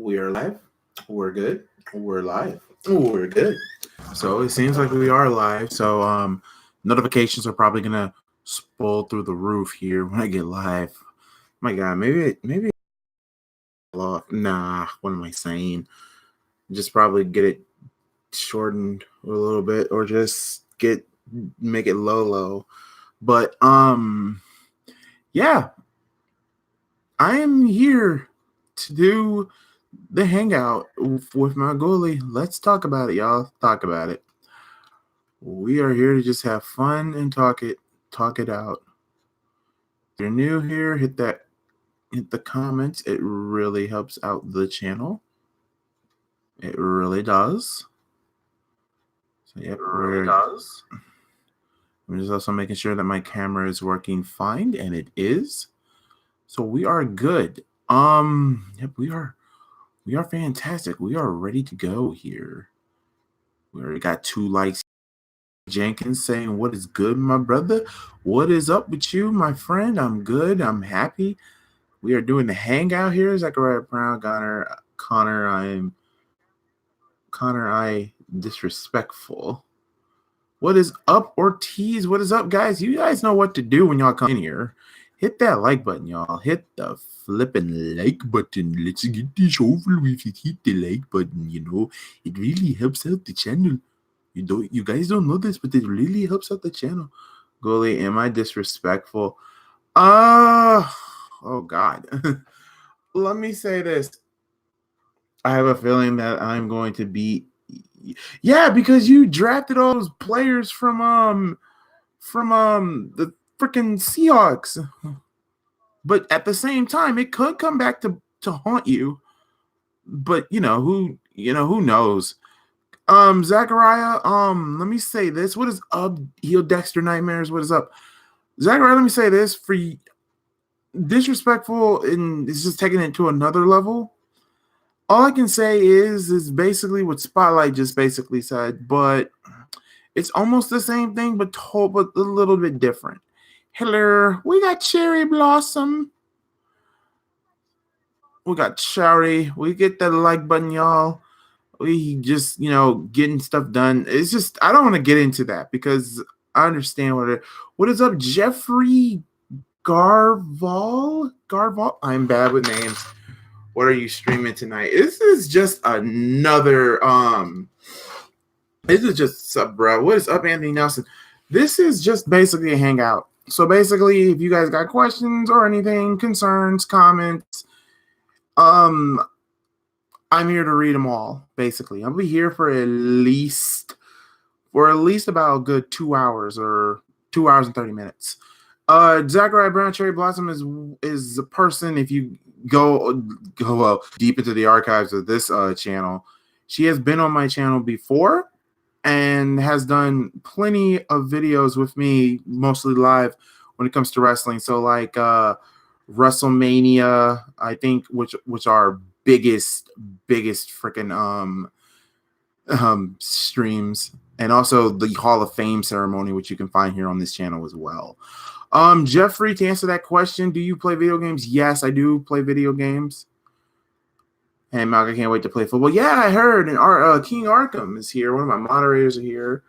We are live. We're good. We're live. We're good. So it seems like we are live. So notifications are probably gonna spoil through the roof here when I get live. My God, maybe nah. What am I saying? Just probably get it shortened a little bit, or just make it low. But yeah, I am here to do the hangout with MalcGoolie. Let's talk about it, y'all. Talk about it. We are here to just have fun and talk it out. If you're new here, hit the comments. It really helps out the channel. It really does. So yep, it really does. I'm just also making sure that my camera is working fine, and it is. So we are good. Yep, we are fantastic. We are ready to go here. We already got 2 likes. Jenkins saying, "What is good, my brother? What is up with you, my friend? I'm good. I'm happy. We are doing the hangout here. Zachariah Brown, Connor, I disrespectful. What is up, Ortiz? What is up, guys? You guys know what to do when y'all come in here. Hit that like button, y'all. Hit the flipping like button. Let's get this over with. Hit the like button. It really helps out the channel. You guys don't know this, but it really helps out the channel. Goalie, am I disrespectful? Oh God. Let me say this. I have a feeling that I'm going to beat. Yeah, because you drafted all those players from the freaking Seahawks. But at the same time, it could come back to haunt you. But who knows? Zachariah, let me say this. What is up, Heel Dexter Nightmares? What is up? Zachariah, let me say this. For disrespectful, and it's just taking it to another level. All I can say is basically what Spotlight just basically said, but it's almost the same thing, but a little bit different. Hello, we got Cherry Blossom. We got Cherry. We get that like button, y'all. We just, getting stuff done. It's just, I don't want to get into that because I understand what is up, Jeffrey Garval? I'm bad with names. What are you streaming tonight? This is just another, this is just up, bro. What is up, Anthony Nelson? This is just basically a hangout. So basically, if you guys got questions or anything, concerns, comments, I'm here to read them all, basically. I'll be here for at least about a good 2 hours or 2 hours and 30 minutes. Zachariah Brown Cherry Blossom is a person, if you go deep into the archives of this channel, she has been on my channel before and has done plenty of videos with me, mostly live when it comes to wrestling. So like WrestleMania, I think, which are biggest freaking streams, and also the Hall of Fame ceremony, which you can find here on this channel as well. Jeffrey, to answer that question, do you play video games? Yes, I do play video games. And Malc, I can't wait to play football. Yeah, I heard. And King Arkham is here. One of my moderators are here.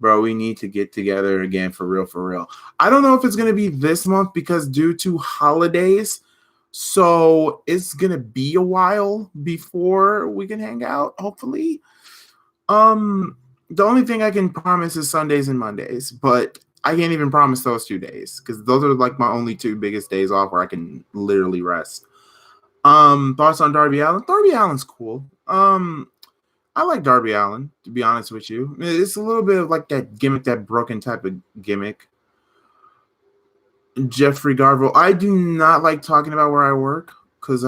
Bro, we need to get together again for real. I don't know if it's going to be this month because due to holidays, so it's going to be a while before we can hang out, hopefully. The only thing I can promise is Sundays and Mondays, but I can't even promise those 2 days because those are like my only 2 biggest days off where I can literally rest. Thoughts on Darby Allin? Darby Allin's cool. I like Darby Allin, to be honest with you. It's a little bit of like that gimmick, that broken type of gimmick. Jeffrey Garville, I do not like talking about where I work because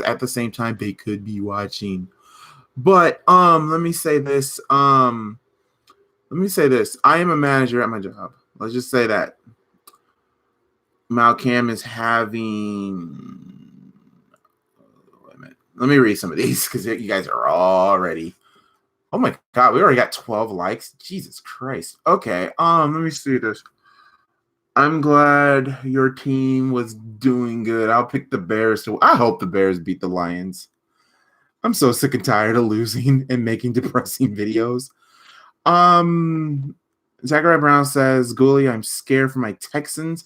at the same time they could be watching. But let me say this. I am a manager at my job. Let's just say that. Malcam is having. Wait a minute. Let me read some of these because you guys are already. Oh my God, we already got 12 likes. Jesus Christ. Okay. Let me see this. I'm glad your team was doing good. I'll pick the Bears. I hope the Bears beat the Lions. I'm so sick and tired of losing and making depressing videos. Zachariah Brown says, Ghoulie, I'm scared for my Texans.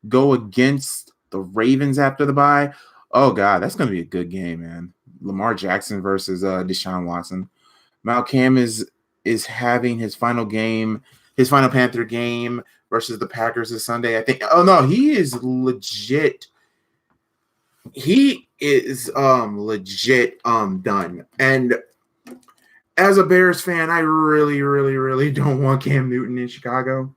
Go against the Ravens after the bye. Oh, God, that's going to be a good game, man. Lamar Jackson versus Deshaun Watson. Malcam is having his final game, his final Panther game versus the Packers this Sunday. I think. Oh, no, he is legit. He is legit done. And as a Bears fan, I really, really, really don't want Cam Newton in Chicago.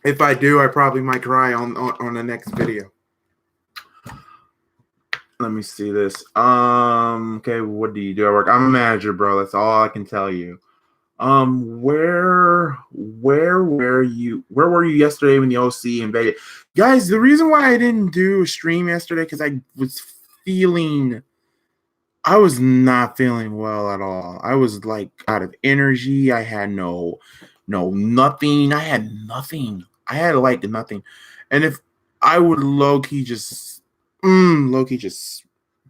If I do, I probably might cry on the next video. Let me see this. Okay, what do you do at work? I'm a manager, bro. That's all I can tell you. Where were you yesterday when the OC invaded? Guys, the reason why I didn't do a stream yesterday because I was not feeling well at all. I was like out of energy. I had nothing. I had nothing. I had like nothing. And if I would low-key just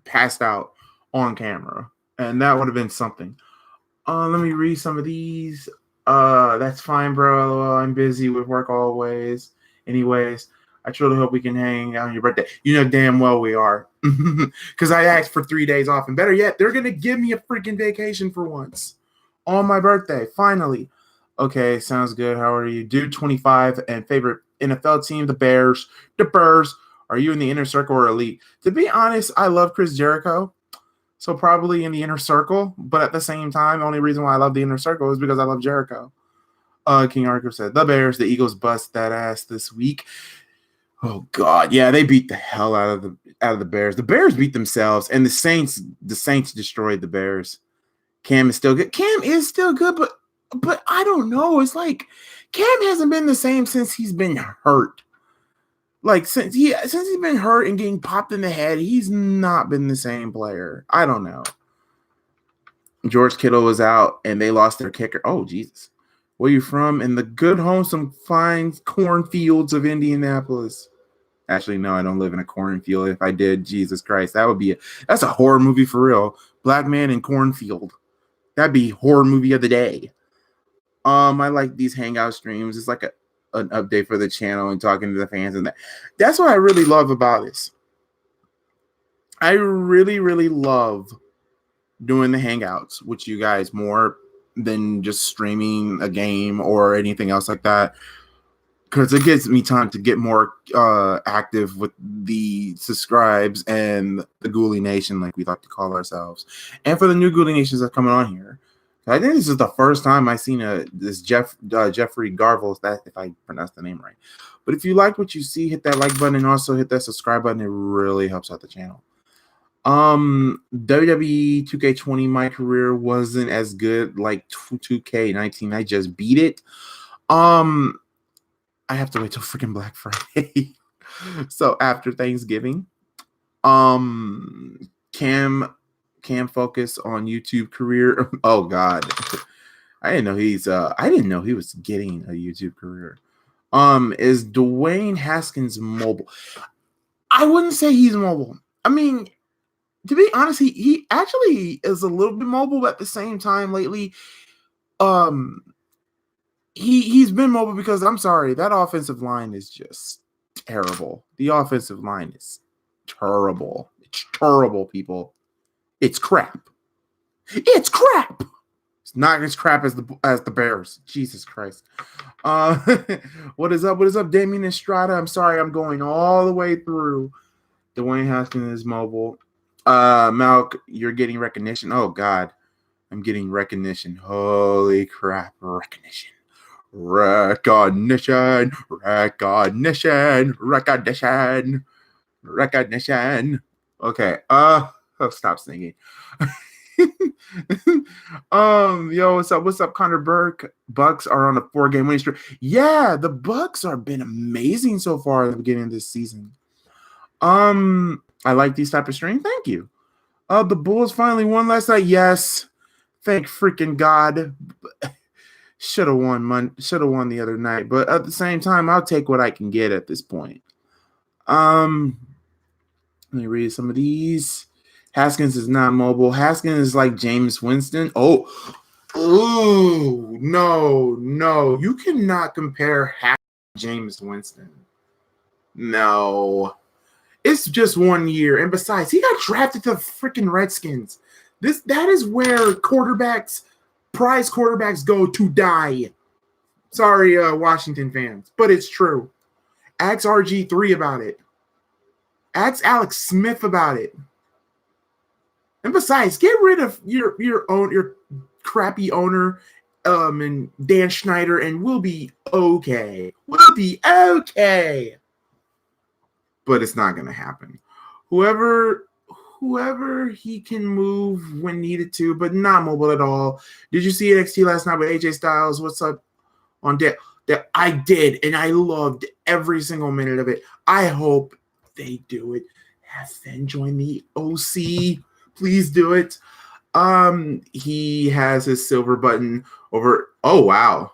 passed out on camera, and that would have been something. Let me read some of these. That's fine, bro. I'm busy with work always. Anyways, I truly hope we can hang out on your birthday. You know damn well we are. Because I asked for 3 days off. And better yet, they're going to give me a freaking vacation for once. On my birthday, finally. Okay, sounds good. How are you? Dude 25 and favorite NFL team, the Bears. The Bears. Are you in the inner circle or elite? To be honest, I love Chris Jericho. So probably in the inner circle. But at the same time, the only reason why I love the inner circle is because I love Jericho. King Arthur said, the Bears, the Eagles bust that ass this week. Oh God, yeah, they beat the hell out of the Bears. The Bears beat themselves, and the Saints destroyed the Bears. Cam is still good. Cam is still good, but I don't know. It's like Cam hasn't been the same since he's been hurt. Like since he's been hurt and getting popped in the head, he's not been the same player. I don't know. George Kittle was out, and they lost their kicker. Oh Jesus, where you from? In the good, wholesome, fine cornfields of Indianapolis. Actually, no, I don't live in a cornfield. If I did, Jesus Christ, that's a horror movie for real. Black man in cornfield. That'd be horror movie of the day. I like these hangout streams. It's like an update for the channel and talking to the fans and that. That's what I really love about this. I really, really love doing the hangouts with you guys more than just streaming a game or anything else like that. Because it gives me time to get more active with the subscribes and the Ghoulie Nation, like we like to call ourselves. And for the new Ghoulie Nations that are coming on here. I think this is the first time I've seen this Jeffrey Garvel, if I pronounced the name right. But if you like what you see, hit that like button and also hit that subscribe button. It really helps out the channel. WWE 2K20, my career wasn't as good like 2K19. I just beat it. I have to wait till freaking Black Friday. So after Thanksgiving, Cam focus on YouTube career. Oh God, I didn't know he was getting a YouTube career. Is Dwayne Haskins mobile? I wouldn't say he's mobile. I mean, to be honest, he actually is a little bit mobile, but at the same time lately, he's been mobile because I'm sorry, that offensive line is just terrible. The offensive line is terrible. It's terrible, people. It's crap. It's crap. It's not as crap as the Bears. Jesus Christ. What is up? What is up, Damien Estrada? I'm sorry, I'm going all the way through. Dwayne Haskins is mobile. Malc, you're getting recognition. Oh God, I'm getting recognition. Holy crap, recognition. Recognition. Okay. Oh, stop singing. Yo, what's up? What's up, Connor Burke? Bucks are on a 4-game winning streak. Yeah, the Bucks have been amazing so far at the beginning of this season. I like these type of streams. Thank you. The Bulls finally won last night. Yes, thank freaking God. Should have won the other night, but at the same time, I'll take what I can get at this point. Let me read some of these. Haskins is not mobile. Haskins is like James Winston. Oh, no. You cannot compare Haskins to James Winston. No. It's just 1 year. And besides, he got drafted to the freaking Redskins. That is where prize quarterbacks go to die. Sorry, Washington fans, but it's true. Ask RG3 about it. Ask Alex Smith about it. And besides, get rid of your crappy owner and Dan Schneider, and we'll be okay. We'll be okay. But it's not going to happen. Whoever he can move when needed to, but not mobile at all. Did you see NXT last night with AJ Styles? What's up on that? I did, and I loved every single minute of it. I hope they do it. Have Finn join the OC. Please do it. He has his silver button over. Oh wow.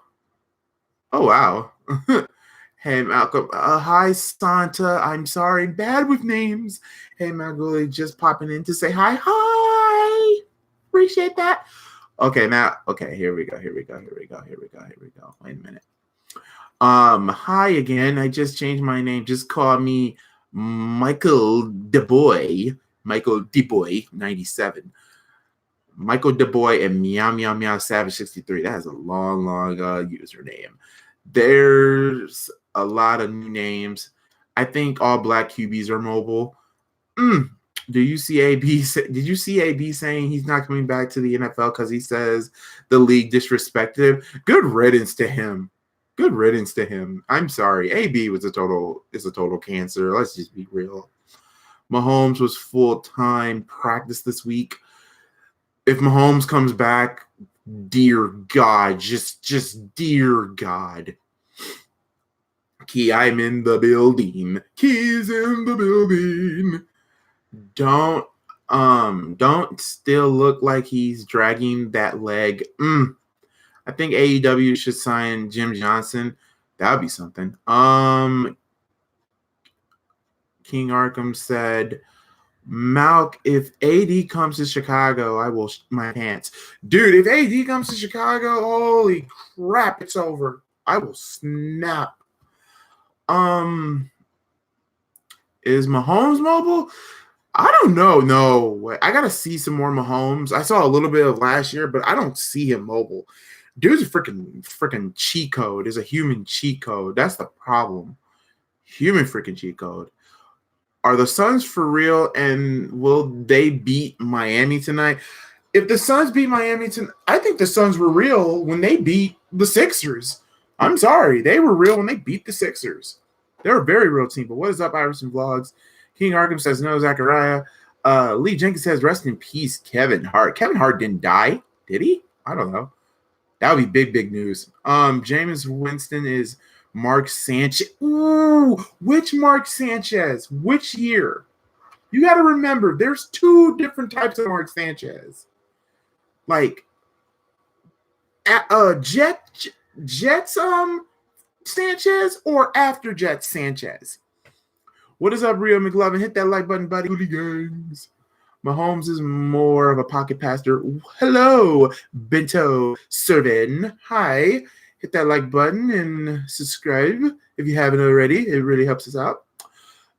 Hey Malcolm. Hi Santa. I'm sorry, bad with names. Hey MalcGoolie, just popping in to say hi. Hi. Appreciate that. Okay, now. Okay, here we go. Wait a minute. Hi again. I just changed my name. Just call me Michael DeBoy. Michael DeBoy 97. Michael DeBoy and Meow Savage 63. That is a long username. There's a lot of new names. I think all black QBs are mobile. Do you see AB? Did you see AB saying he's not coming back to the NFL because he says the league disrespected him? Good riddance to him. I'm sorry. AB is a total cancer. Let's just be real. Mahomes was full-time practice this week. If Mahomes comes back, dear God, just dear God. Key, I'm in the building. Key's in the building. Don't still look like he's dragging that leg. I think AEW should sign Jim Johnson. That would be something. King Arkham said, Malk, if AD comes to Chicago, I will my pants. Dude, if AD comes to Chicago, holy crap, it's over. I will snap. Is Mahomes mobile? I don't know. No, I got to see some more Mahomes. I saw a little bit of last year, but I don't see him mobile. Dude's a freaking cheat code. Is a human cheat code. That's the problem. Human freaking cheat code. Are the Suns for real, and will they beat Miami tonight? If the Suns beat Miami tonight, I think the Suns were real when they beat the Sixers. I'm sorry. They were real when they beat the Sixers. They're a very real team. But what is up, Iverson Vlogs? King Arkham says no, Zachariah. Lee Jenkins says rest in peace, Kevin Hart. Kevin Hart didn't die, did he? I don't know. That would be big news. James Winston is Mark Sanchez. Ooh, which Mark Sanchez? Which year? You got to remember, there's two different types of Mark Sanchez. Like, Jets Sanchez or after Jets Sanchez. What is up, Rio McLovin? Hit that like button, buddy. Hooligans. Mahomes is more of a pocket passer. Hello, Bento Servin. Hi. Hit that like button and subscribe if you haven't already. It really helps us out.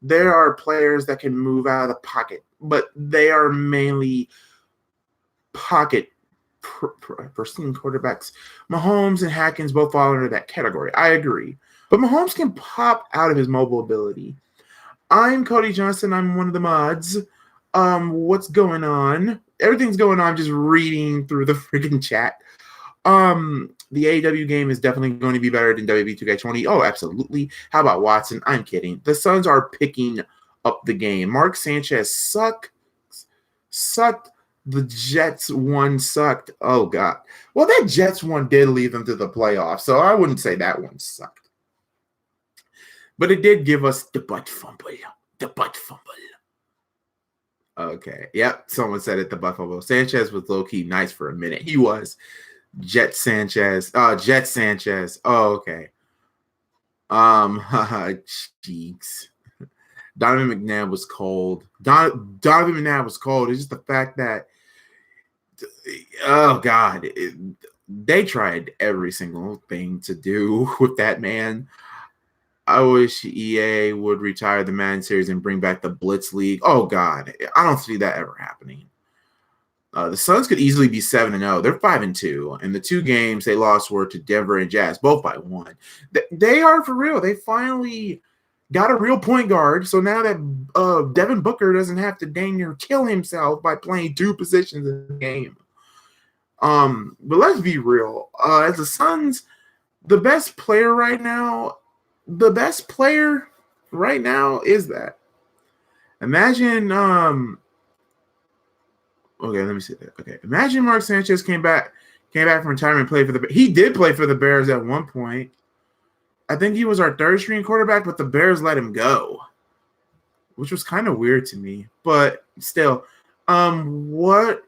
There are players that can move out of the pocket, but they are mainly pocket pristine quarterbacks. Mahomes and Haskins both fall under that category. I agree. But Mahomes can pop out of his mobile ability. I'm Cody Johnson. I'm one of the mods. What's going on? Everything's going on. Just reading through the freaking chat. The AEW game is definitely going to be better than WWE 2K20. Oh, absolutely. How about Watson? I'm kidding. The Suns are picking up the game. Mark Sanchez sucked. The Jets one sucked. Oh, God. Well, that Jets one did lead them to the playoffs, so I wouldn't say that one sucked. But it did give us the butt fumble. Okay. Yep. Someone said it, the butt fumble. Sanchez was low-key nice for a minute. He was. Jet Sanchez. Oh, okay. Cheeks. Donovan McNabb was cold. Donovan McNabb was cold. It's just the fact that, oh God, they tried every single thing to do with that man. I wish EA would retire the Madden series and bring back the Blitz League. Oh God, I don't see that ever happening. The Suns could easily be 7-0. They're 5-2, and the two games they lost were to Denver and Jazz, both by 1. They are for real. They finally got a real point guard. So now that Devin Booker doesn't have to dang near kill himself by playing 2 positions in the game. But let's be real. As the Suns, the best player right now is that. Imagine okay, let me see that. Okay. Imagine Mark Sanchez came back from retirement and played for he did play for the Bears at one point. I think he was our 3rd string quarterback, but the Bears let him go, which was kind of weird to me. But still, what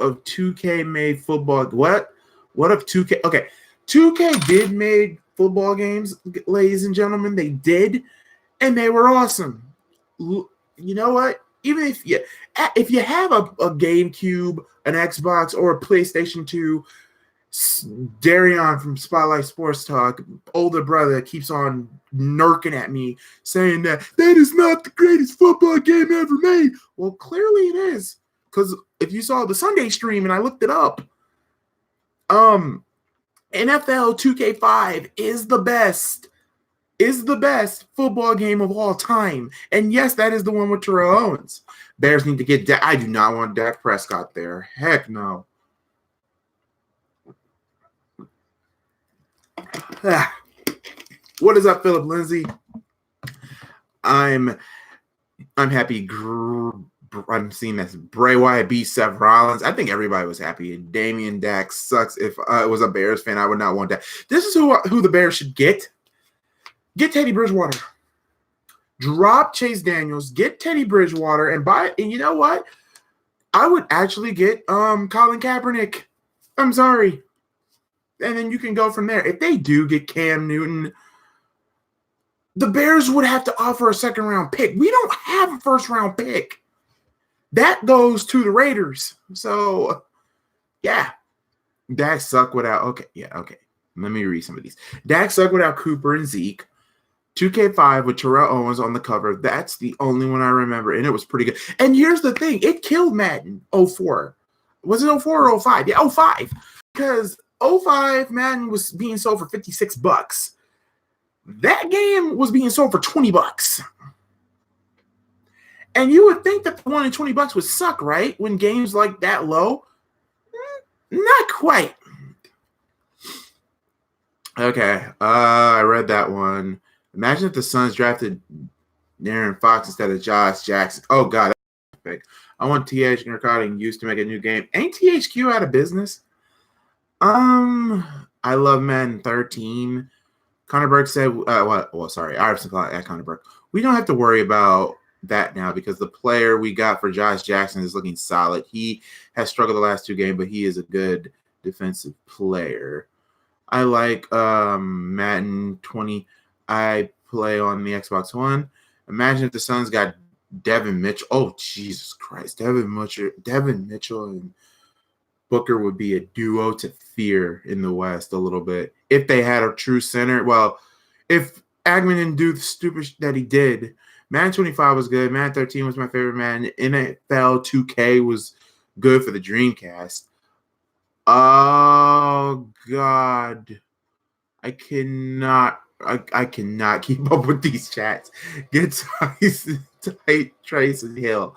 of 2K made football? What of 2K? Okay, 2K did make football games, ladies and gentlemen. They did, and they were awesome. You know what? Even if you have a GameCube, an Xbox, or a PlayStation 2, Darion from Spotlight Sports Talk, older brother, keeps on nerking at me, saying that is not the greatest football game ever made. Well, clearly it is, because if you saw the Sunday stream and I looked it up, NFL 2K5 is the best football game of all time. And yes, that is the one with Terrell Owens. Bears need to get Dak. I do not want Dak Prescott there. Heck no. What is up, Philip Lindsay? I'm happy. I'm seeing this. Bray Wyatt beat Seth Rollins. I think everybody was happy. Damian Dak sucks. If I was a Bears fan, I would not want that. This is who the Bears should get. Get Teddy Bridgewater. Drop Chase Daniels. Get Teddy Bridgewater and buy it. And you know what? I would actually get Colin Kaepernick. I'm sorry. And then you can go from there. If they do get Cam Newton, the Bears would have to offer a 2nd-round pick. We don't have a 1st-round pick. That goes to the Raiders. So, yeah. Dak sucked without – okay. Let me read some of these. Dak sucked without Cooper and Zeke. 2K5 with Terrell Owens on the cover. That's the only one I remember, and it was pretty good. And here's the thing. It killed Madden 04. Was it 04 or 05? Yeah, 05. Because 05 Madden was being sold for $56. That game was being sold for $20. And you would think that the one in $20 would suck, right? When games like that low? Not quite. Okay, I read that one. Imagine if the Suns drafted Darren Fox instead of Josh Jackson. Oh, God, that's perfect. I want THQ Narcotic used to make a new game. Ain't THQ out of business? I love Madden 13. Connor Burke said, Iverson at Connor Burke. We don't have to worry about that now because the player we got for Josh Jackson is looking solid. He has struggled the last 2 games, but he is a good defensive player. I like Madden 20. I play on the Xbox One. Imagine if the Suns got Devin Mitchell. Oh, Jesus Christ. Devin Mitchell and Booker would be a duo to fear in the West a little bit. If they had a true center. Well, if Agman didn't do the stupid that he did. Madden 25 was good. Madden 13 was my favorite Madden. NFL 2K was good for the Dreamcast. Oh, God. I cannot keep up with these chats. Get Tyson Hill.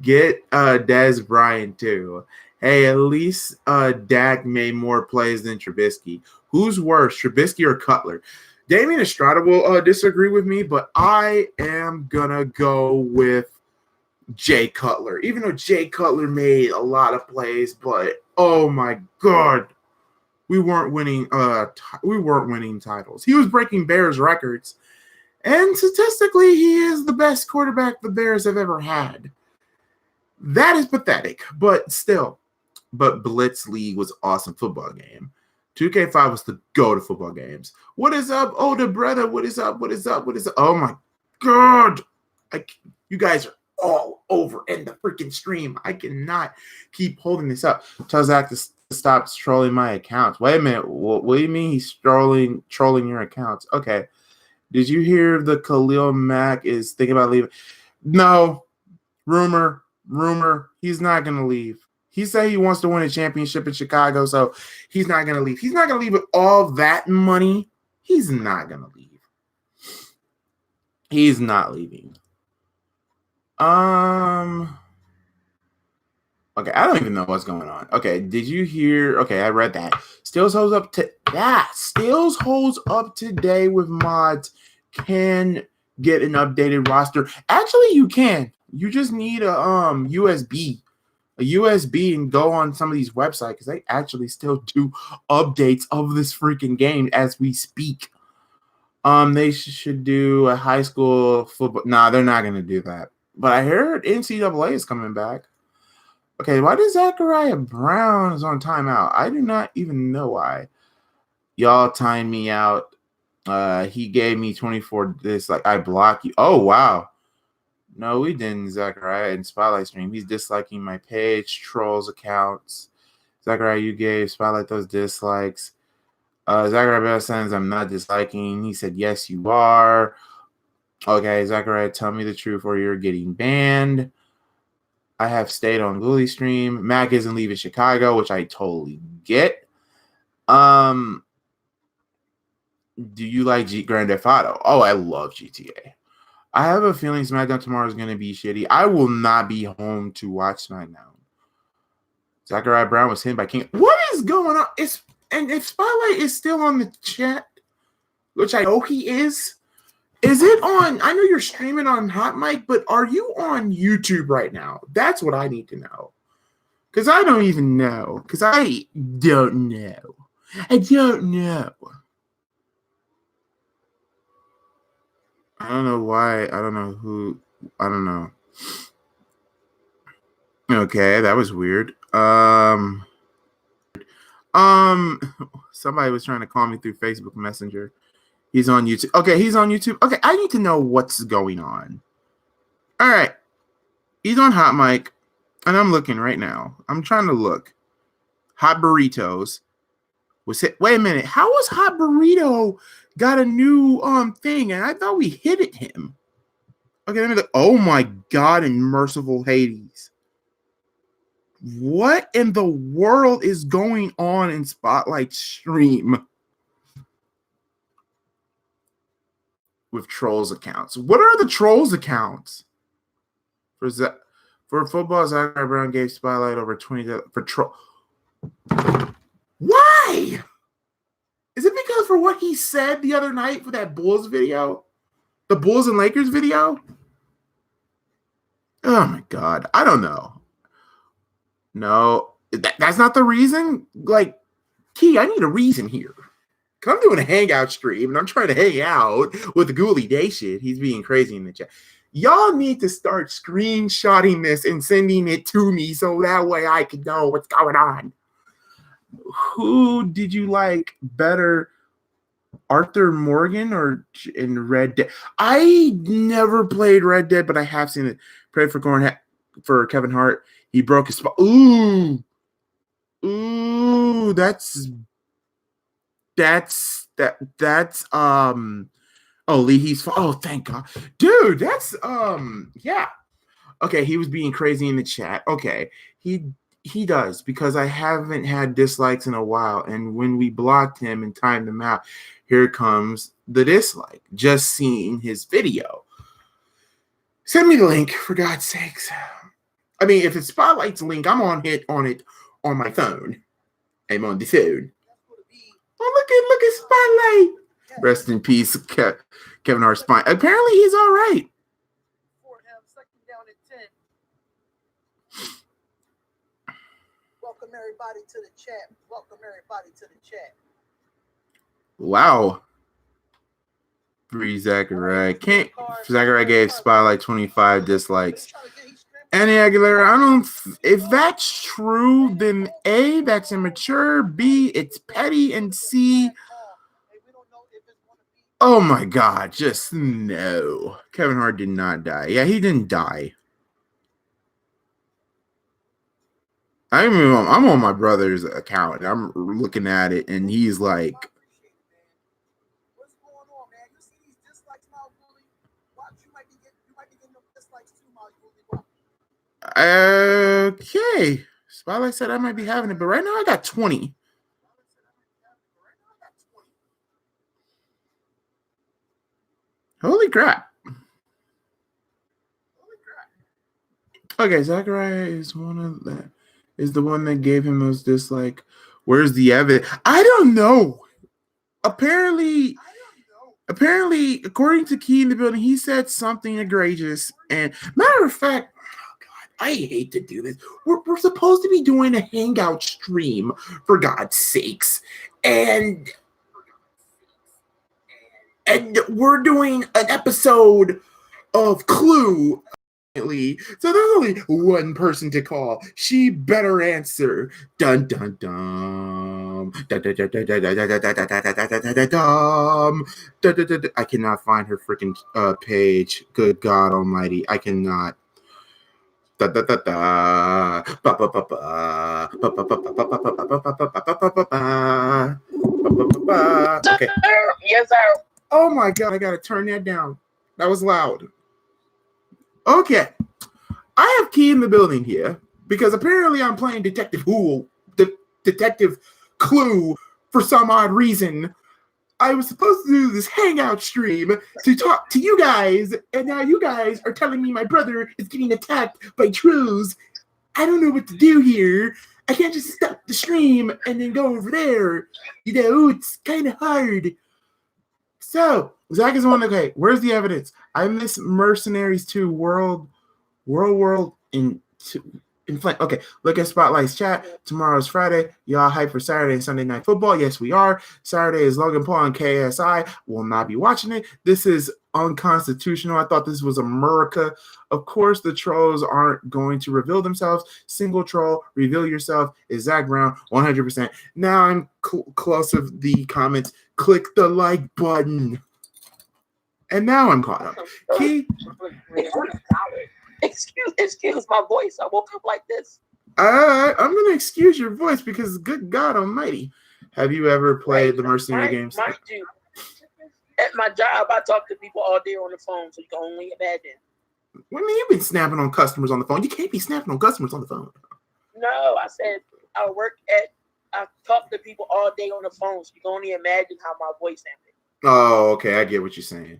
Get Dez Bryant too. Hey, at least Dak made more plays than Trubisky. Who's worse, Trubisky or Cutler? Damian Estrada will disagree with me, but I am gonna go with Jay Cutler. Even though Jay Cutler made a lot of plays, but oh my God. We weren't winning titles. He was breaking Bears records. And statistically, he is the best quarterback the Bears have ever had. That is pathetic, but still. But Blitz League was an awesome football game. 2K5 was the go to football games. What is up, older brother? What is up? Oh my God. You guys are all over in the freaking stream. I cannot keep holding this up. Tell Zach to stop trolling my accounts. Wait a minute. What do you mean he's trolling your accounts? Okay. Did you hear the Khalil Mack is thinking about leaving? No. Rumor. He's not going to leave. He said he wants to win a championship in Chicago, so he's not going to leave. He's not going to leave with all that money. He's not going to leave. He's not leaving. Okay, I don't even know what's going on. Okay, did you hear? Okay, I read that. Stills holds up to that. Stills holds up today with mods. Can get an updated roster. Actually, you can. You just need a USB. A USB and go on some of these websites because they actually still do updates of this freaking game as we speak. They should do a high school football. Nah, they're not gonna do that. But I heard NCAA is coming back. Okay, why does Zachariah Brown is on timeout? I do not even know why. Y'all timed me out. He gave me 24 dislike. I block you. Oh, wow. No, we didn't, Zachariah. In Spotlight stream, he's disliking my page, trolls accounts. Zachariah, you gave Spotlight those dislikes. Zachariah Bell says I'm not disliking. He said, yes, you are. Okay, Zachariah, tell me the truth or you're getting banned. I have stayed on MalcGoolie stream. Mac isn't leaving Chicago, which I totally get. Do you like Grand Theft Auto? Oh, I love GTA. I have a feeling SmackDown tomorrow is going to be shitty. I will not be home to watch SmackDown. Zachariah Brown was hit by King. What is going on? And if Spotlight is still on the chat, which I know he is it on? I know you're streaming on Hot Mic, but are you on YouTube right now? That's what I need to know. Because I don't even know. Because I don't know. I don't know. I don't know why. I don't know who. I don't know. Okay, that was weird. Somebody was trying to call me through Facebook Messenger. He's on YouTube. Okay, he's on YouTube. Okay, I need to know what's going on. All right. He's on Hot Mic, and I'm looking right now. I'm trying to look. Hot Burritos was hit. Wait a minute. How was Hot Burrito got a new thing? And I thought we hit it him. Okay, let me look. Oh my God, in Merciful Hades. What in the world is going on in Spotlight stream with trolls accounts? What are the trolls accounts? For football, Zachariah Brown gave Spotlight over 20 for troll. Why? Is it because for what he said the other night for that Bulls video? The Bulls and Lakers video? Oh my God. I don't know. No, that's not the reason. Like, Key, I need a reason here. Cause I'm doing a hangout stream and I'm trying to hang out with the Ghoulie Day shit. He's being crazy in the chat. Y'all need to start screenshotting this and sending it to me so that way I can know what's going on. Who did you like better, Arthur Morgan or in Red Dead? I never played Red Dead, but I have seen it. Prayed for Kevin Hart. He broke his spot. Ooh, that's Lee, he's oh, thank God. Dude, that's yeah. Okay, he was being crazy in the chat. Okay, he does, because I haven't had dislikes in a while, and when we blocked him and timed him out, here comes the dislike. Just seeing his video. Send me the link, for God's sakes. I mean, if it's Spotlight's link, I'm on it on my phone. I'm on the phone. Oh, look at Spotlight. Rest in peace, Kevin Hart spine. Apparently, he's all right. Welcome everybody to the chat. Wow. Free Zachariah. Zachariah gave Spotlight 25 dislikes. Annie Aguilera, I don't. If that's true, then A, that's immature. B, it's petty, and C, Oh my God, just no. Kevin Hart did not die. Yeah, he didn't die. I'm on my brother's account. I'm looking at it, and he's like, "What's going on, man? You see these dislikes, MalcGoolie? Watch, you might be getting them dislikes too, MalcGoolie. okay. Spotlight said I might be having it, but right now I got 20. Holy crap. Okay, Zachariah is the one that gave him those dislike. Where's the evidence? I don't know. Apparently, according to Key in the building, he said something egregious. And matter of fact, oh God, I hate to do this. We're supposed to be doing a hangout stream, for God's sakes, and we're doing an episode of Clue. So there's only one person to call. She better answer. Dun dun dun. I cannot find her freaking page. Good God Almighty, I cannot. Okay. Yes, sir. Oh my God, I gotta turn that down. That was loud. Okay. I have Key in the building here because apparently I'm playing Detective Detective Clue for some odd reason. I was supposed to do this hangout stream to talk to you guys, and now you guys are telling me my brother is getting attacked by trolls. I don't know what to do here. I can't just stop the stream and then go over there. You know, it's kind of hard. So, Zach is one. Okay, where's the evidence? I miss Mercenaries 2 World in flame. Okay, look at Spotlight's chat. Tomorrow's Friday. Y'all hype for Saturday and Sunday Night Football? Yes, we are. Saturday is Logan Paul and KSI. Will not be watching it. This is unconstitutional. I thought this was America. Of course, the trolls aren't going to reveal themselves. Single troll, reveal yourself is Zach Brown, 100%. Now I'm close of the comments. Click the like button. And now I'm caught up. Key. Excuse my voice. I woke up like this. I'm gonna excuse your voice because, good God Almighty, have you ever played the mercenary games? Mind you, at my job, I talk to people all day on the phone, so you can only imagine. What do you mean you've been snapping on customers on the phone? You can't be snapping on customers on the phone. No, I said I talk to people all day on the phone, so you can only imagine how my voice sounded. Oh, okay, I get what you're saying.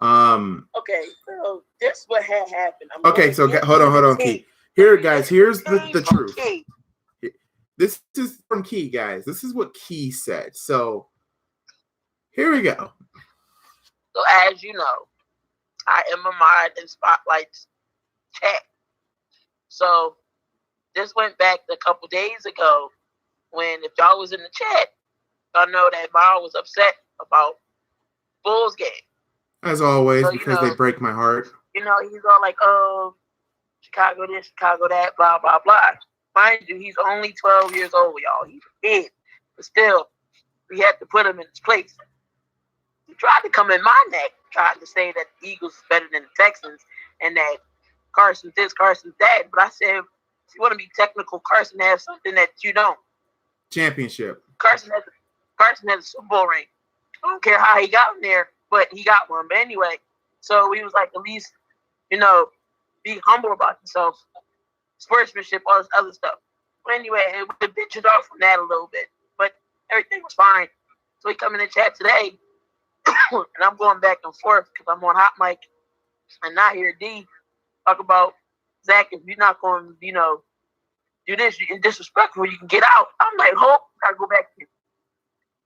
Okay, so this is what had happened. Okay, so hold on, Key. Here, guys, here's the truth. This is from Key, guys. This is what Key said. So, here we go. So, as you know, I am a mod in Spotlight's chat. So, this went back a couple days ago when, if y'all was in the chat, y'all know that Mara was upset about Bulls game. As always, so, because they break my heart. You know, he's all like, oh, Chicago this, Chicago that, blah, blah, blah. Mind you, he's only 12 years old, y'all. He's a kid. But still, we had to put him in his place. He tried to come in my neck, tried to say that the Eagles is better than the Texans and that Carson's this, Carson's that. But I said, if you want to be technical, Carson has something that you don't. Championship. Carson has a Super Bowl ring. I don't care how he got in there, but he got one. But anyway, so he was like, at least, you know, be humble about yourself. Sportsmanship, all this other stuff. But anyway, it bitched off from that a little bit. But everything was fine. So we come in the chat today, and I'm going back and forth because I'm on hot mic and not hear D talk about, Zach, if you're not going to, you know, do this and disrespectful, you can get out. I'm like, hope, gotta go back to you.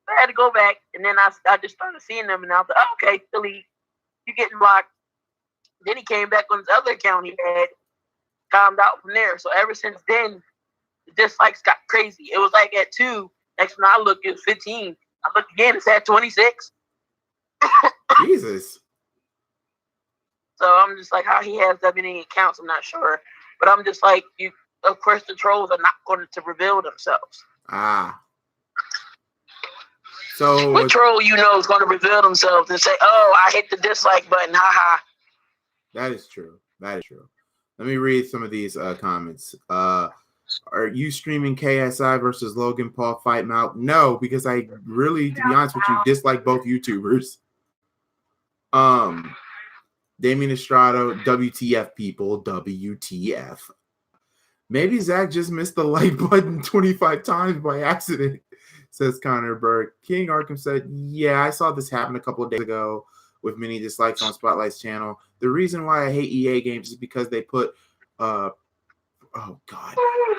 I had to go back, and then I just started seeing them, and I was like, oh, okay, Philly, you're getting blocked. Then he came back on his other account he had, calmed out from there. So ever since then, the dislikes got crazy. It was like at 2. Next when I look, it was 15. I look again, it's at 26. Jesus. So I'm just like, how he has that many accounts, I'm not sure. But I'm just like, of course, the trolls are not going to reveal themselves. Ah. So what troll you know is going to reveal themselves and say, "Oh, I hit the dislike button, haha." that is true. That is true. Let me read some of these comments. Are you streaming KSI versus Logan Paul fight Mal? No, because I really, to be honest with you, dislike both YouTubers. Damien Estrada, WTF people, WTF. Maybe Zach just missed the like button 25 times by accident, says Connor Berg. King Arkham said, yeah, I saw this happen a couple of days ago with many dislikes on Spotlight's channel. The reason why I hate EA games is because they put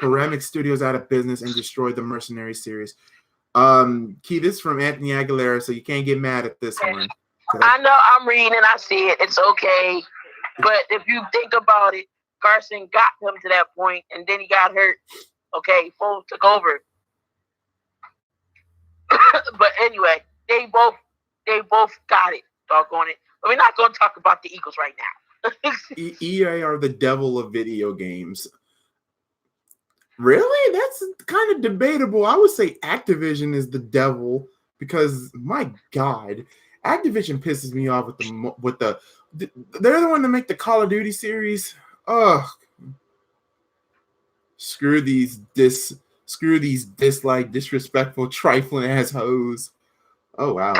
Ceramic Studios out of business and destroyed the Mercenary series. Key, this is from Anthony Aguilera, so you can't get mad at this one. I know, I'm reading, I see it. It's okay. But if you think about it, Carson got him to that point, and then he got hurt. Okay, Foles took over. But anyway, they both got it. Doggone it. But we're not going to talk about the Eagles right now. EA are the devil of video games. Really? That's kind of debatable. I would say Activision is the devil because, my God, Activision pisses me off with the they're the one that make the Call of Duty series. Ugh. Screw these dislike, disrespectful, trifling ass hoes. Oh wow.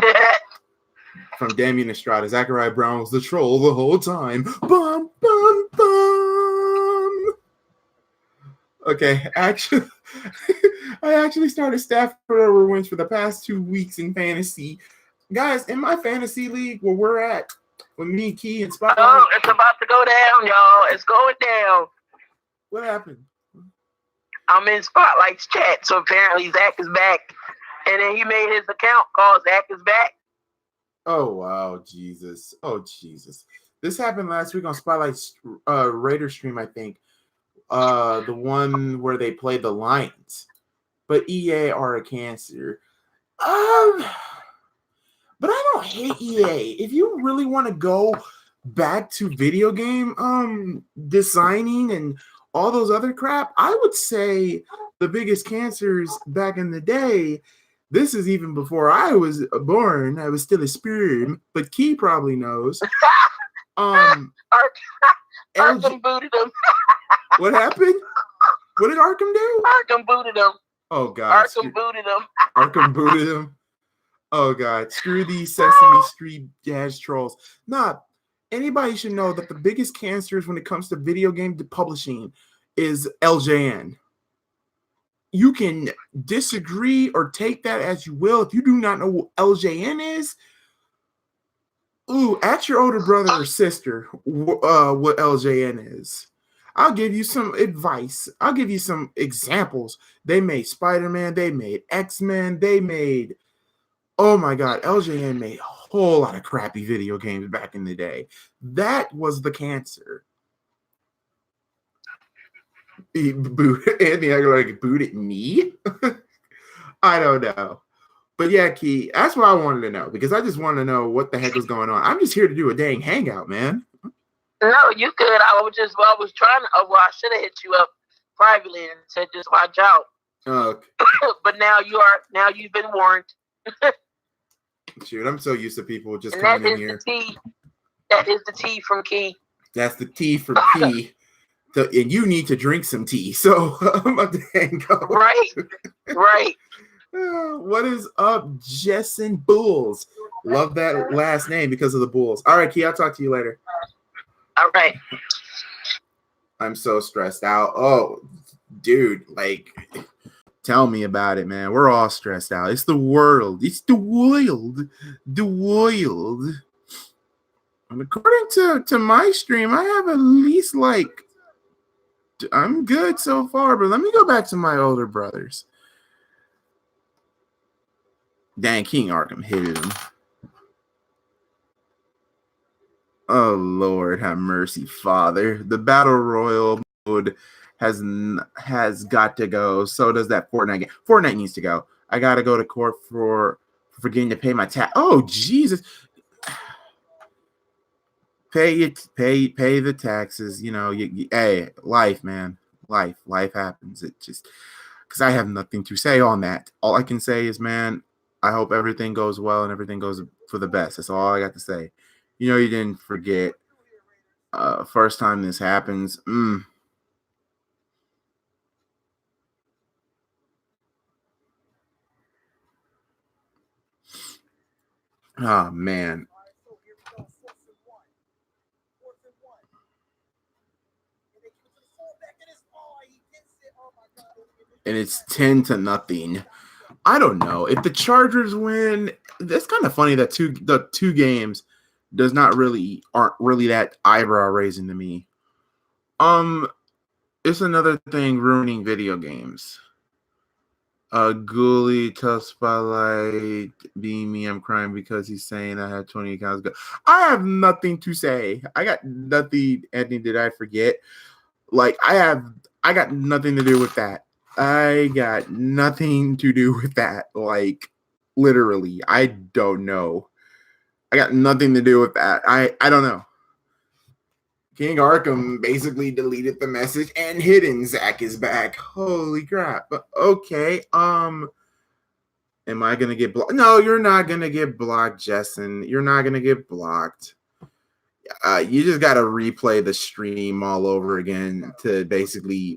From Damien Estrada, Zachariah Brown was the troll the whole time. Bum bum bum. Okay, actually, I actually started Stafford over wins for the past 2 weeks in fantasy. Guys, in my fantasy league where we're at, with me, Key, and Spotlight. Oh, it's about to go down, y'all. It's going down. What happened? I'm in Spotlight's chat, so apparently Zach is back. And then he made his account called Zach is back. Oh, wow, Jesus. Oh, Jesus. This happened last week on Spotlight's Raider stream, I think. The one where they played the Lions. But EA are a cancer. But I don't hate EA. If you really want to go back to video game designing and all those other crap, I would say the biggest cancers back in the day, this is even before I was born. I was still a sperm, but Key probably knows. Arkham booted him. What happened? What did Arkham do? Arkham booted him. Oh, God. Arkham booted him. Arkham booted him. Oh, God. Screw these Sesame Street jazz trolls. Nah, anybody should know that the biggest cancers when it comes to video game publishing is LJN. You can disagree or take that as you will. If you do not know what LJN is, ask your older brother or sister what LJN is. I'll give you some advice. I'll give you some examples. They made Spider-Man. They made X-Men. They made... Oh my God, LJN made a whole lot of crappy video games back in the day. That was the cancer. Anthony Aguilar booted me? I don't know. But yeah, Key, that's what I wanted to know because I just wanted to know what the heck was going on. I'm just here to do a dang hangout, man. No, you could. I was trying to. Well, I should have hit you up privately and said just watch out. Okay. But now you've been warned. Shoot, I'm so used to people just and coming in here. That is the tea from Key. That's the tea from Key. And you need to drink some tea. So I'm about to hang up. Right. What is up, Jessen Bulls? Love that last name because of the Bulls. All right, Key, I'll talk to you later. All right. I'm so stressed out. Oh, dude, like... Tell me about it, man. We're all stressed out. It's the world. It's the world. The world. And according to my stream, I have at least I'm good so far, but let me go back to my older brothers. Dang, King Arkham hit him. Oh, Lord, have mercy, Father. The Battle Royal mode has got to go. So does that Fortnite game. Fortnite needs to go. I got to go to court for forgetting to pay my tax. Oh, Jesus. Pay the taxes. You know, hey, life, man. Life happens. It just, because I have nothing to say on that. All I can say is, man, I hope everything goes well and everything goes for the best. That's all I got to say. You know, you didn't forget. First time this happens. Oh, man. And it's 10-0. I don't know. If the Chargers win, that's kind of funny that the two games aren't really that eyebrow raising to me. It's another thing ruining video games. Ghoulie, tough spotlight, being me, I'm crying because he's saying I had 20 accounts ago. I have nothing to say. I got nothing. Anthony, did I forget? Like, I got nothing to do with that. I got nothing to do with that. Like, literally, I don't know. I got nothing to do with that. I don't know. King Arkham basically deleted the message and hidden Zach is back. Holy crap. Okay. Am I gonna get blocked? No, you're not gonna get blocked, Jessen. You're not gonna get blocked. You just gotta replay the stream all over again to basically,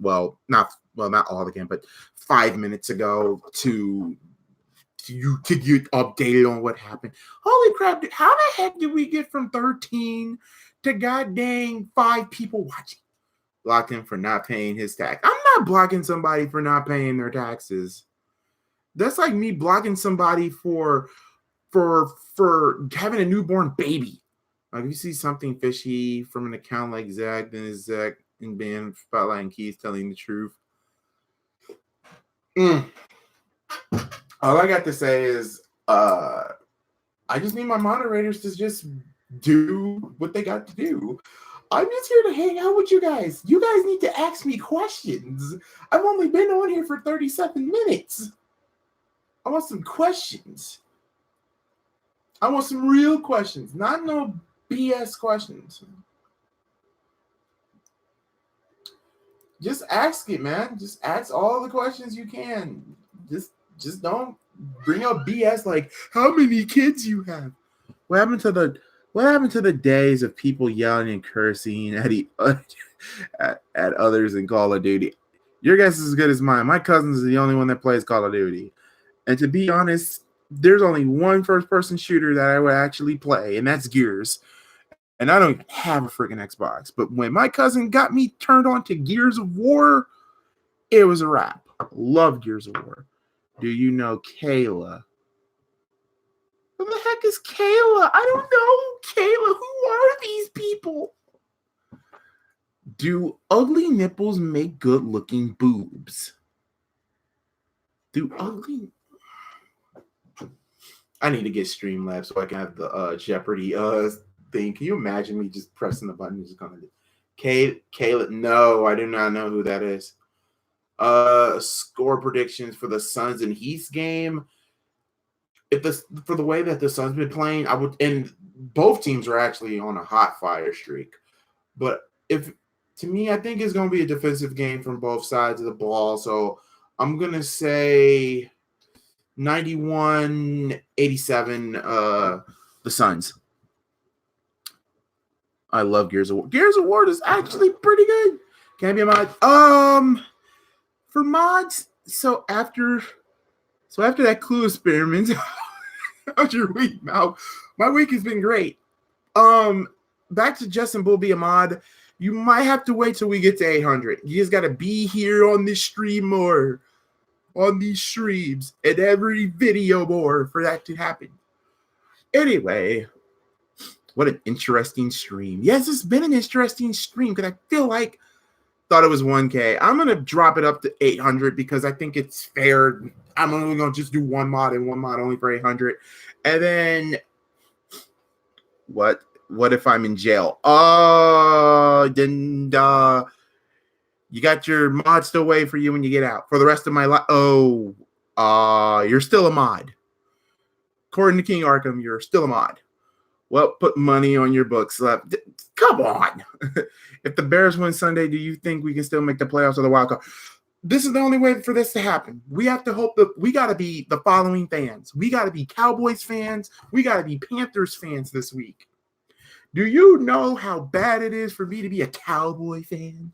not all again, but 5 minutes ago to get updated on what happened. Holy crap! How the heck did we get from 13 to god dang 5 people watching? Blocked him for not paying his tax. I'm not blocking somebody for not paying their taxes. That's like me blocking somebody for having a newborn baby. Like, if you see something fishy from an account like Zach, then it's Zach and Ben Spotlight and Keith telling the truth. All I got to say is I just need my moderators to just do what they got to do. I'm just here to hang out with you guys. You guys need to ask me questions. I've only been on here for 37 minutes. I want some questions. I want some real questions, not no BS questions. Just ask it, man. Just ask all the questions you can. Just don't bring up BS like how many kids you have. What happened to the days of people yelling and cursing at others in Call of Duty? Your guess is as good as mine. My cousin is the only one that plays Call of Duty. And to be honest, there's only one first-person shooter that I would actually play, and that's Gears. And I don't have a freaking Xbox. But when my cousin got me turned on to Gears of War, it was a wrap. Love Gears of War. Do you know Kayla? Who the heck is Kayla? I don't know Kayla. Who are these people? Do ugly nipples make good-looking boobs? I need to get Streamlabs so I can have the Jeopardy thing. Can you imagine me just pressing the button? Just going to Kayla? No, I do not know who that is. Score predictions for the Suns and Heat's game. For the way that the Suns been playing, and both teams are actually on a hot fire streak. But to me, I think it's going to be a defensive game from both sides of the ball. So I'm going to say 91-87, the Suns. I love Gears of War. Gears of War is actually pretty good. Can I be a mod? For mods, so after that clue experiment, how's your week, Mal? My week has been great. Back to Justin Bull be a mod. You might have to wait till we get to 800. You just got to be here on this stream more, on these streams, and every video more for that to happen. Anyway, what an interesting stream. Yes, it's been an interesting stream because I feel like thought it was 1K. I'm going to drop it up to 800 because I think it's fair. I'm only going to just do one mod and one mod only for 800. And then what if I'm in jail? Then you got your mod still waiting for you when you get out for the rest of my life. You're still a mod. According to King Arkham, you're still a mod. Well, put money on your books. Come on. If the Bears win Sunday, do you think we can still make the playoffs or the wild card? This is the only way for this to happen. We have to hope that we got to be the following fans. We got to be Cowboys fans. We got to be Panthers fans this week. Do you know how bad it is for me to be a Cowboy fan?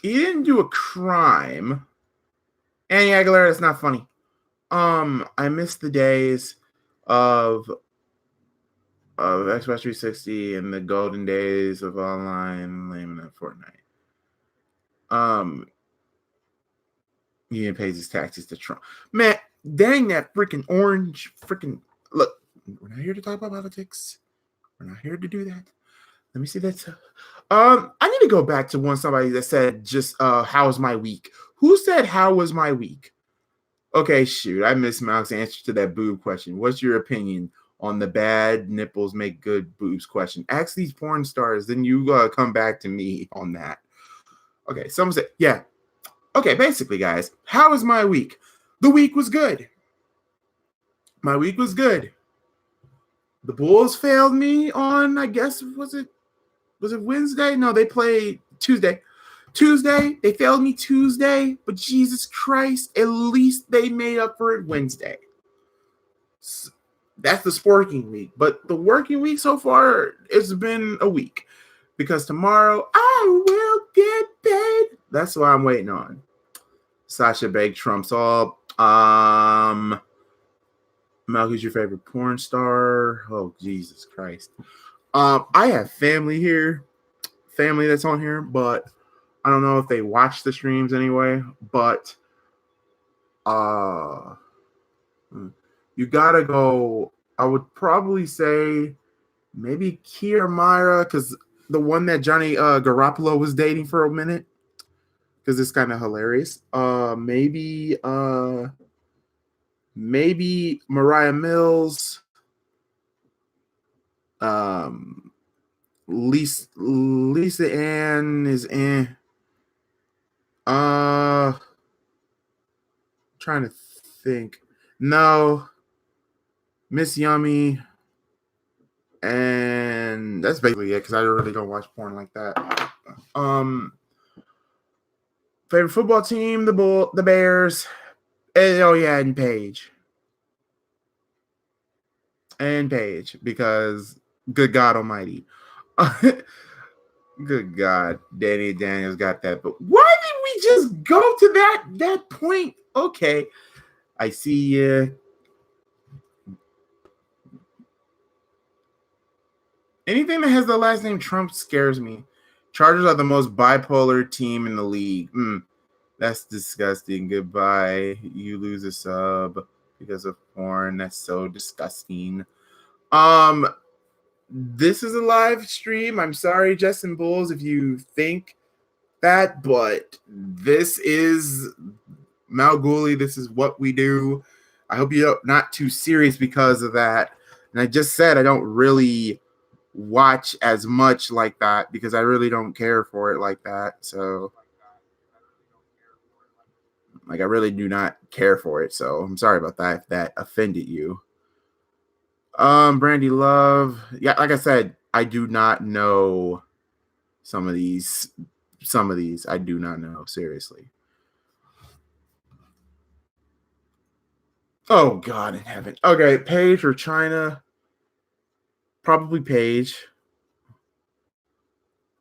He didn't do a crime. Annie Aguilera, that's not funny. I miss the days of Xbox 360 and the golden days of online laying at Fortnite. He pays his taxes to Trump. Man, dang that freaking orange freaking look. We're not here to talk about politics. We're not here to do that. Let me see that. I need to go back to somebody that said just how's my week? Who said how was my week? Okay, shoot. I missed Malc's answer to that boob question. What's your opinion on the bad nipples make good boobs question? Ask these porn stars, then you come back to me on that. Okay, someone said, yeah. Okay, basically, guys, how was my week? The week was good. My week was good. The Bulls failed me on, I guess, was it Wednesday? No, they played Tuesday. They failed me Tuesday, but Jesus Christ, at least they made up for it Wednesday. So that's the sporting week. But the working week so far, it's been a week. Because tomorrow, I will get paid. That's what I'm waiting on. Sasha Banks trumps all. Mal, who's your favorite porn star? Oh, Jesus Christ. I have family here. Family that's on here, but I don't know if they watch the streams anyway, but you gotta go. I would probably say maybe Kiera Myra, because the one that Johnny Garoppolo was dating for a minute, because it's kind of hilarious. Maybe Mariah Mills. Lisa Ann is in. Trying to think. No. Miss Yummy. And that's basically it, because I really don't watch porn like that. Favorite football team, the Bears. And Paige. And Paige, because good God Almighty. Good God, Danny Daniels got that. But why did we just go to that point? Okay, I see you. Anything that has the last name Trump scares me. Chargers are the most bipolar team in the league. That's disgusting. Goodbye. You lose a sub because of porn. That's so disgusting. This is a live stream. I'm sorry, Justin Bulls, if you think that, but this is MalcGoolie. This is what we do. I hope you're not too serious because of that. And I just said I don't really watch as much like that because I really don't care for it like that. So, I really do not care for it. So I'm sorry about that if that offended you. Brandy Love. Yeah, like I said, I do not know some of these. I do not know, seriously. Oh, God in heaven. Okay, Paige or China? Probably Paige.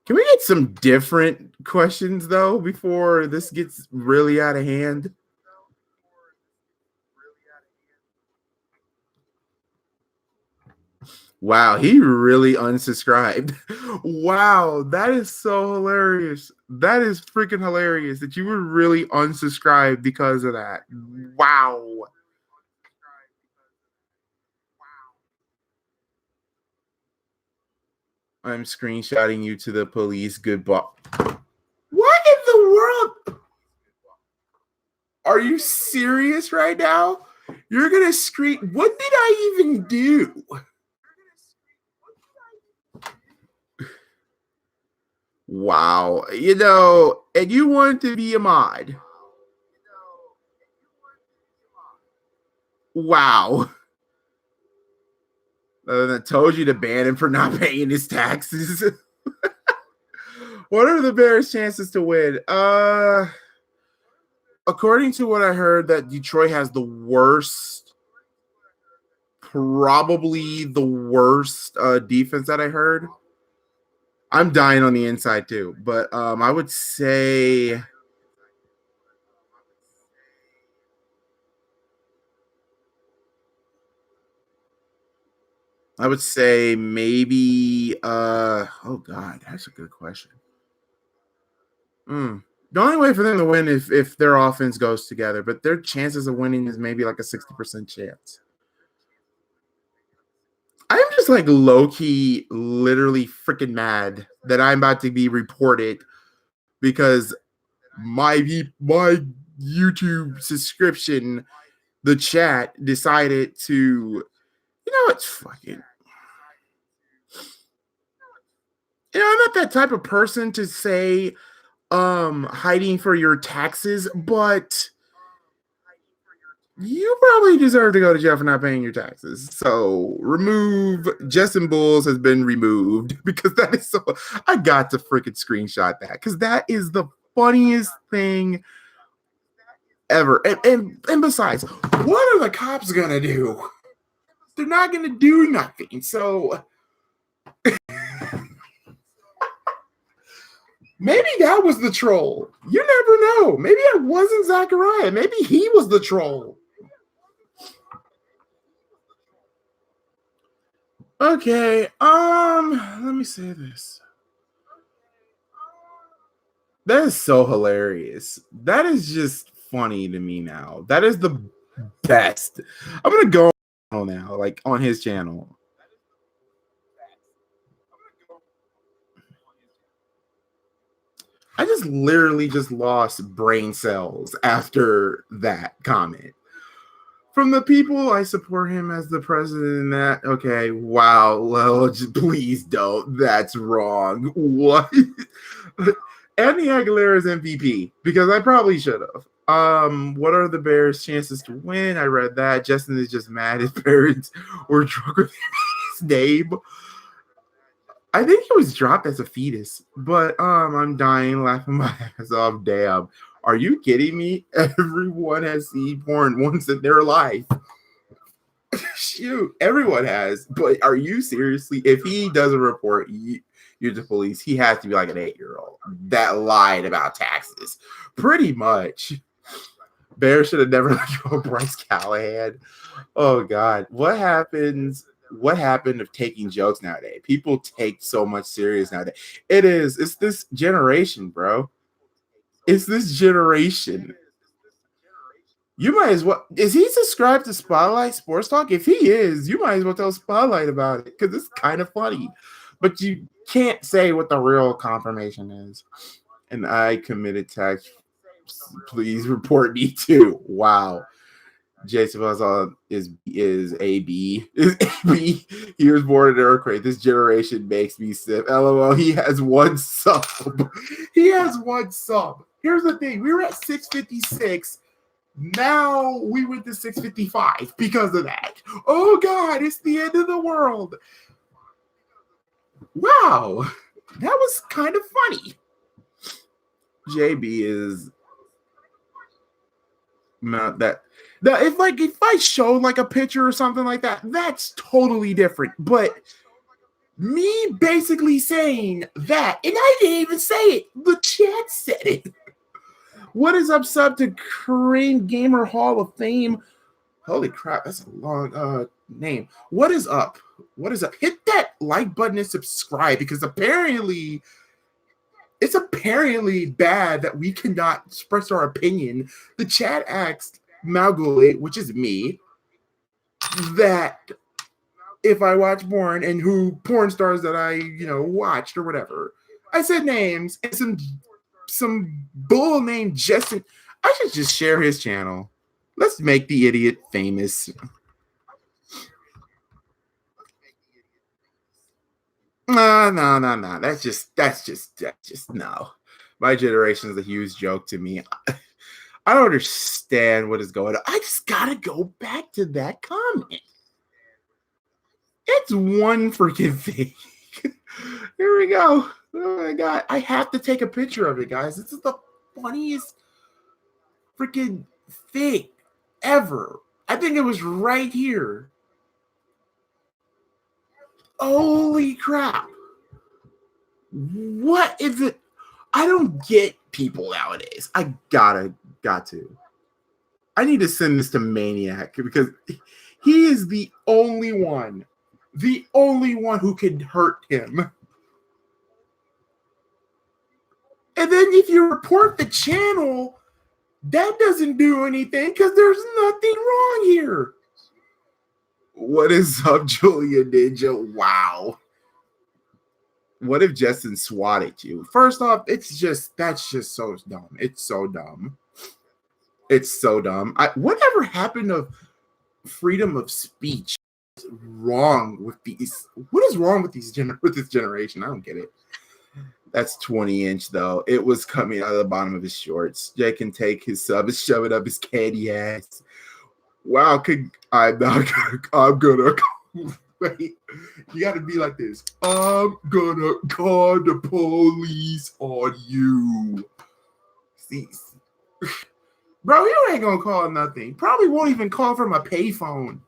Can we get some different questions, though, before this gets really out of hand? Wow, he really unsubscribed. Wow, that is so hilarious. That is freaking hilarious that you were really unsubscribed because of that. Wow. I'm screenshotting you to the police. Goodbye. What in the world? Are you serious right now? You're going to screen. What did I even do? Wow. And you wanted to be a mod. Wow. I told you to ban him for not paying his taxes. What are the Bears' chances to win? According to what I heard, that Detroit has the worst, probably the worst defense that I heard. I'm dying on the inside too, but I would say maybe oh god, that's a good question. The only way for them to win if their offense goes together, but their chances of winning is maybe like a 60% chance. I'm just like low key, literally freaking mad that I'm about to be reported because my YouTube subscription, the chat decided to, it's fucking. I'm not that type of person to say hiding for your taxes, but you probably deserve to go to jail for not paying your taxes. So remove Justin Bulls has been removed because that is so. I got to freaking screenshot that because that is the funniest thing ever. And besides, what are the cops gonna do? They're not gonna do nothing. So maybe that was the troll. You never know. Maybe it wasn't Zachariah. Maybe he was the troll. Okay, let me say this. That is so hilarious. That is just funny to me now. That is the best. I'm gonna go now, like on his channel. I just literally just lost brain cells after that comment. From the people, I support him as the president. That okay? Wow, well, just, please don't. That's wrong. What? Andy Aguilera's MVP because I probably should have. What are the Bears' chances to win? I read that. Justin is just mad his parents were drunk with his name. I think he was dropped as a fetus, but I'm dying laughing my ass off. Damn. Are you kidding me? Everyone has seen porn once in their life. Shoot, everyone has. But are you seriously? If he doesn't report you to the police, he has to be like an 8-year-old that lied about taxes. Pretty much. Bear should have never let go of Bryce Callahan. Oh God, what happens? What happened of taking jokes nowadays? People take so much serious nowadays. It's this generation, bro. It's this generation. You might as well. Is he subscribed to Spotlight Sports Talk? If he is, you might as well tell Spotlight about it because it's kind of funny. But you can't say what the real confirmation is. And I committed tax. Please report me too. Wow. Jason Buzzsaw is AB. Is AB. He was born in an earthquake. This generation makes me sick. LOL. He has one sub. He has one sub. Here's the thing. We were at 656. Now we went to 655 because of that. Oh God, it's the end of the world. Wow. That was kind of funny. JB is not that. If I showed like a picture or something like that, that's totally different. But me basically saying that, and I didn't even say it. The chat said it. What is up, sub to Korean Gamer Hall of Fame? Holy crap, that's a long name. What is up? What is up? Hit that like button and subscribe because apparently it's bad that we cannot express our opinion. The chat asked MalcGoolie, which is me, that if I watch porn and who porn stars that I, watched or whatever. I said names and some bull named Justin. I should just share his channel. Let's make the idiot famous. No. That's just no. My generation is a huge joke to me. I don't understand what is going on. I just gotta go back to that comment. It's one freaking thing. Here we go. Oh my god, I have to take a picture of it, guys. This is the funniest freaking thing ever. I think it was right here. Holy crap. What is it? I don't get people nowadays. Got to. I need to send this to Maniac because he is the only one who can hurt him. And then if you report the channel, that doesn't do anything because there's nothing wrong here. What is up, Julia Ninja? Wow. What if Justin swatted you? First off, that's just so dumb. It's so dumb. It's so dumb. Whatever happened to freedom of speech? What's wrong with these? What is wrong with this generation? I don't get it. That's 20-inch though. It was coming out of the bottom of his shorts. Jay can take his sub and shove it up his candy ass. Wow, I'm gonna wait. You gotta be like this. I'm gonna call the police on you. See, bro, you ain't gonna call nothing. Probably won't even call from a payphone.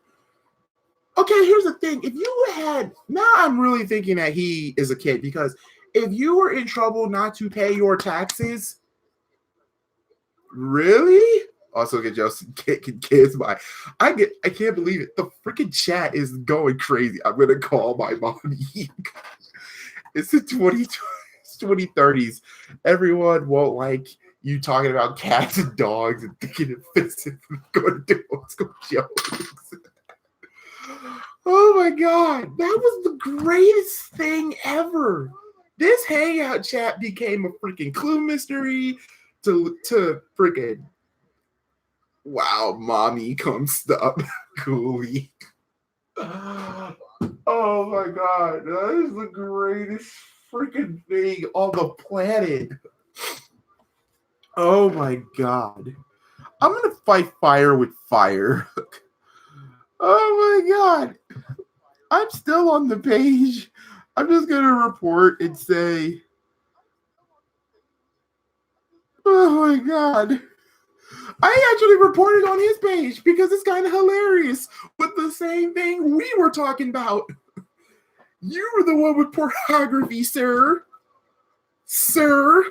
Okay, here's the thing. If you had, now I'm really thinking that he is a kid because if you were in trouble not to pay your taxes, really? Also get kids by. I can't believe it. The freaking chat is going crazy. I'm gonna call my mommy. It's the 2030s. Everyone won't like you talking about cats and dogs and thinking it fits in. Going to do what's going jokes. Oh my god, that was the greatest thing ever. This hangout chat became a freaking clue mystery to freaking wow, mommy come stop Goolie. Oh my god, that is the greatest freaking thing on the planet. Oh my god. I'm gonna fight fire with fire. Oh my god. I'm still on the page. I'm just gonna report and say, oh my god. I actually reported on his page because it's kind of hilarious with the same thing we were talking about. You were the one with pornography, sir. Sir.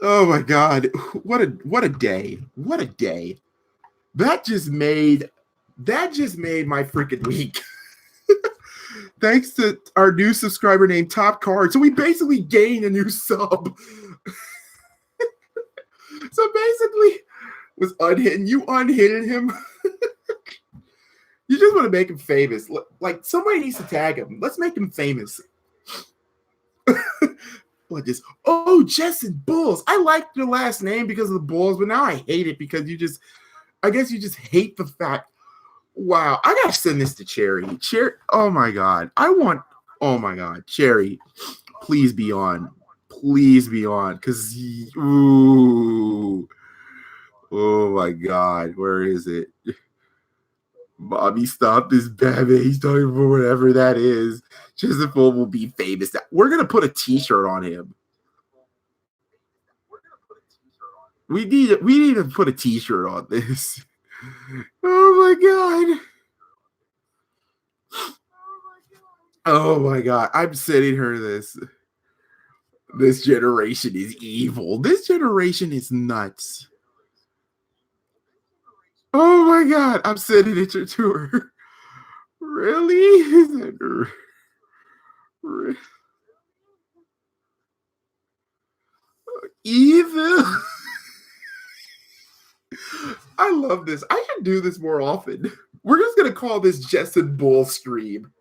Oh my god. What a day. What a day. That just made my freaking week. Thanks to our new subscriber named Top Card. So we basically gained a new sub. So basically, was unhidden. You unhidden him. You just want to make him famous. Like somebody needs to tag him. Let's make him famous. Like this. Oh, Justin Bulls. I liked your last name because of the Bulls, but now I hate it because I guess you just hate the fact. Wow, I gotta send this to Cherry. Oh my god. Oh my god. Cherry, please be on. Please be on. Cause ooh. Oh my god. Where is it? Bobby, stop this baby. He's talking about whatever that is. Justin Bull will be famous. We're gonna put a t-shirt on him. We need to put a t-shirt on this. Oh my god. Oh my god. I'm sending her this. This generation is evil. This generation is nuts. Oh my god. I'm sending it to her. Really? Evil. I love this. I should do this more often. We're just gonna call this Justin Bull stream.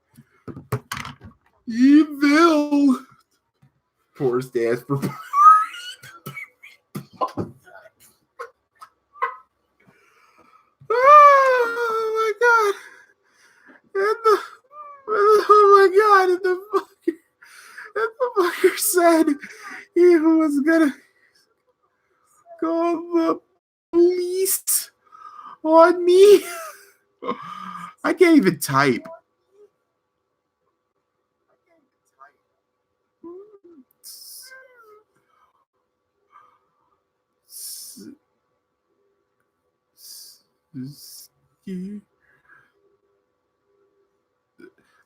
Evil. Poor stands for. Oh my god. Oh my god. And the fucker said he was gonna call the police on me. I can't even type.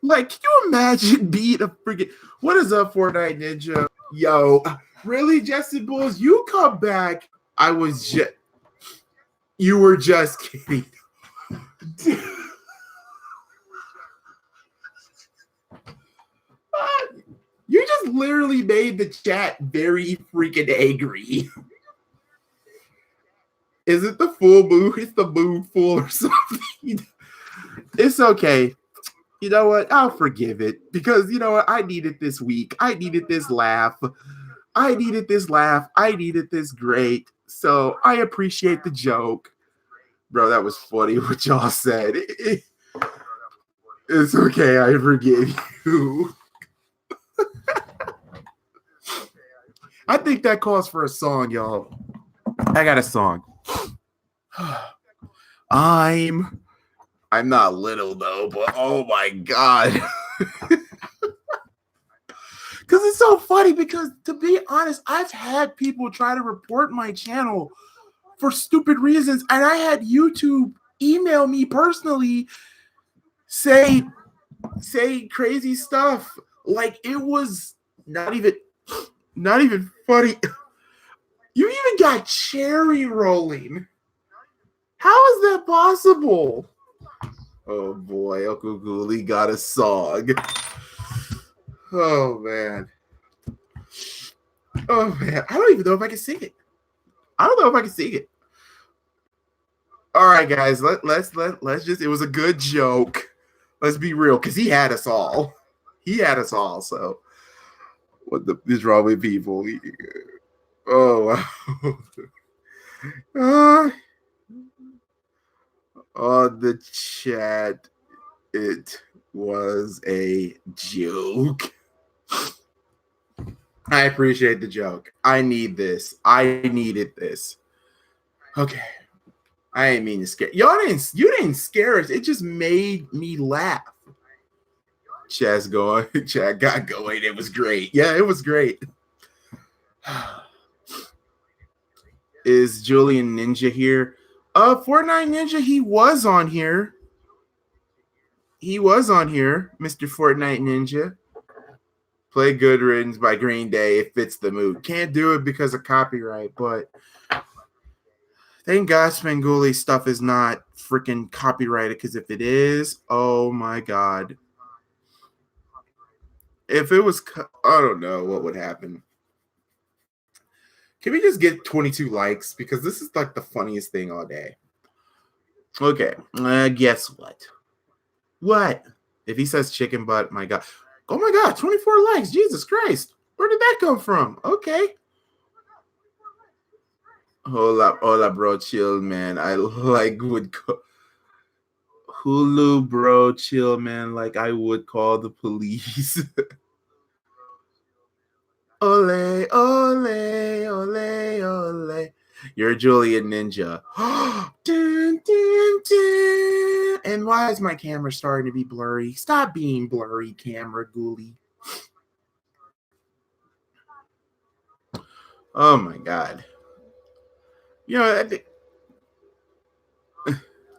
Like, can you imagine being a freaking what is up, Fortnite Ninja? Yo, really, Justin Bulls? You come back. You were just kidding. You just literally made the chat very freaking angry. Is it the full moon? It's the moon full or something. It's okay. You know what? I'll forgive it because you know what? I needed this week. I needed this laugh. I needed this laugh. I needed this great. So I appreciate the joke. Bro, that was funny what y'all said. It's okay. I forgive you. I think that calls for a song, y'all. I got a song. I'm not little though, but oh my god. Because it's so funny because to be honest, I've had people try to report my channel for stupid reasons, and I had YouTube email me personally say crazy stuff. Like it was not even funny. You even got cherry rolling. How is that possible? Oh boy, MalcGoolie got a song. Oh man. Oh man. I don't even know if I can sing it. All right, guys. Let's just. It was a good joke. Let's be real, because he had us all. So what is wrong with people? Oh wow. On the chat, it was a joke. I appreciate the joke. I need this. I needed this. Okay. I didn't mean to scare you didn't scare us. It just made me laugh. Chat got going. It was great. Yeah, it was great. Is Julian Ninja here? Fortnite Ninja, he was on here. Mr. Fortnite Ninja. Play Good Riddance by Green Day. It fits the mood. Can't do it because of copyright, but thank God MalcGoolie stuff is not freaking copyrighted, because if it is, oh my God. If it was, I don't know what would happen. Can we just get 22 likes? Because this is like the funniest thing all day. Okay, guess what? What? If he says chicken butt, my God. Oh my God, 24 likes. Jesus Christ. Where did that come from? Okay. Hola, bro, chill, man. I like would go. Hulu, bro, chill, man. Like I would call the police. Ole, ole, ole, ole. You're Julian Ninja. Dun, dun, dun. And why is my camera starting to be blurry? Stop being blurry, camera Goolie. Oh my God. You know, I think.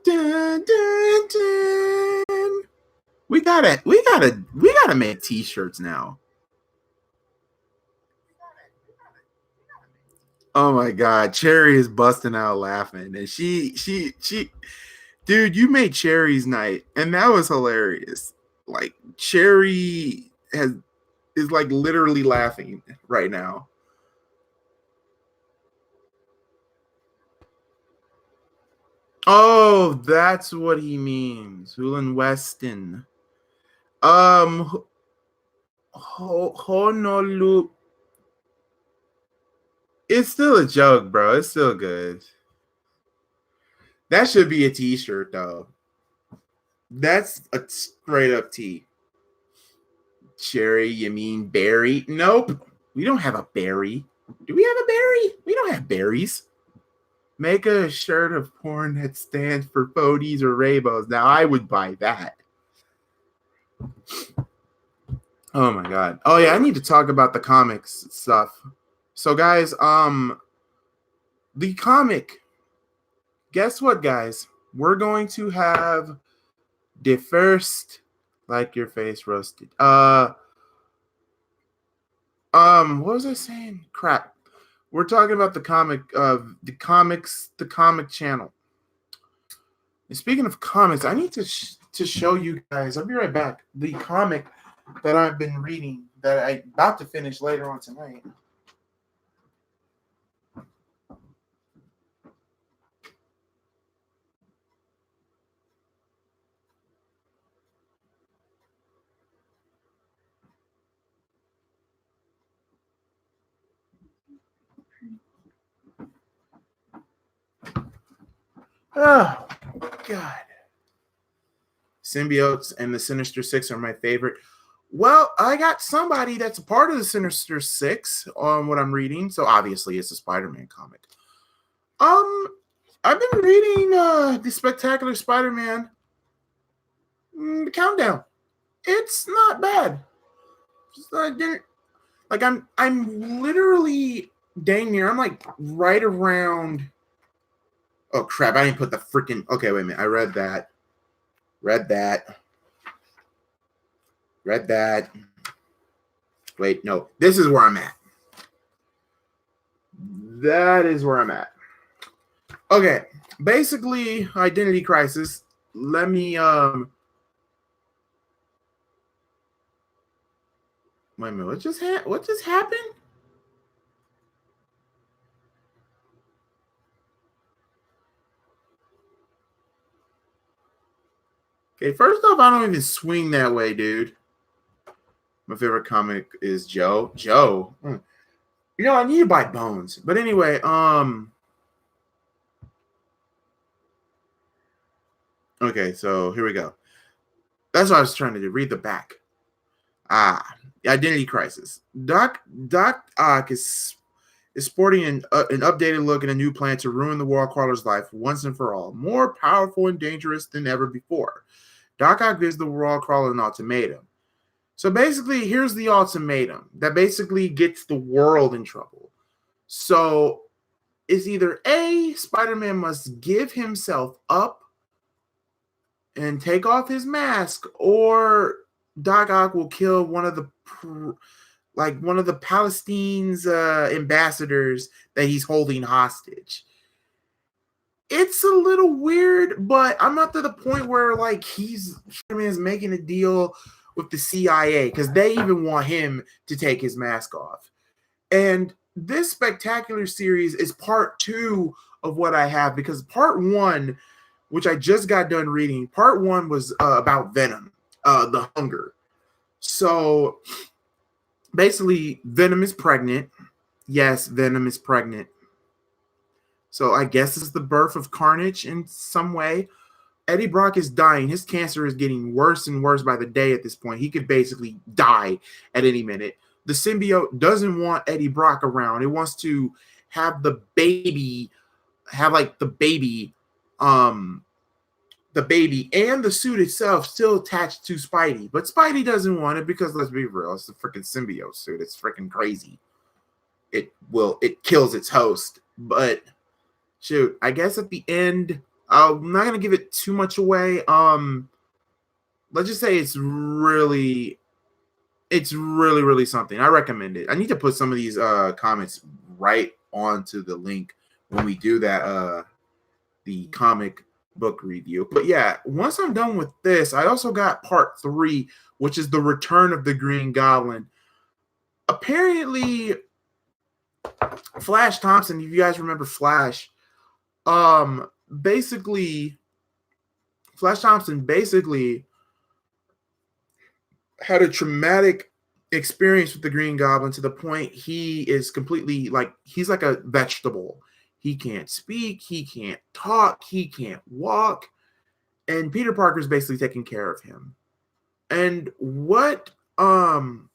Dun, dun, dun. We gotta make t-shirts now. Oh my God, Cherry is busting out laughing, and she, dude, you made Cherry's night, and that was hilarious. Like Cherry is like literally laughing right now. Oh, that's what he means. Hulan Weston. Honolulu. It's still a joke, bro. It's still good. That should be a t-shirt, though. That's a straight up tee. Cherry, you mean berry? Nope. We don't have a berry. Do we have a berry? We don't have berries. Make a shirt of porn that stands for Podies or Rainbows. Now, I would buy that. Oh, my God. Oh, yeah, I need to talk about the comics stuff. So, guys, the comic. Guess what, guys? we're going to have the first, like your face roasted. What was I saying? Crap. We're talking about the comic channel. And speaking of comics, I need to show you guys. I'll be right back. The comic that I've been reading that I'm about to finish later on tonight. Oh, God. Symbiotes and the Sinister Six are my favorite. Well, I got somebody that's a part of the Sinister Six on what I'm reading, so obviously it's a Spider-Man comic. I've been reading the Spectacular Spider-Man Countdown. It's not bad. I'm literally dang near. I'm like right around. Oh crap! I didn't put the freaking. Okay, wait a minute. I read that. Wait, no. This is where I'm at. That is where I'm at. Okay. Basically, Identity Crisis. Let me wait a minute. What just happened? Okay, first off, I don't even swing that way, dude. My favorite comic is Joe. You know, I need to buy Bones. But anyway, okay, so here we go. That's what I was trying to do. Read the back. Identity Crisis. Doc Ock is sporting an updated look and a new plan to ruin the wall crawler's life once and for all. More powerful and dangerous than ever before. Doc Ock gives the wall crawler an ultimatum. So basically, here's the ultimatum that basically gets the world in trouble. So it's either A, Spider-Man must give himself up and take off his mask, or Doc Ock will kill one of the Palestine's ambassadors that he's holding hostage. It's a little weird, but I'm not to the point where like Spider-Man's making a deal with the CIA because they even want him to take his mask off. And this spectacular series is part 2 of what I have, because part 1, which I just got done reading, part 1 was about Venom, the hunger. So basically, Venom is pregnant. Yes, Venom is pregnant. So I guess it's the birth of Carnage in some way. Eddie Brock is dying. His cancer is getting worse and worse by the day at this point. He could basically die at any minute. The symbiote doesn't want Eddie Brock around. It wants to have the baby and the suit itself still attached to Spidey. But Spidey doesn't want it because, let's be real, it's the freaking symbiote suit. It's freaking crazy. It kills its host. But shoot, I guess at the end, I'm not gonna give it too much away. Let's just say it's really something. I recommend it. I need to put some of these comments right onto the link when we do that the comic book review. But yeah, once I'm done with this, I also got part 3, which is the Return of the Green Goblin. Apparently, Flash Thompson, if you guys remember Flash, basically Flash Thompson basically had a traumatic experience with the Green Goblin to the point he is completely he's like a vegetable. He can't speak, he can't talk, he can't walk, and Peter Parker's basically taking care of him. And what I've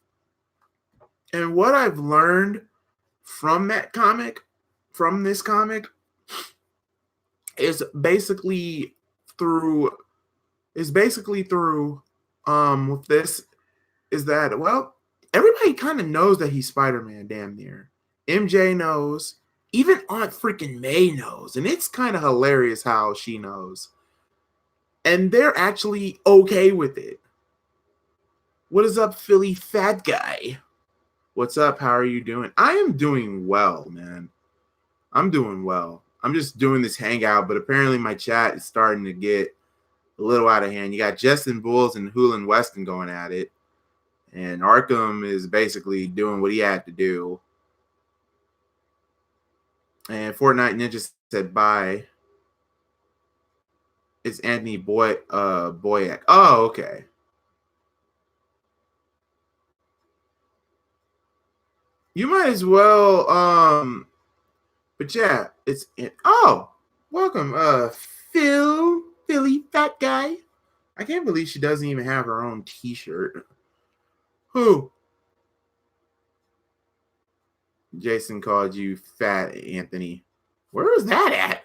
learned from this comic is basically through with this is that, well, everybody kind of knows that he's Spider-Man, damn near. MJ knows, even Aunt freaking May knows, and it's kind of hilarious how she knows. and they're actually okay with it. What is up, Philly fat guy? What's up? How are you doing? I am doing well, man. I'm doing well. I'm just doing this hangout, but apparently my chat is starting to get a little out of hand. You got Justin Bulls and Hulin Weston going at it, and Arkham is basically doing what he had to do. And Fortnite Ninja said bye. It's Anthony Boyack. Oh, okay. You might as well but yeah, welcome Philly fat guy. I can't believe she doesn't even have her own t-shirt. Who? Jason called you fat, Anthony. Where is that at?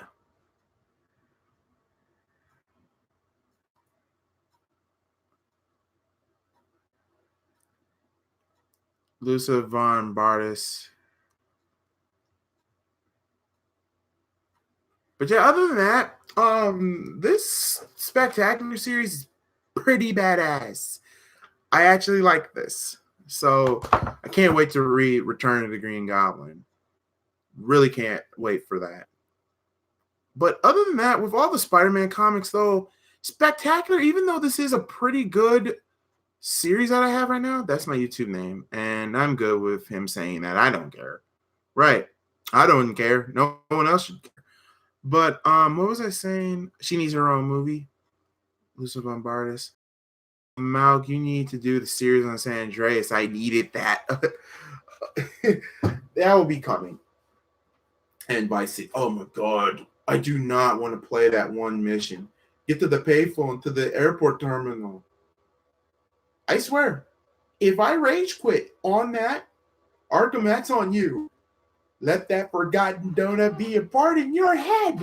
Lucia Von Bartis. But yeah, other than that, this spectacular series is pretty badass. I actually like this. So I can't wait to read Return of the Green Goblin. Really can't wait for that. But other than that, with all the Spider-Man comics, though, spectacular, even though this is a pretty good series that I have right now, that's my YouTube name. And I'm good with him saying that. I don't care. Right. I don't care. No one else should care. But what was I saying? She needs her own movie. Lucia Bombardis. Malc, you need to do the series on San Andreas. I needed that. That will be coming. And Vice City. Oh my god. I do not want to play that one mission. Get to the payphone, to the airport terminal. I swear, if I rage quit on that, Arkham, that's on you. Let that forgotten donut be a part in your head.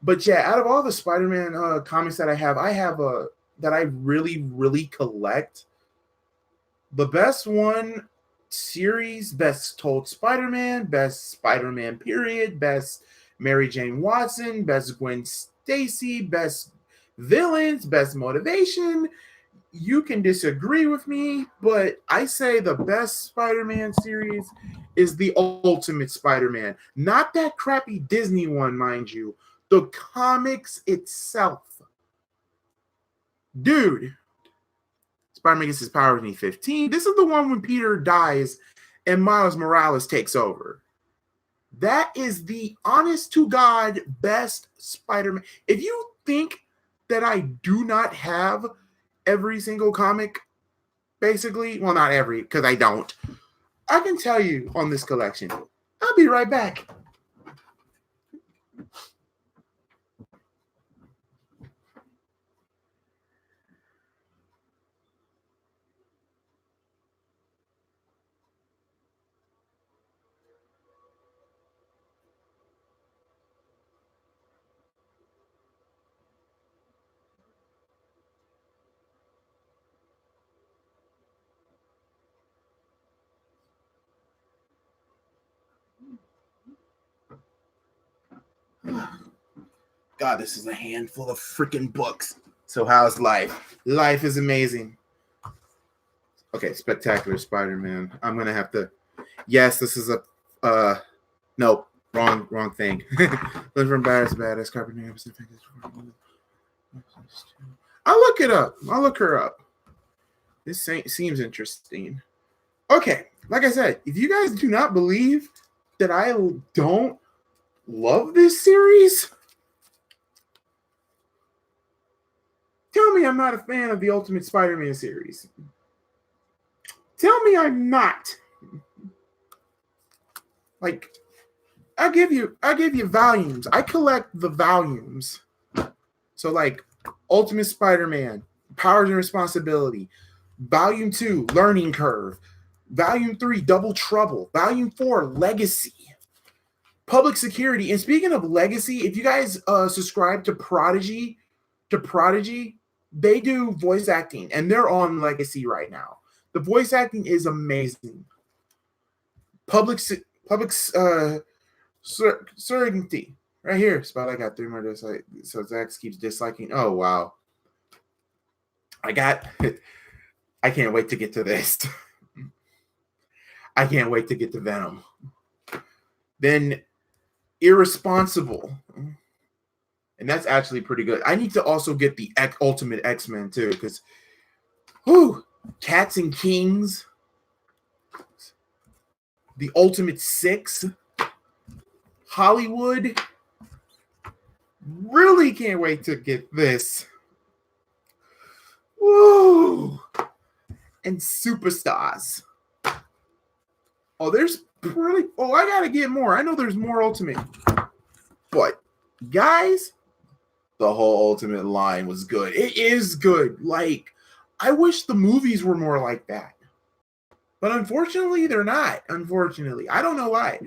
But yeah, out of all the Spider-Man comics that I have a that I really, really collect. The best one series, best told Spider-Man, best Spider-Man period, best Mary Jane Watson, best Gwen Stacy, best villains, best motivation. You can disagree with me, but I say the best Spider-Man series is the Ultimate Spider-Man. Not that crappy Disney one, mind you. The comics itself. Dude. Spider-Man gets his powers when he's 15. This is the one when Peter dies and Miles Morales takes over. That is the honest to God best Spider-Man. If you think that I do not have every single comic, basically, well, not every, because I don't, I can tell you on this collection. I'll be right back. God, this is a handful of freaking books. So how's life? Life is amazing. Okay, Spectacular Spider-Man. I'm gonna have to. Yes, this is a. No, wrong thing. Live from badass carpenter. I'll look it up. I'll look her up. This seems interesting. Okay, like I said, if you guys do not believe that I don't love this series, tell me I'm not a fan of the Ultimate Spider-Man series. Tell me I'm not. Like, I give you volumes. I collect the volumes. So like Ultimate Spider-Man, Powers and Responsibility, Volume 2, Learning Curve, Volume 3, Double Trouble, Volume 4, Legacy, Public Security. And speaking of Legacy, if you guys subscribe to Prodigy, they do voice acting, and they're on Legacy right now. The voice acting is amazing. Public certainty. Right here, Spot. I got 3 more dislike. So Zach keeps disliking. Oh wow. I can't wait to get to this. I can't wait to get to Venom. Then Irresponsible. And that's actually pretty good. I need to also get the Ultimate X-Men too, because Cats and Kings, the Ultimate Six, Hollywood. Really can't wait to get this. Woo! And Superstars. Oh, there's really. Oh, I gotta get more. I know there's more Ultimate, but guys, the whole Ultimate line was good. It is good. Like, I wish the movies were more like that, but unfortunately, they're not. Unfortunately, I don't know why.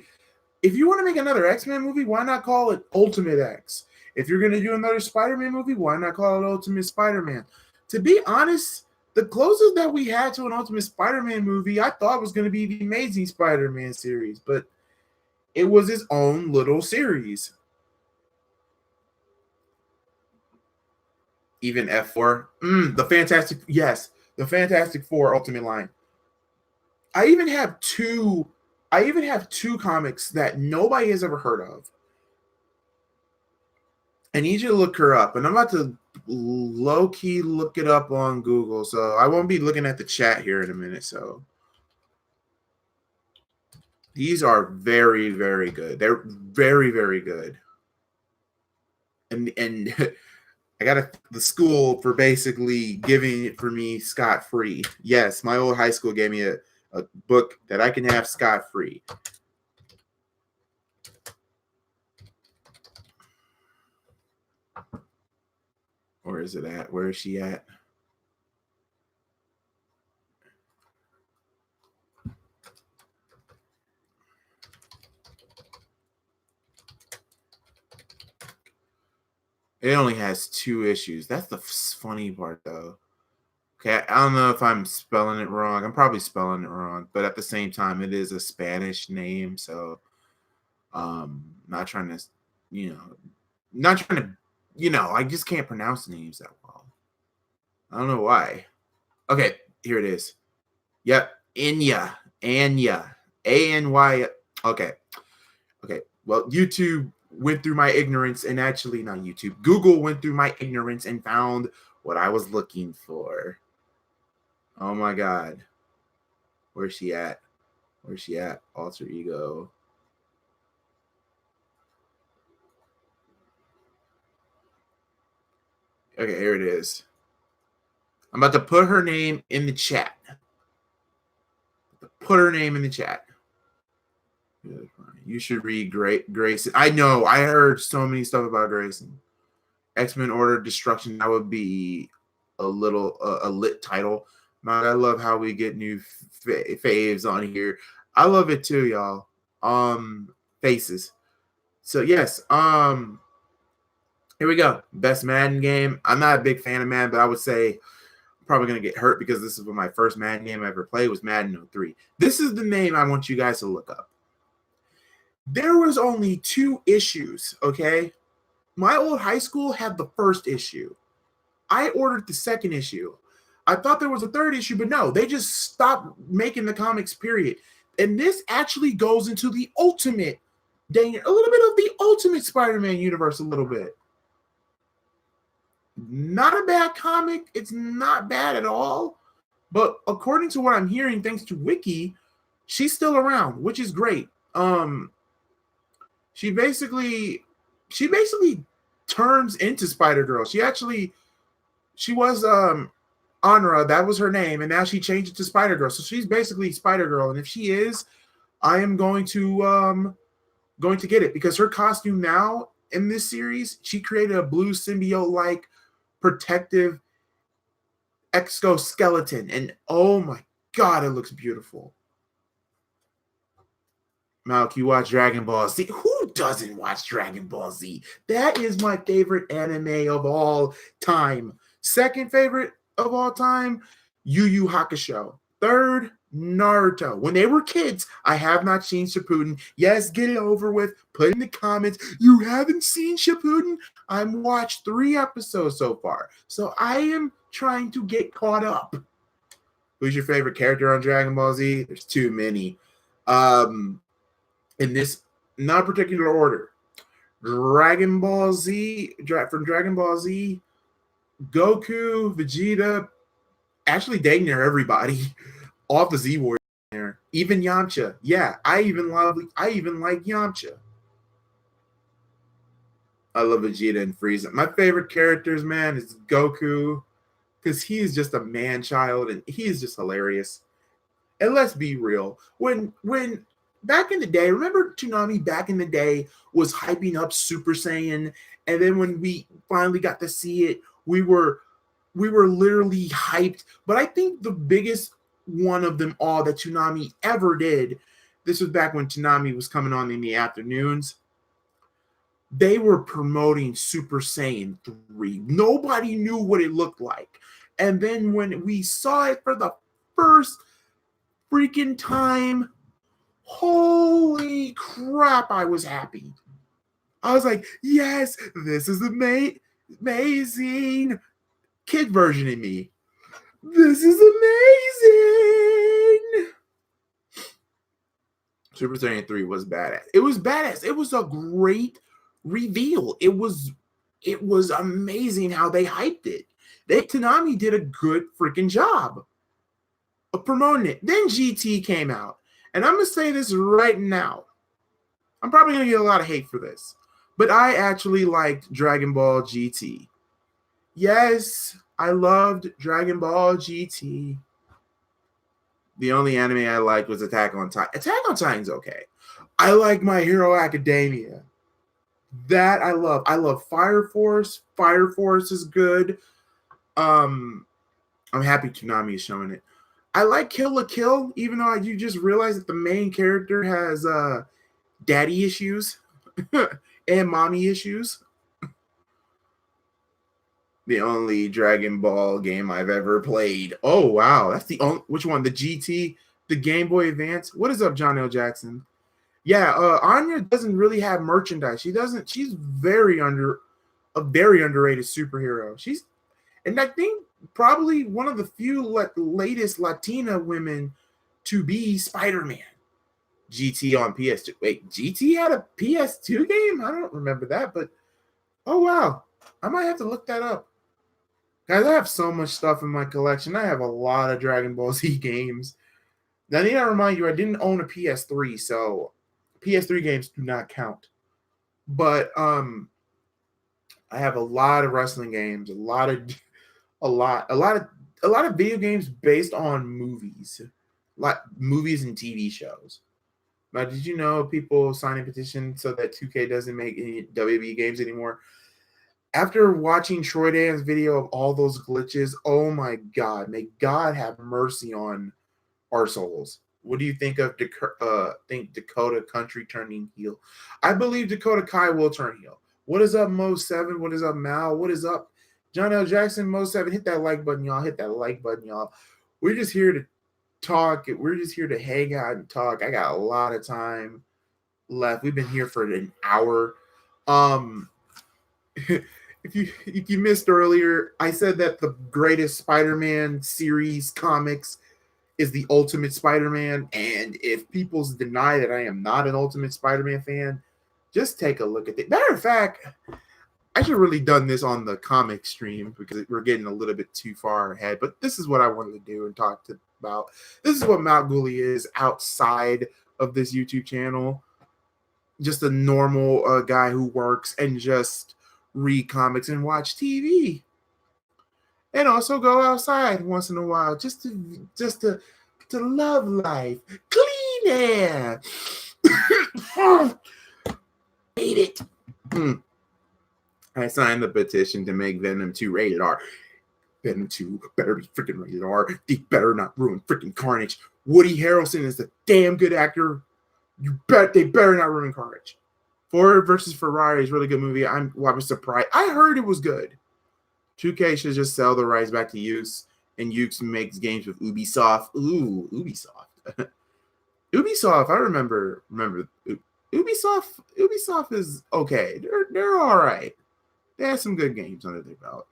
If you want to make another X-Men movie, why not call it Ultimate X? If you're gonna do another Spider-Man movie, why not call it Ultimate Spider-Man? To be honest, the closest that we had to an Ultimate Spider-Man movie, I thought was going to be the Amazing Spider-Man series, but it was its own little series. Even F4, the Fantastic Four Ultimate line. I even have two comics that nobody has ever heard of. I need you to look her up, and I'm about to low-key look it up on Google, so I won't be looking at the chat here in a minute. So these are very, very good. They're very, very good. And I got the school for basically giving it for me scot-free. Yes, my old high school gave me a book that I can have scot-free. Where is it at? Where is she at? It only has 2 issues. That's the funny part, though. Okay, I don't know if I'm spelling it wrong. I'm probably spelling it wrong, but at the same time, it is a Spanish name, so not trying to, I just can't pronounce names that well. I don't know why. Okay, here it is. Yep, Anya, A-N-Y. Okay. Well, YouTube went through my ignorance, and actually not YouTube. Google went through my ignorance and found what I was looking for. Oh my God. Where's she at? Alter ego. Okay, here it is. I'm about to put her name in the chat. You should read Grayson. I know. I heard so many stuff about Grayson. X-Men Order of Destruction. That would be a little a lit title. Man, I love how we get new faves on here. I love it too, y'all. Faces. So yes. Here we go. Best Madden game. I'm not a big fan of Madden, but I would say I'm probably gonna get hurt because this is my first Madden game I ever played was Madden 03. This is the name I want you guys to look up. There was only 2 issues, okay? My old high school had the first issue. I ordered the second issue. I thought there was a third issue, but no, they just stopped making the comics, period. And this actually goes into the ultimate, a little bit of the Ultimate Spider-Man universe, a little bit. Not a bad comic. It's not bad at all. But according to what I'm hearing, thanks to Wiki, she's still around, which is great. She basically turns into Spider-Girl. She was Anra, that was her name, and now she changed it to Spider-Girl. So she's basically Spider-Girl, and if she is, I am going to get it because her costume now in this series, she created a blue symbiote-like protective exoskeleton, and oh my God, it looks beautiful. Malc, you watch Dragon Ball Z? Who doesn't watch Dragon Ball Z? That is my favorite anime of all time. Second favorite of all time, Yu Yu Hakusho. Third, Naruto. When they were kids, I have not seen Shippuden. Yes, get it over with. Put in the comments, you haven't seen Shippuden? I've watched 3 episodes so far. So I am trying to get caught up. Who's your favorite character on Dragon Ball Z? There's too many. In this not particular order. Dragon Ball Z, from Dragon Ball Z, Goku, Vegeta, actually dang near everybody off the Z Warrior there. Even Yamcha. Yeah, I even like Yamcha. I love Vegeta and Frieza. My favorite characters, man, is Goku, because he is just a man child and he is just hilarious. And let's be real, when back in the day, remember Toonami back in the day was hyping up Super Saiyan, and then when we finally got to see it, we were literally hyped. But I think the biggest one of them all that Toonami ever did, this was back when Toonami was coming on in the afternoons, they were promoting Super Saiyan 3. Nobody knew what it looked like. And then when we saw it for the first freaking time, holy crap, I was happy. I was like, yes, this is amazing. Kid version of me. This is amazing. Super Saiyan 3 was badass. It was badass. It was a great reveal. It was amazing how they hyped it. Toonami did a good freaking job of promoting it. Then GT came out. And I'm going to say this right now. I'm probably going to get a lot of hate for this. But I actually liked Dragon Ball GT. Yes, I loved Dragon Ball GT. The only anime I liked was Attack on Titan. Attack on Titan's okay. I like My Hero Academia. That I love. I love Fire Force. Fire Force is good. I'm happy Toonami is showing it. I like Kill la Kill, even though you just realize that the main character has daddy issues and mommy issues. The only Dragon Ball game I've ever played. Oh, wow. That's the only, which one? The GT, the Game Boy Advance? What is up, John L. Jackson? Yeah, Anya doesn't really have merchandise. She's a very underrated superhero. And I think probably one of the few latest Latina women to be Spider-Man. GT on PS2. Wait, GT had a PS2 game? I don't remember that, but oh, wow. I might have to look that up. Guys, I have so much stuff in my collection. I have a lot of Dragon Ball Z games. Now, I need to remind you, I didn't own a PS3, so PS3 games do not count. But I have a lot of wrestling games, a lot of video games based on movies, like movies and TV shows. Now, did you know people sign a petition so that 2K doesn't make any WWE games anymore? After watching Troy Dan's video of all those glitches, oh my God, may God have mercy on our souls. What do you think of Dakota Country turning heel? I believe Dakota Kai will turn heel. What is up, Mo7? What is up, Mal? What is up, John L. Jackson? Mo7, hit that like button, y'all. Hit that like button, y'all. We're just here to talk. We're just here to hang out and talk. I got a lot of time left. We've been here for an hour. If you missed earlier, I said that the greatest Spider-Man series comics is the Ultimate Spider-Man, and if people deny that I am not an Ultimate Spider-Man fan, just take a look at it. Matter of fact, I should have really done this on the comic stream because we're getting a little bit too far ahead, but this is what I wanted to do and talk about. This is what MalcGoolie is outside of this YouTube channel. Just a normal guy who works and just read comics and watch TV, and also go outside once in a while just to love life. Clean air. Hate it. I signed the petition to make Venom 2 rated R. Venom 2 better be freaking rated R. They better not ruin freaking Carnage. Woody Harrelson is a damn good actor. They better not ruin Carnage. Ford versus Ferrari is a really good movie. I was surprised. I heard it was good. 2K should just sell the rights back to use and Ukes makes games with Ubisoft. Ooh, Ubisoft. Ubisoft, I remember Ubisoft. Ubisoft is okay. They're all right. They have some good games under their belt.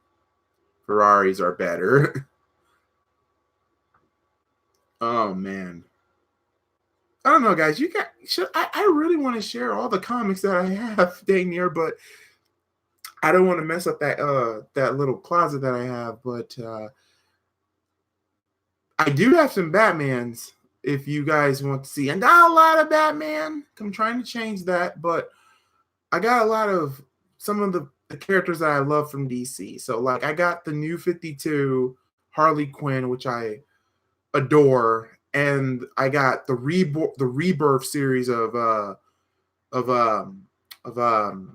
Ferraris are better. Oh man. I don't know, guys. I really want to share all the comics that I have dang near, but I don't want to mess up that little closet that I have. But I do have some Batmans if you guys want to see. And not a lot of Batman. I'm trying to change that, but I got a lot of some of the characters that I love from DC. So like I got the new 52 Harley Quinn, which I adore, and I got the rebirth series of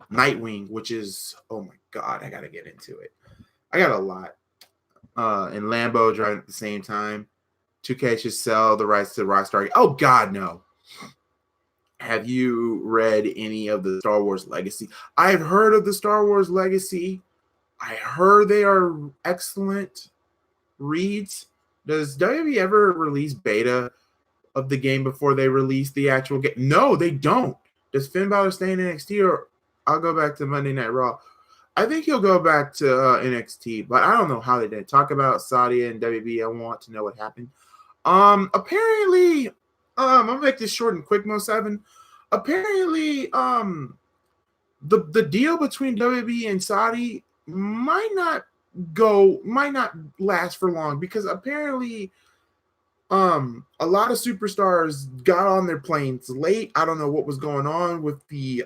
Nightwing, which is, oh my god, I gotta get into it. I got a lot. And Lambo driving at the same time. 2K should sell the rights to Rockstar. Oh god, no. Have you read any of the Star Wars Legacy? I've heard of the Star Wars Legacy. I heard they are excellent reads. Does WWE ever release beta of the game before they release the actual game? No, they don't. Does Finn Balor stay in NXT, or I'll go back to Monday Night Raw? I think he'll go back to NXT, but I don't know how they did. Talk about Saudi and WB. I want to know what happened. Apparently, I'm gonna make this short and quick, Mo7. Apparently, the deal between WB and Saudi might not last for long, because apparently a lot of superstars got on their planes late. I don't know what was going on with the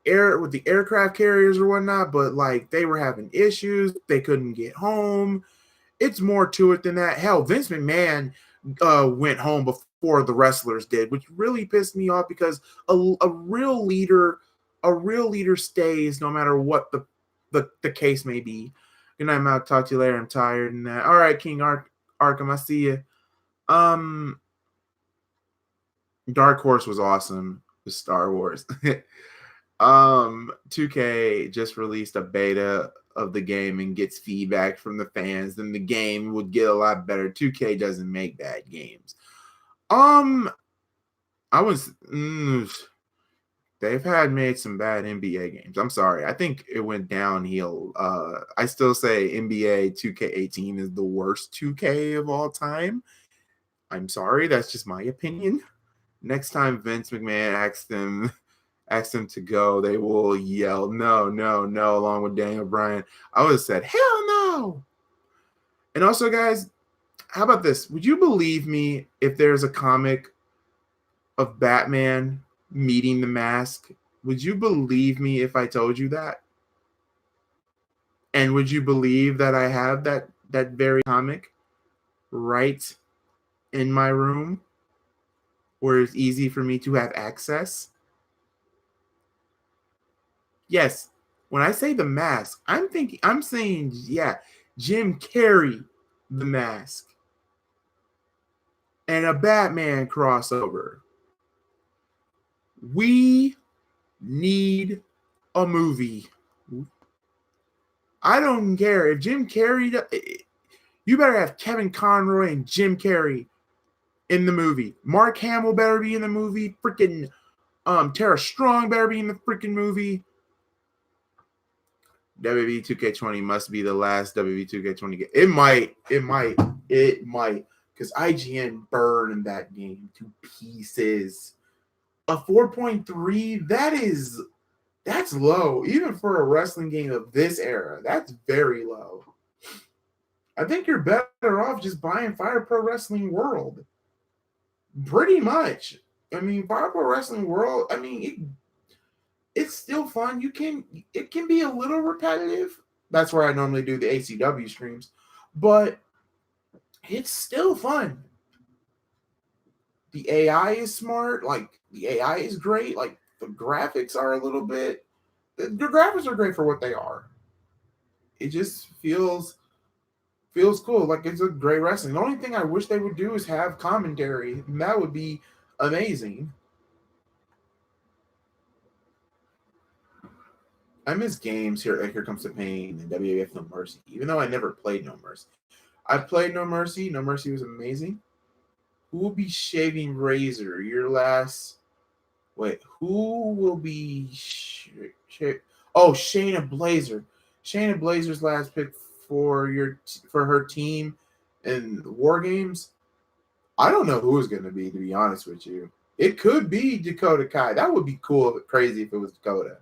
aircraft carriers or whatnot, but like they were having issues, they couldn't get home. It's more to it than that. Hell, Vince McMahon went home before the wrestlers did, which really pissed me off, because a real leader stays no matter what the case may be. Good night, Mal. Talk to you later. I'm tired and that. All right, King Arkham, I see you. Dark Horse was awesome with Star Wars. 2K just released a beta of the game and gets feedback from the fans, then the game would get a lot better. 2K doesn't make bad games. They've had made some bad NBA games. I'm sorry. I think it went downhill. I still say NBA 2K18 is the worst 2K of all time. I'm sorry. That's just my opinion. Next time Vince McMahon asks them to go, they will yell, no, along with Daniel Bryan. I would have said, hell no. And also, guys, how about this? Would you believe me if there's a comic of Batman meeting the Mask? Would you believe me if I told you that? And would you believe that I have that very comic right in my room, where it's easy for me to have access? Yes, when I say the Mask, I'm saying, yeah, Jim Carrey, the Mask, and a Batman crossover. We need a movie. I don't care if Jim Carrey. You better have Kevin Conroy and Jim Carrey in the movie. Mark Hamill better be in the movie. Freaking Tara Strong better be in the freaking movie. WWE 2K20 must be the last WWE 2K20 game. It might, because IGN burned that game to pieces. A 4.3, that's low. Even for a wrestling game of this era, that's very low. I think you're better off just buying Fire Pro Wrestling World. Pretty much. I mean, Fire Pro Wrestling World, I mean, it's still fun. It can be a little repetitive. That's where I normally do the ACW streams, but it's still fun. The AI is smart. Like, the AI is great. Like, the graphics are a little bit. The graphics are great for what they are. It just feels cool. Like, it's a great wrestling. The only thing I wish they would do is have commentary. And that would be amazing. I miss games here. Here Comes the Pain and WWF No Mercy. Even though I never played No Mercy, I played No Mercy. No Mercy was amazing. Who will be shaving Razor? Your last. Wait, who will be? Oh, Shayna Blazer. Shayna Blazer's last pick for her team in War Games. I don't know who it's going to be. To be honest with you, it could be Dakota Kai. That would be cool, crazy if it was Dakota.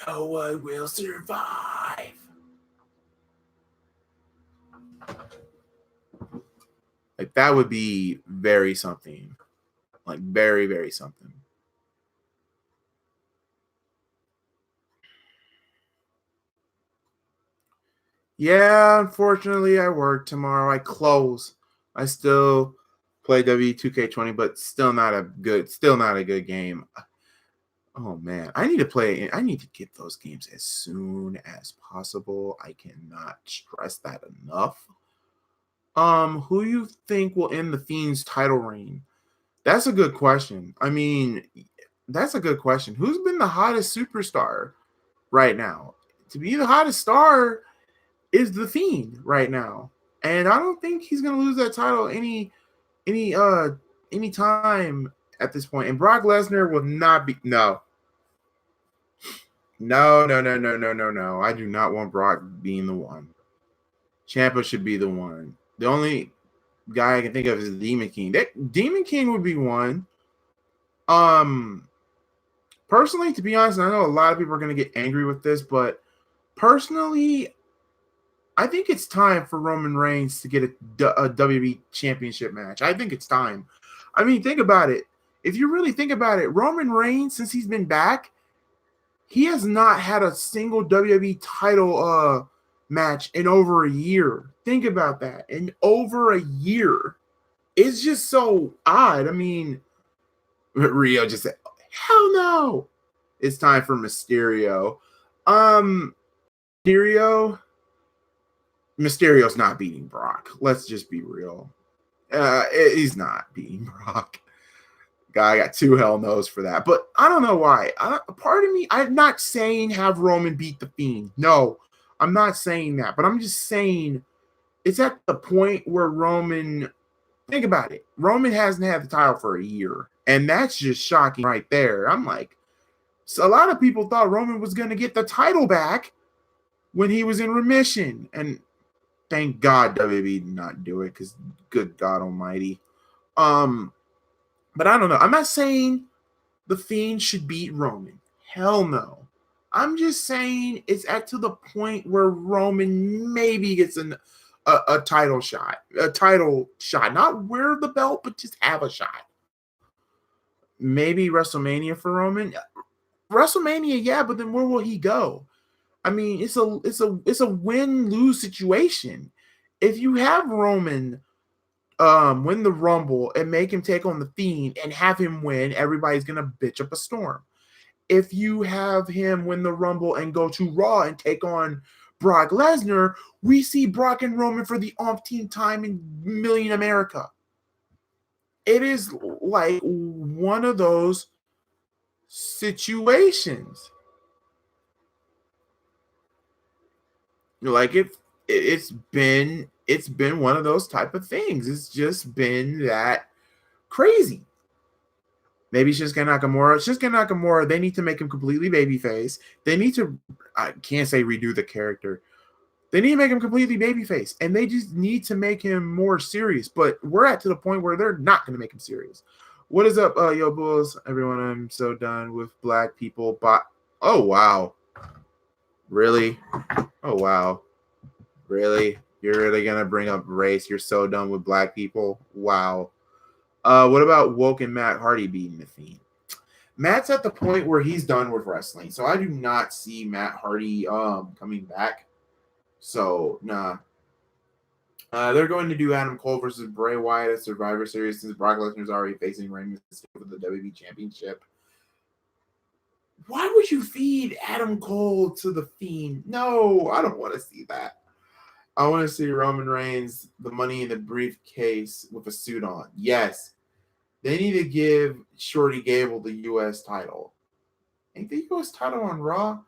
No one will survive. Like that would be very something. Like very, very something. Yeah, unfortunately I work tomorrow. I close. I still play W2K20, but still not a good game. Oh man, I need to play. I need to get those games as soon as possible. I cannot stress that enough. Who you think will end the Fiend's title reign? That's a good question. I mean, that's a good question. Who's been the hottest superstar right now? To be the hottest star is the Fiend right now, and I don't think he's gonna lose that title any any time at this point. And Brock Lesnar will not be no. I do not want Brock being the one. Ciampa should be the one. The only guy I can think of is Demon King. Demon King would be one. Personally, to be honest, I know a lot of people are going to get angry with this, but personally, I think it's time for Roman Reigns to get a WWE Championship match. I think it's time. I mean, think about it. If you really think about it, Roman Reigns, since he's been back, he has not had a single WWE title match in over a year. Think about that. In over a year. It's just so odd. I mean, Rio just said, hell no. It's time for Mysterio. Mysterio. Mysterio's not beating Brock. Let's just be real. He's not beating Brock. Guy got 2 hell no's for that. But I don't know why. Part of me, I'm not saying have Roman beat the Fiend. No, I'm not saying that. But I'm just saying it's at the point where Roman, think about it. Roman hasn't had the title for a year. And that's just shocking right there. I'm like, so a lot of people thought Roman was going to get the title back when he was in remission. And thank God WWE did not do it because good God almighty. But I don't know. I'm not saying the Fiend should beat Roman. Hell no. I'm just saying it's to the point where Roman maybe gets a title shot. A title shot. Not wear the belt, but just have a shot. Maybe WrestleMania for Roman. WrestleMania, yeah, but then where will he go? I mean, it's a win-lose situation. If you have Roman win the Rumble and make him take on the Fiend and have him win, everybody's gonna bitch up a storm. If you have him win the Rumble and go to Raw and take on Brock Lesnar, we see Brock and Roman for the umpteenth time in Million America. It is like one of those situations. Like it's been one of those type of things. It's just been that crazy. Maybe Shinsuke Nakamura, they need to make him completely babyface. They need to, I can't say redo the character. They need to make him completely babyface. And they just need to make him more serious. But we're to the point where they're not going to make him serious. What is up, yo, Bulls? Everyone, I'm so done with black people. Oh, wow. Really? Oh, wow. Really? You're really going to bring up race? You're so done with black people? Wow. What about Woke and Matt Hardy beating the Fiend? Matt's at the point where he's done with wrestling, so I do not see Matt Hardy coming back. So nah. They're going to do Adam Cole versus Bray Wyatt at Survivor Series since Brock Lesnar's already facing Rey Mysterio for the WWE Championship. Why would you feed Adam Cole to the Fiend? No, I don't want to see that. I want to see Roman Reigns, the Money in the Briefcase with a suit on. Yes. They need to give Shorty Gable the U.S. title. Ain't the U.S. title on Raw?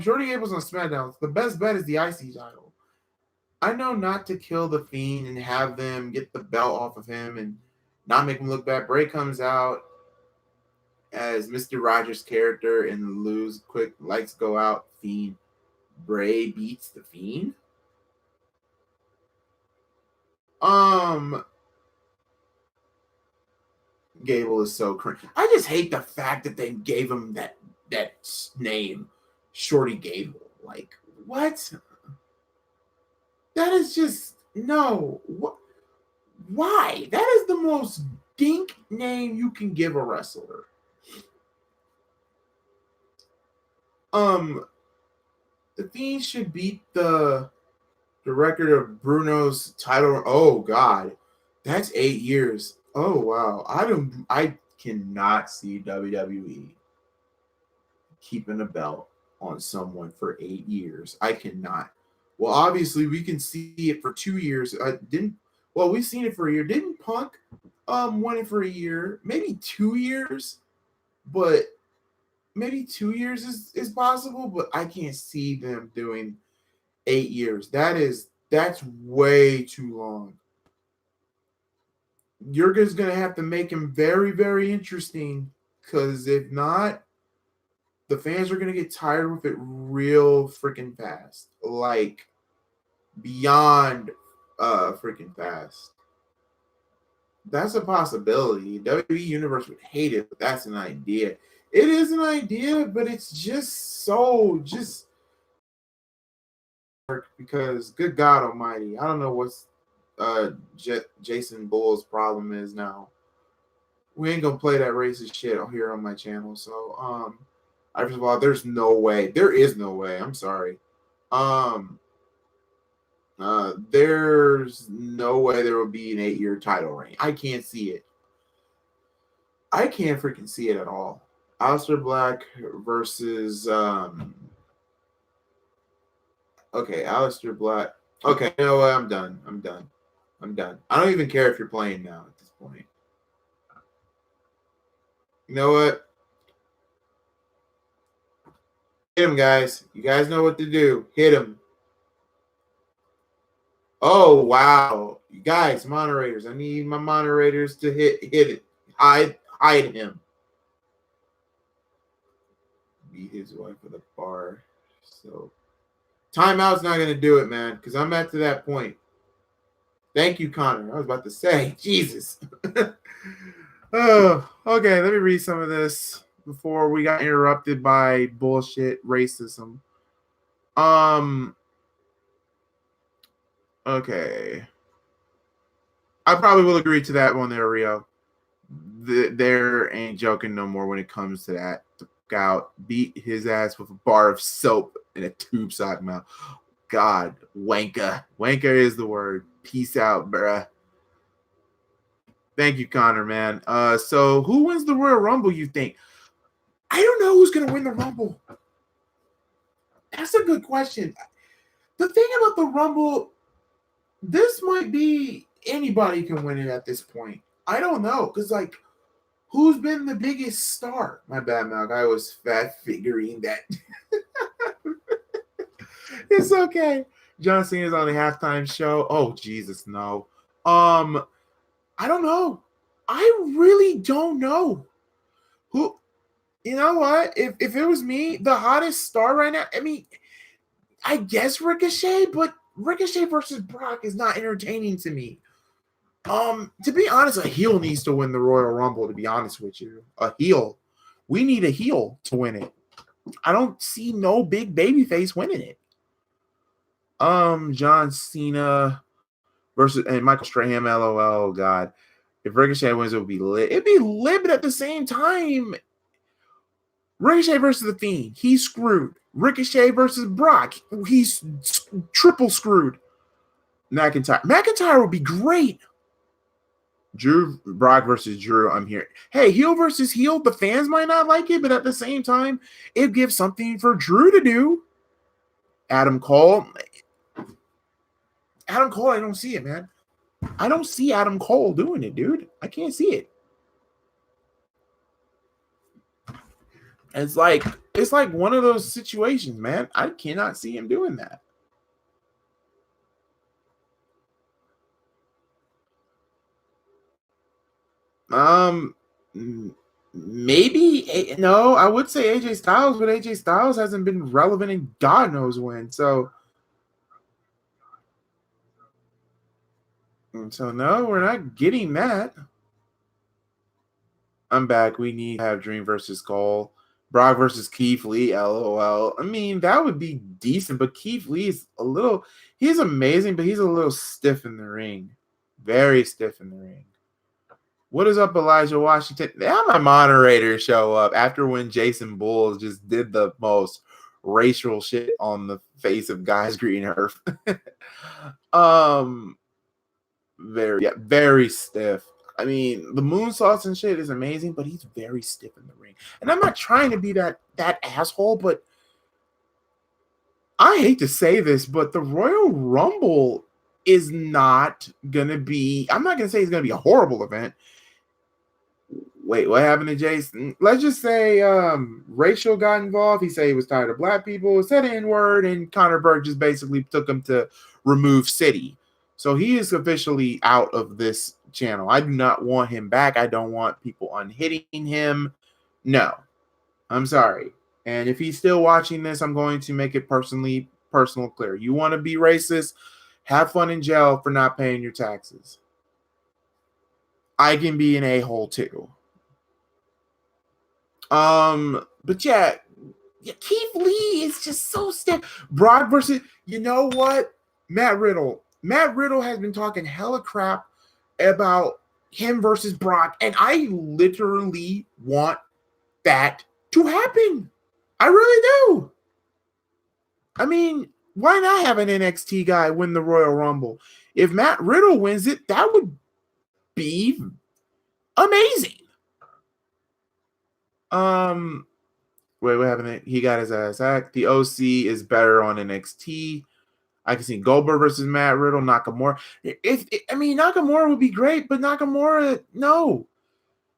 Shorty Gable's on SmackDown. The best bet is the IC title. I know not to kill the Fiend and have them get the belt off of him and not make him look bad. Bray comes out as Mr. Rogers' character and lose quick. Lights go out. Fiend. Bray beats the Fiend. Gable is so cringe. I just hate the fact that they gave him that name, Shorty Gable. Like, what? That is just no. What? Why? That is the most dink name you can give a wrestler. The Fiend should beat the record of Bruno's title. Oh God, that's 8 years. Oh wow, I cannot see WWE keeping a belt on someone for 8 years. I cannot. Well, obviously we can see it for 2 years. We've seen it for a year. Didn't Punk win it for a year? Maybe 2 years, but maybe 2 years is possible, but I can't see them doing 8 years. That's way too long. You're just gonna have to make him very, very interesting, because if not, the fans are gonna get tired with it real freaking fast. Like beyond freaking fast. That's a possibility. WWE Universe would hate it, but that's an idea. It is an idea, but it's just because good God Almighty, I don't know what's Jason Bull's problem is now. We ain't gonna play that racist shit here on my channel. So first of all, there's no way. There is no way. I'm sorry. There's no way there will be an 8-year title reign. I can't see it. I can't freaking see it at all. Aleister Black versus okay, Aleister Black. Okay, you know what? I'm done. I don't even care if you're playing now at this point. You know what? Hit him, guys. You guys know what to do. Hit him. Oh, wow. You guys, moderators. I need my moderators to hit it. Hide him. Beat his wife with a bar. So timeout's not going to do it, man, because I'm at to that point. Thank you, Connor. I was about to say, Jesus. Oh, okay. Let me read some of this before we got interrupted by bullshit racism. Okay. I probably will agree to that one there, Rio. There ain't joking no more when it comes to that. Out, beat his ass with a bar of soap and a tube sock mouth. God, wanka. Wanka is the word. Peace out, bruh. Thank you, Connor, man. So who wins the Royal Rumble, you think? I don't know who's gonna win the Rumble. That's a good question. The thing about the Rumble, this might be anybody can win it at this point. I don't know, because like, who's been the biggest star? My bad, Malc. I was fat figuring that. It's okay. John Cena's on the halftime show. Oh, Jesus, no. I don't know. I really don't know. Who, you know what? If it was me, the hottest star right now, I mean, I guess Ricochet, but Ricochet versus Brock is not entertaining to me. To be honest, a heel needs to win the Royal Rumble, to be honest with you. A heel. We need a heel to win it. I don't see no big babyface winning it. John Cena versus and Michael Strahan, LOL. Oh, God. If Ricochet wins, it would be lit. It'd be lit, but at the same time, Ricochet versus The Fiend, he's screwed. Ricochet versus Brock, he's triple screwed. McIntyre would be great. Brock versus Drew, I'm here. Hey, heel versus heel, the fans might not like it, but at the same time, it gives something for Drew to do. Adam Cole, I don't see it, man. I don't see Adam Cole doing it, dude. I can't see it. It's like one of those situations, man. I cannot see him doing that. Maybe no. I would say AJ Styles, but AJ Styles hasn't been relevant in God knows when. So no, we're not getting that. I'm back. We need to have Dream versus Cole. Brock versus Keith Lee, LOL. I mean, that would be decent, but Keith Lee is he's amazing, but he's a little stiff in the ring. Very stiff in the ring. What is up, Elijah Washington? Now my moderators show up after when Jason Bull just did the most racial shit on the face of Guys Green Earth. Very stiff. I mean, the moonsaults and shit is amazing, but he's very stiff in the ring. And I'm not trying to be that asshole, but I hate to say this, but the Royal Rumble is not going to be, I'm not going to say it's going to be a horrible event. Wait, what happened to Jason? Let's just say Rachel got involved. He said he was tired of black people, said the N-word, and Connor Burke just basically took him to Remove City. So he is officially out of this channel. I do not want him back. I don't want people unhitting him. No, I'm sorry. And if he's still watching this, I'm going to make it personal clear. You want to be racist? Have fun in jail for not paying your taxes. I can be an a-hole too. But yeah, Keith Lee is just so stiff. Brock versus, you know what? Matt Riddle has been talking hella crap about him versus Brock, and I literally want that to happen. I really do. I mean, why not have an NXT guy win the Royal Rumble? If Matt Riddle wins it, that would be amazing. Wait, what happened? He got his ass hacked. The OC is better on NXT. I can see Goldberg versus Matt Riddle, Nakamura. Nakamura would be great, but Nakamura, no.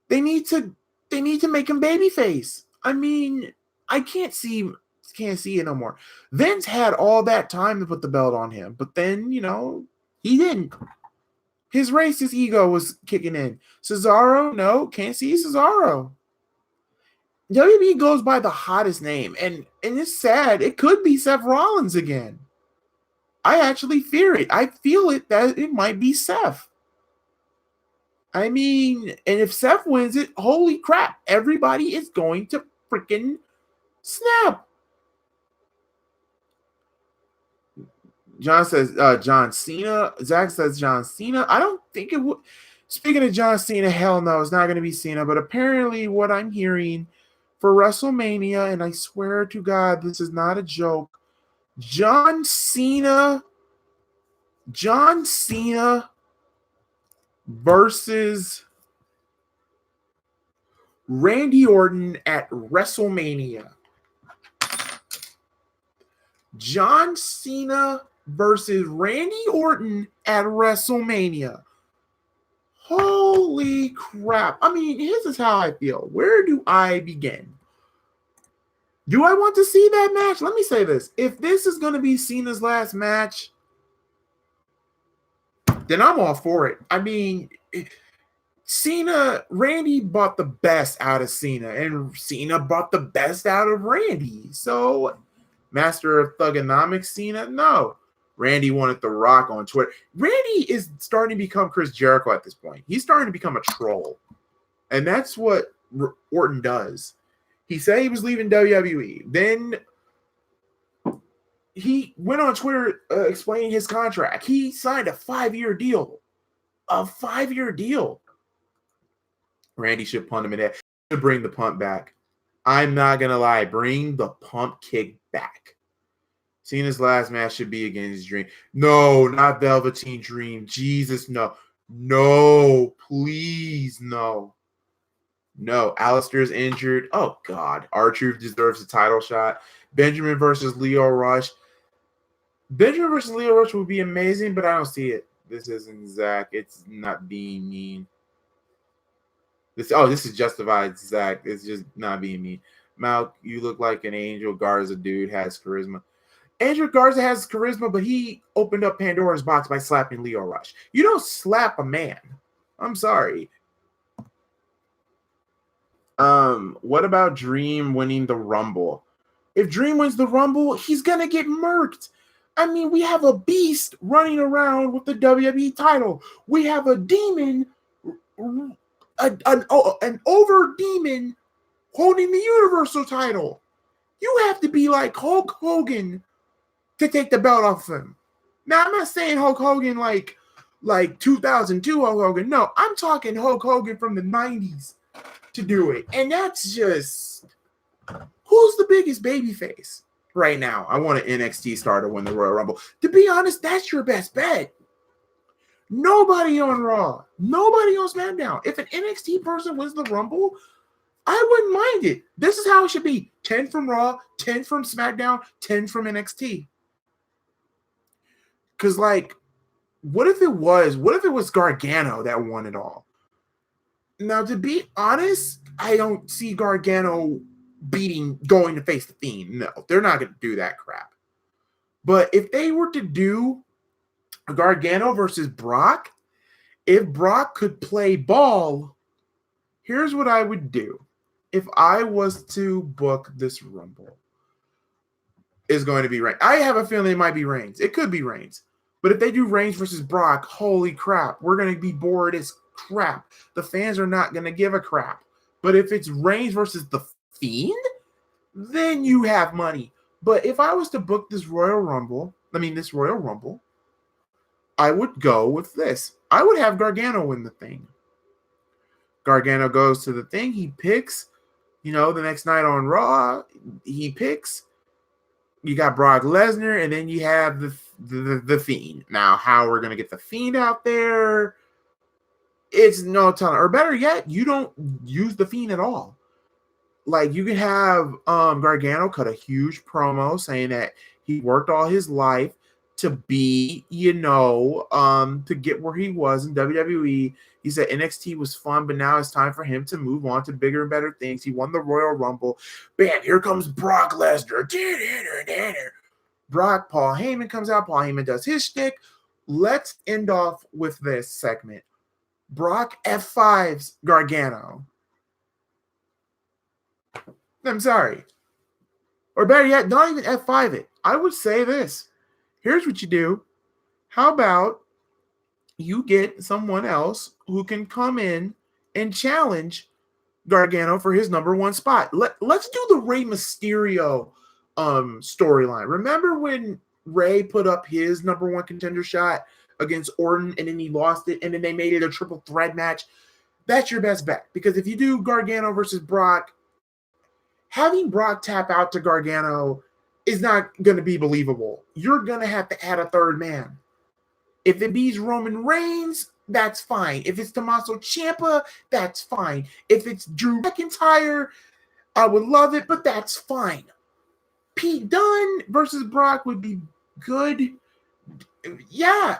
They need to make him babyface. I mean, I can't see it no more. Vince had all that time to put the belt on him, but then, he didn't. His racist ego was kicking in. Cesaro, no, can't see Cesaro. WWE goes by the hottest name, and it's sad. It could be Seth Rollins again. I actually fear it. I feel it that it might be Seth. I mean, and if Seth wins it, holy crap, everybody is going to freaking snap. John says John Cena. Zach says John Cena. I don't think it would. Speaking of John Cena, hell no, it's not going to be Cena. But apparently what I'm hearing for WrestleMania, and I swear to God, this is not a joke, John Cena versus Randy Orton at WrestleMania. John Cena versus Randy Orton at WrestleMania. Holy crap. I mean, this is how I feel. Where do I begin? Do I want to see that match? Let me say this. If this is going to be Cena's last match, then I'm all for it. I mean, Randy bought the best out of Cena, and Cena bought the best out of Randy. So, Master of Thugonomics Cena? No. Randy wanted The Rock on Twitter. Randy is starting to become Chris Jericho at this point. He's starting to become a troll. And that's what Orton does. He said he was leaving WWE. Then he went on Twitter explaining his contract. He signed a 5-year deal. A 5-year deal. Randy should punt him in that. Should bring the punt back. I'm not going to lie. Bring the pump kick back. Cena's last match should be against Dream. No, not Velveteen Dream. Jesus, no. No, please, no. No, Alistair's injured. Oh, God. R-Truth deserves a title shot. Benjamin versus Leo Rush. Benjamin versus Leo Rush would be amazing, but I don't see it. This isn't Zach. It's not being mean. This is justified, Zach. It's just not being mean. Mal, you look like an Angel Garza dude, has charisma. Angel Garza has charisma, but he opened up Pandora's box by slapping Lio Rush. You don't slap a man. I'm sorry. What about Dream winning the Rumble? If Dream wins the Rumble, he's gonna get murked. I mean, we have a beast running around with the WWE title. We have a demon, an over demon holding the Universal title. You have to be like Hulk Hogan to take the belt off him. Now, I'm not saying Hulk Hogan like 2002 Hulk Hogan. No, I'm talking Hulk Hogan from the 90s to do it. And that's just, who's the biggest babyface right now? I want an NXT star to win the Royal Rumble. To be honest, that's your best bet. Nobody on Raw, nobody on SmackDown. If an NXT person wins the Rumble, I wouldn't mind it. This is how it should be. 10 from Raw, 10 from SmackDown, 10 from NXT. Because, like, what if it was Gargano that won it all? Now, to be honest, I don't see Gargano going to face the Fiend. No, they're not going to do that crap. But if they were to do Gargano versus Brock, if Brock could play ball, here's what I would do. If I was to book this Rumble, it's going to be Reigns. I have a feeling it might be Reigns. It could be Reigns. But if they do Reigns versus Brock, holy crap, we're going to be bored as crap. The fans are not going to give a crap. But if it's Reigns versus the Fiend, then you have money. But if I was to book this Royal Rumble, I would go with this. I would have Gargano win the thing. Gargano goes to the thing. He picks, the next night on Raw, he picks. You got Brock Lesnar, and then you have the Fiend. Now, how we're going to get the Fiend out there, it's no telling. Or better yet, you don't use the Fiend at all. Like, you can have Gargano cut a huge promo saying that he worked all his life to be, to get where he was in WWE. He said NXT was fun, but now it's time for him to move on to bigger and better things. He won the Royal Rumble. Bam, here comes Brock Lesnar. Paul Heyman comes out. Paul Heyman does his shtick. Let's end off with this segment. Brock F5's Gargano. I'm sorry. Or better yet, not even F5 it. I would say this. Here's what you do. How about you get someone else who can come in and challenge Gargano for his number one spot? Let's do the Rey Mysterio storyline. Remember when Rey put up his number one contender shot against Orton and then he lost it and then they made it a triple threat match? That's your best bet. Because if you do Gargano versus Brock, having Brock tap out to Gargano is not going to be believable. You're going to have to add a third man. If it beats Roman Reigns, that's fine. If it's Tommaso Ciampa, that's fine. If it's Drew McIntyre, I would love it, but that's fine. Pete Dunne versus Brock would be good. Yeah,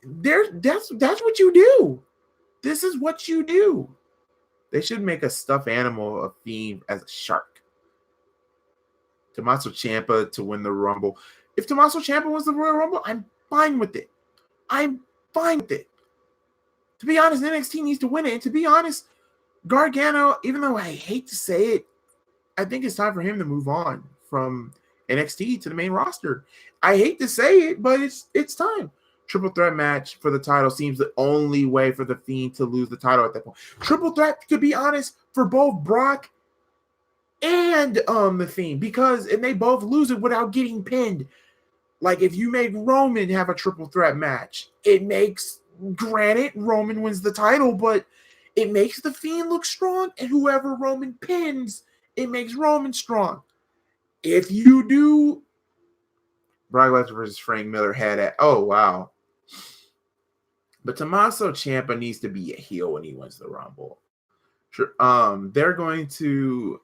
that's what you do. This is what you do. They should make a stuffed animal a Fiend as a shark. Tommaso Ciampa to win the Rumble. If Tommaso Ciampa wins the Royal Rumble, I'm fine with it. To be honest, NXT needs to win it. And to be honest, Gargano, even though I hate to say it, I think it's time for him to move on from NXT to the main roster. I hate to say it, but it's time. Triple threat match for the title seems the only way for the Fiend to lose the title at that point. Triple threat, to be honest, for both Brock and the Fiend, and they both lose it without getting pinned. Like, if you make Roman have a triple threat match, it makes, granted, Roman wins the title, but it makes the Fiend look strong, and whoever Roman pins, it makes Roman strong. If you do Brock Lesnar versus Frank Miller had at, oh wow. But Tommaso Ciampa needs to be a heel when he wins the Rumble. Sure. They're going to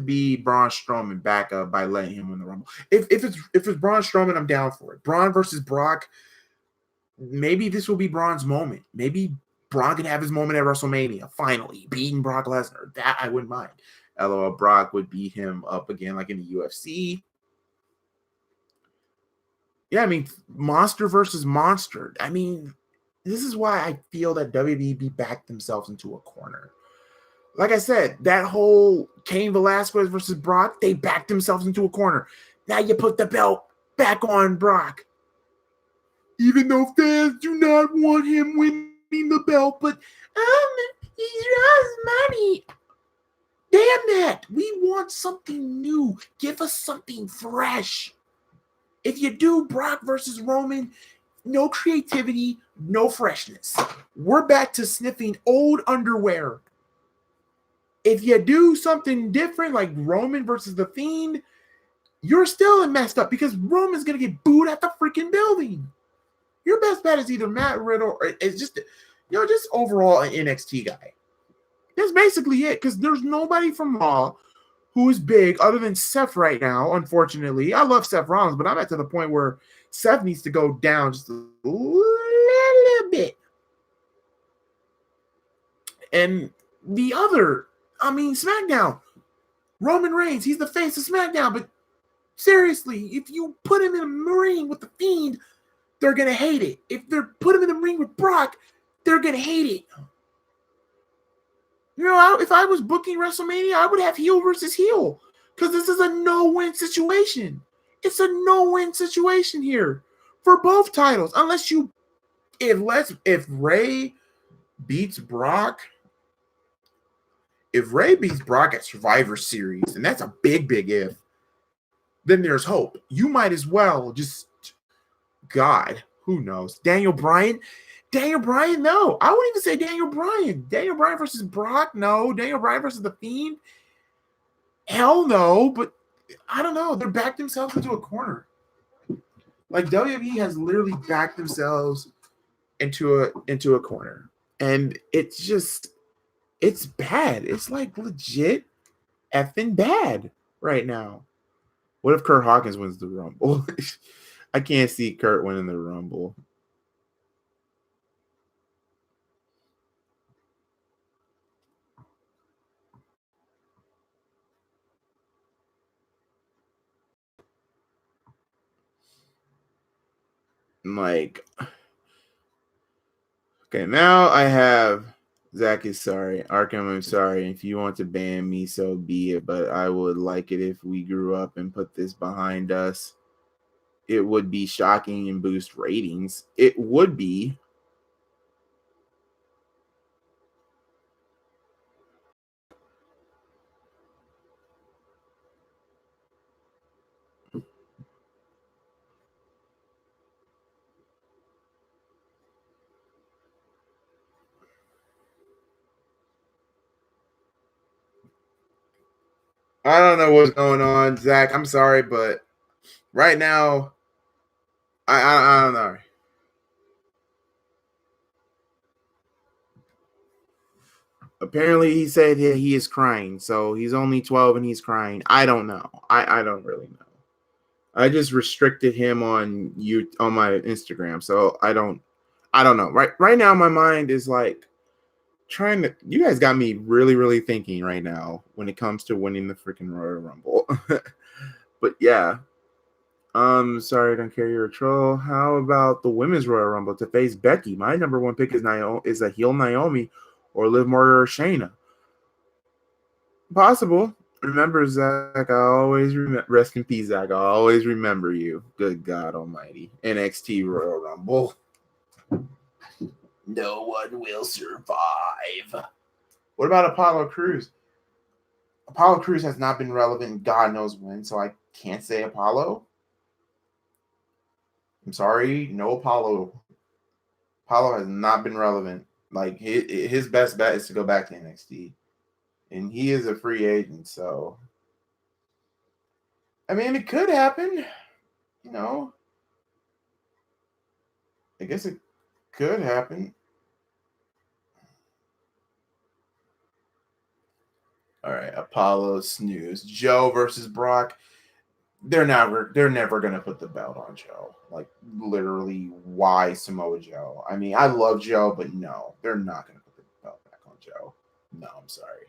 be Braun Strowman back up by letting him win the Rumble. If it's Braun Strowman, I'm down for it. Braun versus Brock. Maybe this will be Braun's moment. Maybe Braun can have his moment at WrestleMania, finally beating Brock Lesnar. That I wouldn't mind. LOL, Brock would beat him up again, like in the UFC. Yeah, I mean, monster versus monster. I mean, this is why I feel that WWE backed themselves into a corner. Like I said, that whole Cain Velasquez versus Brock, they backed themselves into a corner. Now you put the belt back on Brock. Even though fans do not want him winning the belt, but he draws money. Damn that. We want something new. Give us something fresh. If you do Brock versus Roman, no creativity, no freshness. We're back to sniffing old underwear. If you do something different, like Roman versus The Fiend, you're still messed up because Roman's going to get booed at the freaking building. Your best bet is either Matt Riddle or it's just, just overall an NXT guy. That's basically it because there's nobody from Raw who is big other than Seth right now, unfortunately. I love Seth Rollins, but I'm at to the point where Seth needs to go down just a little bit. And the other, SmackDown. Roman Reigns, he's the face of SmackDown, but seriously, if you put him in a ring with The Fiend, they're going to hate it. If they put him in the ring with Brock, they're going to hate it. If I was booking WrestleMania, I would have heel versus heel because this is a no-win situation. It's a no-win situation here for both titles. If Ray beats Brock, at Survivor Series, and that's a big, big if, then there's hope. You might as well just, God, who knows? Daniel Bryan, no. I wouldn't even say Daniel Bryan. Daniel Bryan versus Brock, no. Daniel Bryan versus The Fiend, hell no. But I don't know. They're backed themselves into a corner. Like WWE has literally backed themselves into a corner. And it's bad. It's like legit effing bad right now. What if Kurt Hawkins wins the Rumble? I can't see Kurt winning the Rumble. Like, okay, now I have Zach is sorry. Arkham, I'm sorry. If you want to ban me, so be it. But I would like it if we grew up and put this behind us. It would be shocking and boost ratings. It would be. I don't know what's going on, Zach. I'm sorry, but right now, I don't know. Apparently, he said he is crying. So he's only 12 and he's crying. I don't know. I don't really know. I just restricted him on my Instagram, so I don't know. Right now, my mind is like trying to. You guys got me really, really thinking right now when it comes to winning the freaking Royal Rumble. But yeah, sorry, I don't care. You're a troll. How about the women's Royal Rumble to face Becky? My number one pick is a heel Naomi or Liv Morgan or Shayna. Possible. Remember, Zach, I always rest in peace, Zach. I always remember you. Good God Almighty. NXT Royal Rumble. No one will survive. What about Apollo Crews? Apollo Crews has not been relevant God knows when, so I can't say Apollo. I'm sorry, no Apollo. Apollo has not been relevant. Like his best bet is to go back to NXT. And he is a free agent, so I mean it could happen. I guess it could happen. All right, Apollo snooze. Joe versus Brock. They're never gonna put the belt on Joe. Like literally, why Samoa Joe? I mean, I love Joe, but no, they're not gonna put the belt back on Joe. No, I'm sorry.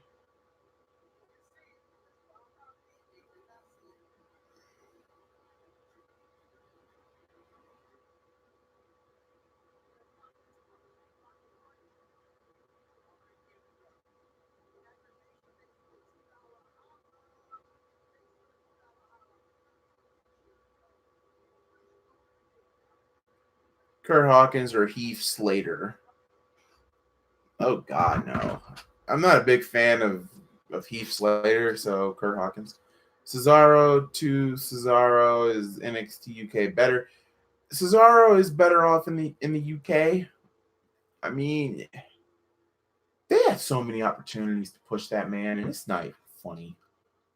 Kurt Hawkins or Heath Slater. Oh God, no. I'm not a big fan of Heath Slater, so Kurt Hawkins. Cesaro is NXT UK better. Cesaro is better off in the UK. I mean, they had so many opportunities to push that man, and it's not even funny.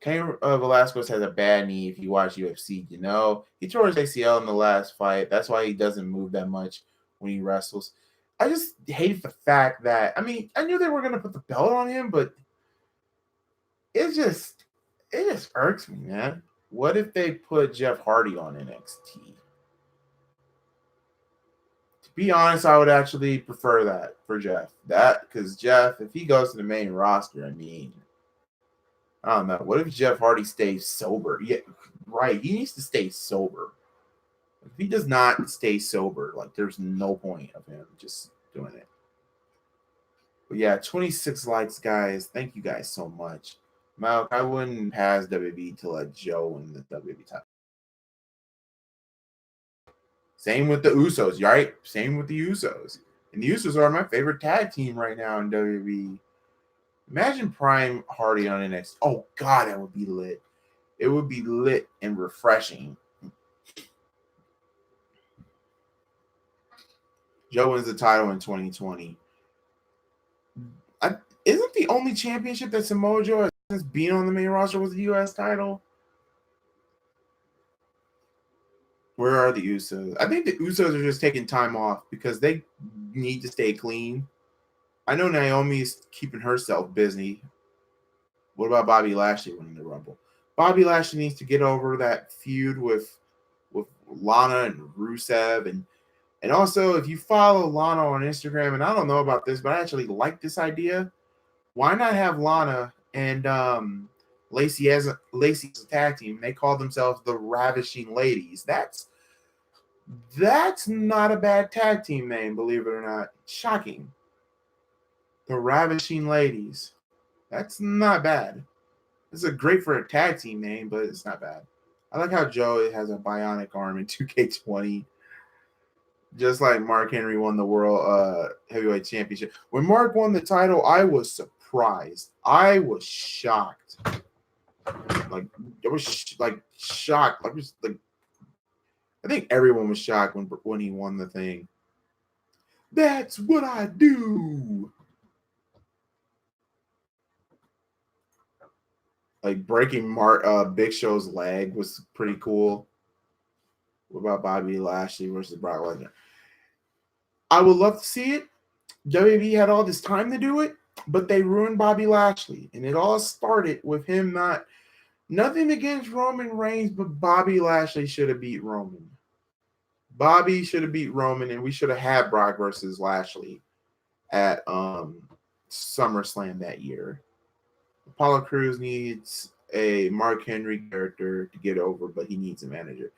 Cain Velasquez has a bad knee. If you watch UFC, you know he tore his ACL in the last fight. That's why he doesn't move that much when he wrestles. I just hate the fact that I knew they were gonna put the belt on him, but it just irks me, man. What if they put Jeff Hardy on NXT? To be honest, I would actually prefer that for Jeff. Because Jeff, if he goes to the main roster, I don't know. What if Jeff Hardy stays sober? Yeah, right. He needs to stay sober. If he does not stay sober, like there's no point of him just doing it. But yeah, 26 likes, guys. Thank you guys so much. Malc, I wouldn't pass WB to let Joe win the WB title. Same with the Usos, right? Same with the Usos. And the Usos are my favorite tag team right now in WWE. Imagine Prime Hardy on NXT. Oh, God, that would be lit. It would be lit and refreshing. Joe wins the title in 2020. Isn't the only championship that Samoa Joe has been on the main roster was the U.S. title? Where are the Usos? I think the Usos are just taking time off because they need to stay clean. I know Naomi's keeping herself busy. What about Bobby Lashley winning the Rumble? Bobby Lashley needs to get over that feud with Lana and Rusev. And also, if you follow Lana on Instagram, and I don't know about this, but I actually like this idea. Why not have Lana and Lacey as a tag team? They call themselves the Ravishing Ladies. That's not a bad tag team name, believe it or not. Shocking. The Ravishing Ladies. That's not bad. This is great for a tag team name, but it's not bad. I like how Joe has a bionic arm in 2K20. Just like Mark Henry won the World Heavyweight Championship. When Mark won the title, I was surprised. I was shocked. Like, I was shocked. I think everyone was shocked when he won the thing. That's what I do. Like breaking Big Show's leg was pretty cool. What about Bobby Lashley versus Brock Lesnar? I would love to see it. WWE had all this time to do it, but they ruined Bobby Lashley. And it all started with him nothing against Roman Reigns, but Bobby Lashley should have beat Roman. Bobby should have beat Roman, and we should have had Brock versus Lashley at SummerSlam that year. Apollo Crews needs a Mark Henry character to get over, but he needs a manager.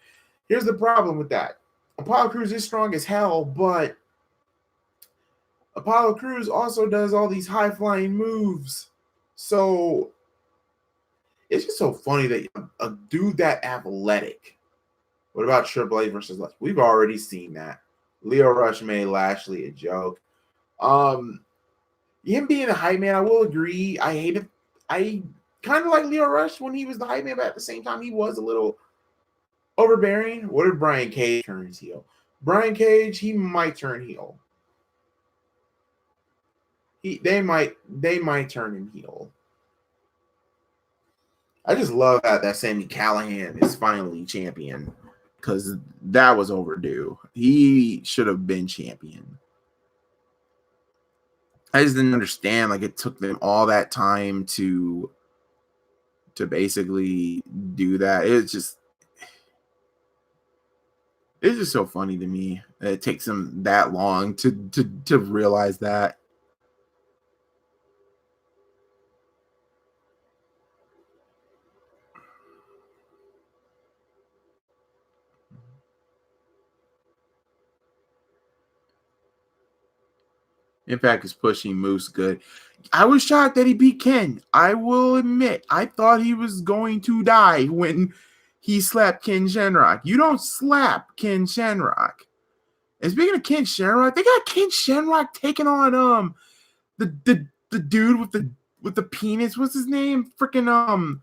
Here's the problem with that. Apollo Crews is strong as hell, but Apollo Crews also does all these high-flying moves. So it's just so funny that a dude that athletic. What about Triple H versus Lashley? We've already seen that. Leo Rush made Lashley a joke. Him being a hype man, I will agree. I kind of like Leo Rush when he was the hype man, but at the same time, he was a little overbearing. What if Brian Cage turns heel? Brian Cage, he might turn heel. They might turn him heel. I just love that Sami Callihan is finally champion because that was overdue. He should have been champion. I just didn't understand. Like, it took them all that time to basically do that. It's just so funny to me that it takes them that long to realize that. Impact is pushing Moose good. I was shocked that he beat Ken. I will admit, I thought he was going to die when he slapped Ken Shamrock. You don't slap Ken Shamrock. And speaking of Ken Shamrock, they got Ken Shamrock taking on the dude with the penis. What's his name? Freaking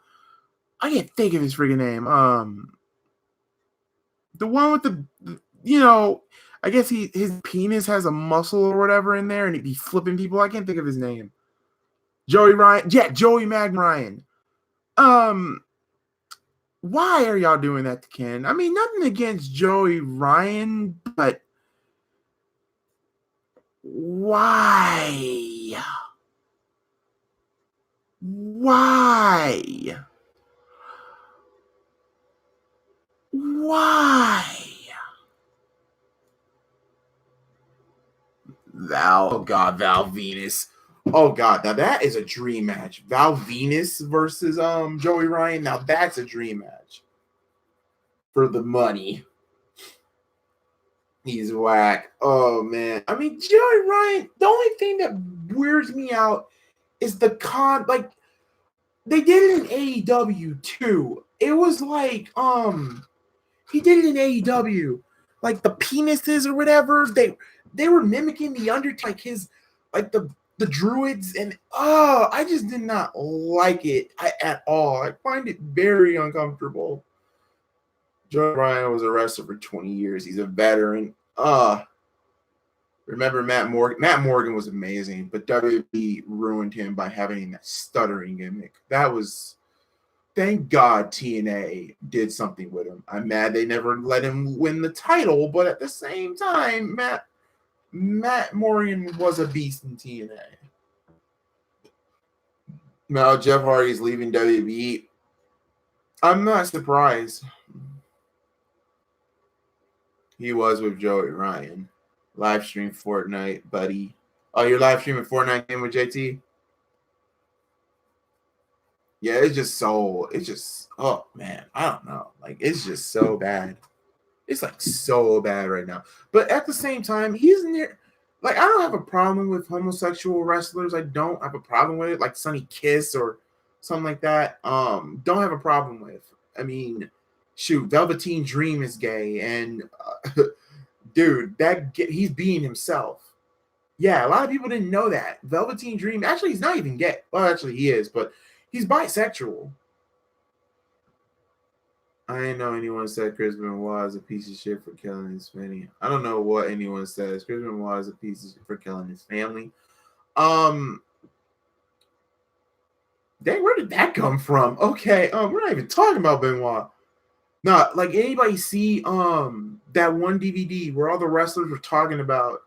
I can't think of his freaking name. The one with I guess his penis has a muscle or whatever in there, and he'd be flipping people. I can't think of his name. Joey Ryan. Yeah, Joey Ryan. Why are y'all doing that to Ken? I mean, nothing against Joey Ryan, but why? Why? Why? Val Venus. Oh God, now that is a dream match. Val Venus versus Joey Ryan. Now that's a dream match. For the money. He's whack. Oh man. I mean, Joey Ryan, the only thing that weirds me out is the like they did it in AEW too. It was like he did it in AEW. Like the penises or whatever, they were mimicking the Undertaker, like his like the druids, and I just did not like it at all. I find it very uncomfortable. Joe Ryan was a wrestler for 20 years. He's a veteran. Remember Matt Morgan? Matt Morgan was amazing, but WWE ruined him by having that stuttering gimmick. That was, thank God TNA did something with him. I'm mad they never let him win the title, but at the same time, Matt Morgan was a beast in TNA. Now Jeff Hardy's leaving WWE. I'm not surprised. He was with Joey Ryan. Live stream Fortnite, buddy. Oh, you're live streaming Fortnite game with JT? Yeah, oh man, I don't know. Like, it's just so bad. It's like so bad right now. But at the same time, he's near. Like, I don't have a problem with homosexual wrestlers. I don't have a problem with it. Like Sonny Kiss or something like that. Don't have a problem with. I mean, shoot, Velveteen Dream is gay, and dude, he's being himself. Yeah, a lot of people didn't know that. Velveteen Dream, actually, he's not even gay. Well, actually, he is, but he's bisexual. I didn't know anyone said Chris Benoit is a piece of shit for killing his family. I don't know what anyone says. Chris Benoit is a piece of shit for killing his family. Dang, where did that come from? Okay, we're not even talking about Benoit. No, like, anybody see that one DVD where all the wrestlers were talking about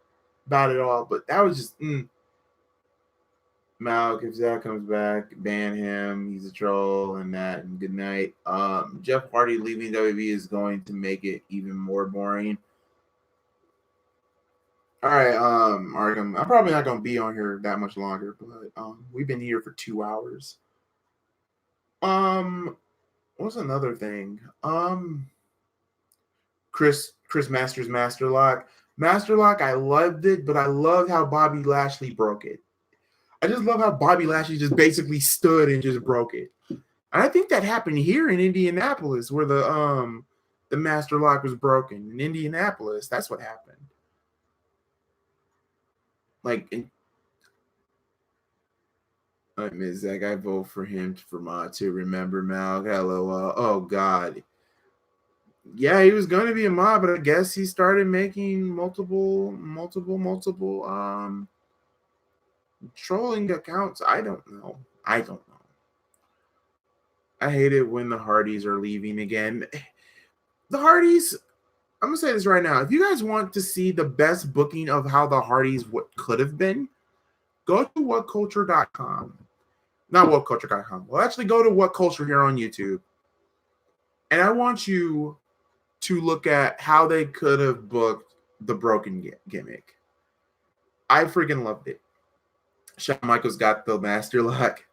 it all, but that was just Malk, if Zach comes back, ban him. He's a troll and that, and good night. Jeff Hardy leaving WWE is going to make it even more boring. All right, Arkham. I'm probably not going to be on here that much longer, but we've been here for 2 hours. What's another thing? Chris Masters Masterlock. Masterlock, I loved it, but I loved how Bobby Lashley broke it. I just love how Bobby Lashley just basically stood and just broke it. And I think that happened here in Indianapolis, where the Master Lock was broken in Indianapolis. That's what happened. Like, I miss Zach. I vote for him to remember Mal. Hello. Oh God. Yeah, he was going to be a mod, but I guess he started making multiple trolling accounts. I don't know. I hate it when the Hardys are leaving again. The Hardys, I'm going to say this right now. If you guys want to see the best booking of how the Hardys could have been, go to whatculture.com. Not whatculture.com. Well, actually go to What Culture here on YouTube. And I want you to look at how they could have booked the broken gimmick. I freaking loved it. Shawn Michaels got the Master Lock.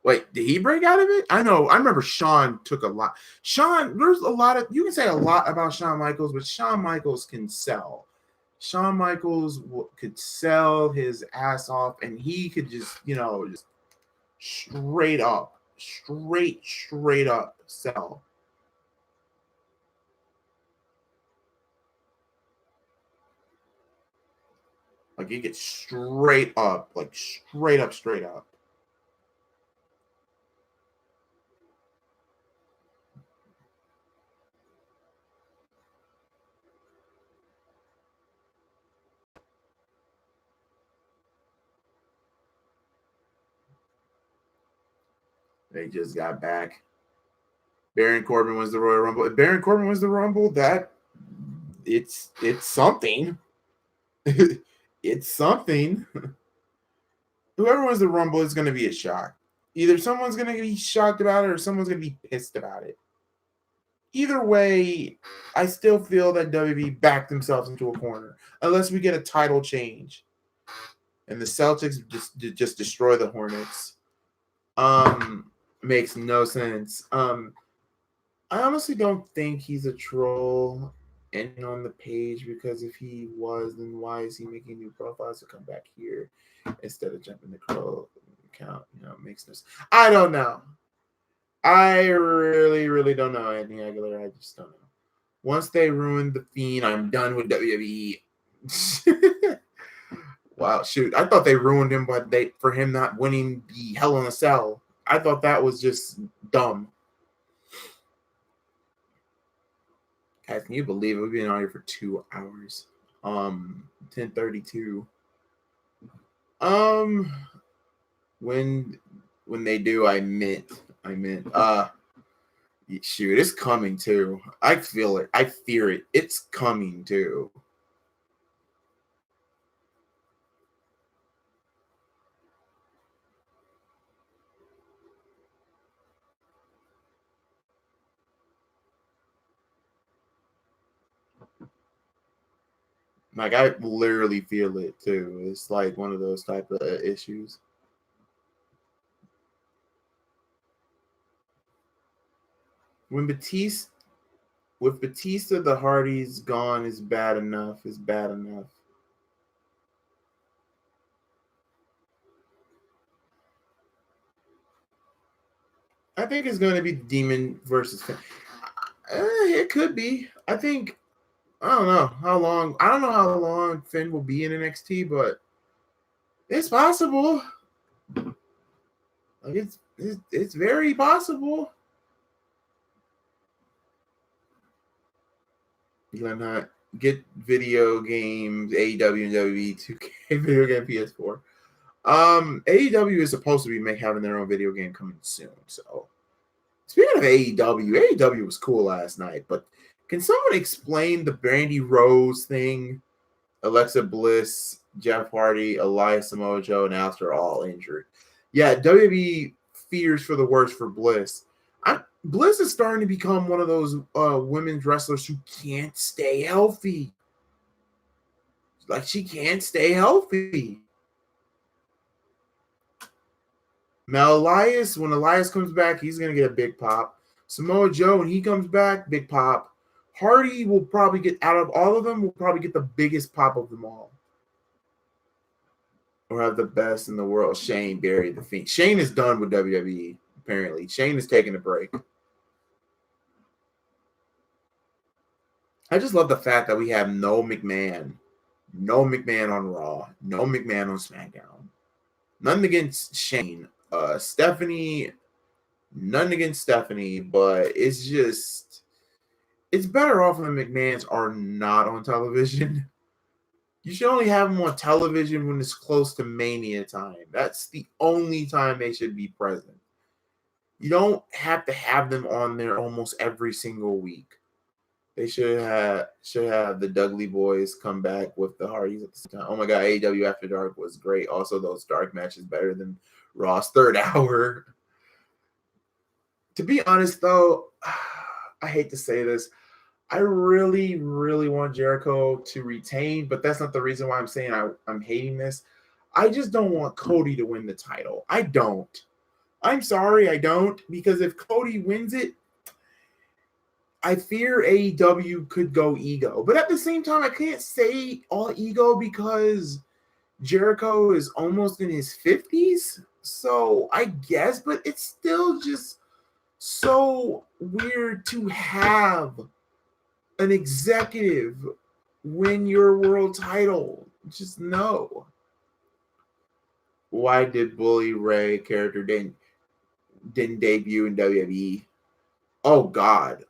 Wait, did he break out of it? I know. I remember Shawn took a lot. There's a lot of, you can say a lot about Shawn Michaels, but Shawn Michaels can sell. Shawn Michaels could sell his ass off, and he could just, just straight up sell. Like, it gets straight up, like straight up, straight up. They just got back. Baron Corbin wins the Royal Rumble. If Baron Corbin wins the Rumble, that it's something. It's something. Whoever wins the Rumble is going to be a shock. Either someone's going to be shocked about it or someone's going to be pissed about it. Either way, I still feel that WWE backed themselves into a corner unless we get a title change and the Celtics just destroy the Hornets. Makes no sense. I honestly don't think he's a troll and on the page, because if he was, then why is he making new profiles to come back here instead of jumping the crow account? Makes no sense. I don't know. I really, really don't know, Anthony Aguilera. I just don't know. Once they ruined the Fiend, I'm done with WWE. Wow, shoot. I thought they ruined him for him not winning the Hell in a Cell. I thought that was just dumb. Guys, can you believe it? We've been on here for 2 hours. 10:32. When they do, I meant. Shoot, it's coming too. I feel it. I fear it. It's coming too. Like, I literally feel it too. It's like one of those type of issues. With Batista, the Hardys gone is bad enough. Is bad enough. I think it's going to be Demon versus Finn. It could be. I don't know how long. I don't know how long Finn will be in NXT, but it's possible. Like, it's very possible. You're gonna get video games, AEW and WWE 2K video game PS4. AEW is supposed to be having their own video game coming soon. So, speaking of AEW was cool last night, but can someone explain the Brandy Rose thing? Alexa Bliss, Jeff Hardy, Elias Samoa Joe, and Aleister all injured. Yeah, WWE fears for the worst for Bliss. Bliss is starting to become one of those women's wrestlers who can't stay healthy. Like, she can't stay healthy. Now, when Elias comes back, he's going to get a big pop. Samoa Joe, when he comes back, big pop. Hardy will probably get, out of all of them, will probably get the biggest pop of them all. Or have the best in the world. Shane buried the Fiend. Shane is done with WWE, apparently. Shane is taking a break. I just love the fact that we have no McMahon. No McMahon on Raw. No McMahon on SmackDown. Nothing against Shane. Stephanie, nothing against Stephanie, but it's better off when the McMahons are not on television. You should only have them on television when it's close to Mania time. That's the only time they should be present. You don't have to have them on there almost every single week. They should have the Dudley Boys come back with the Hardys at the same time. Oh my God, AEW After Dark was great. Also, those dark matches better than Raw's third hour. To be honest, though, I hate to say this. I really, really want Jericho to retain, but that's not the reason why I'm saying I'm hating this. I just don't want Cody to win the title. I don't. I'm sorry, I don't, because if Cody wins it, I fear AEW could go ego. But at the same time, I can't say all ego because Jericho is almost in his 50s. So I guess, but it's still just so weird to have an executive win your world title. Just no. Why did Bully Ray character didn't debut in WWE? Oh God.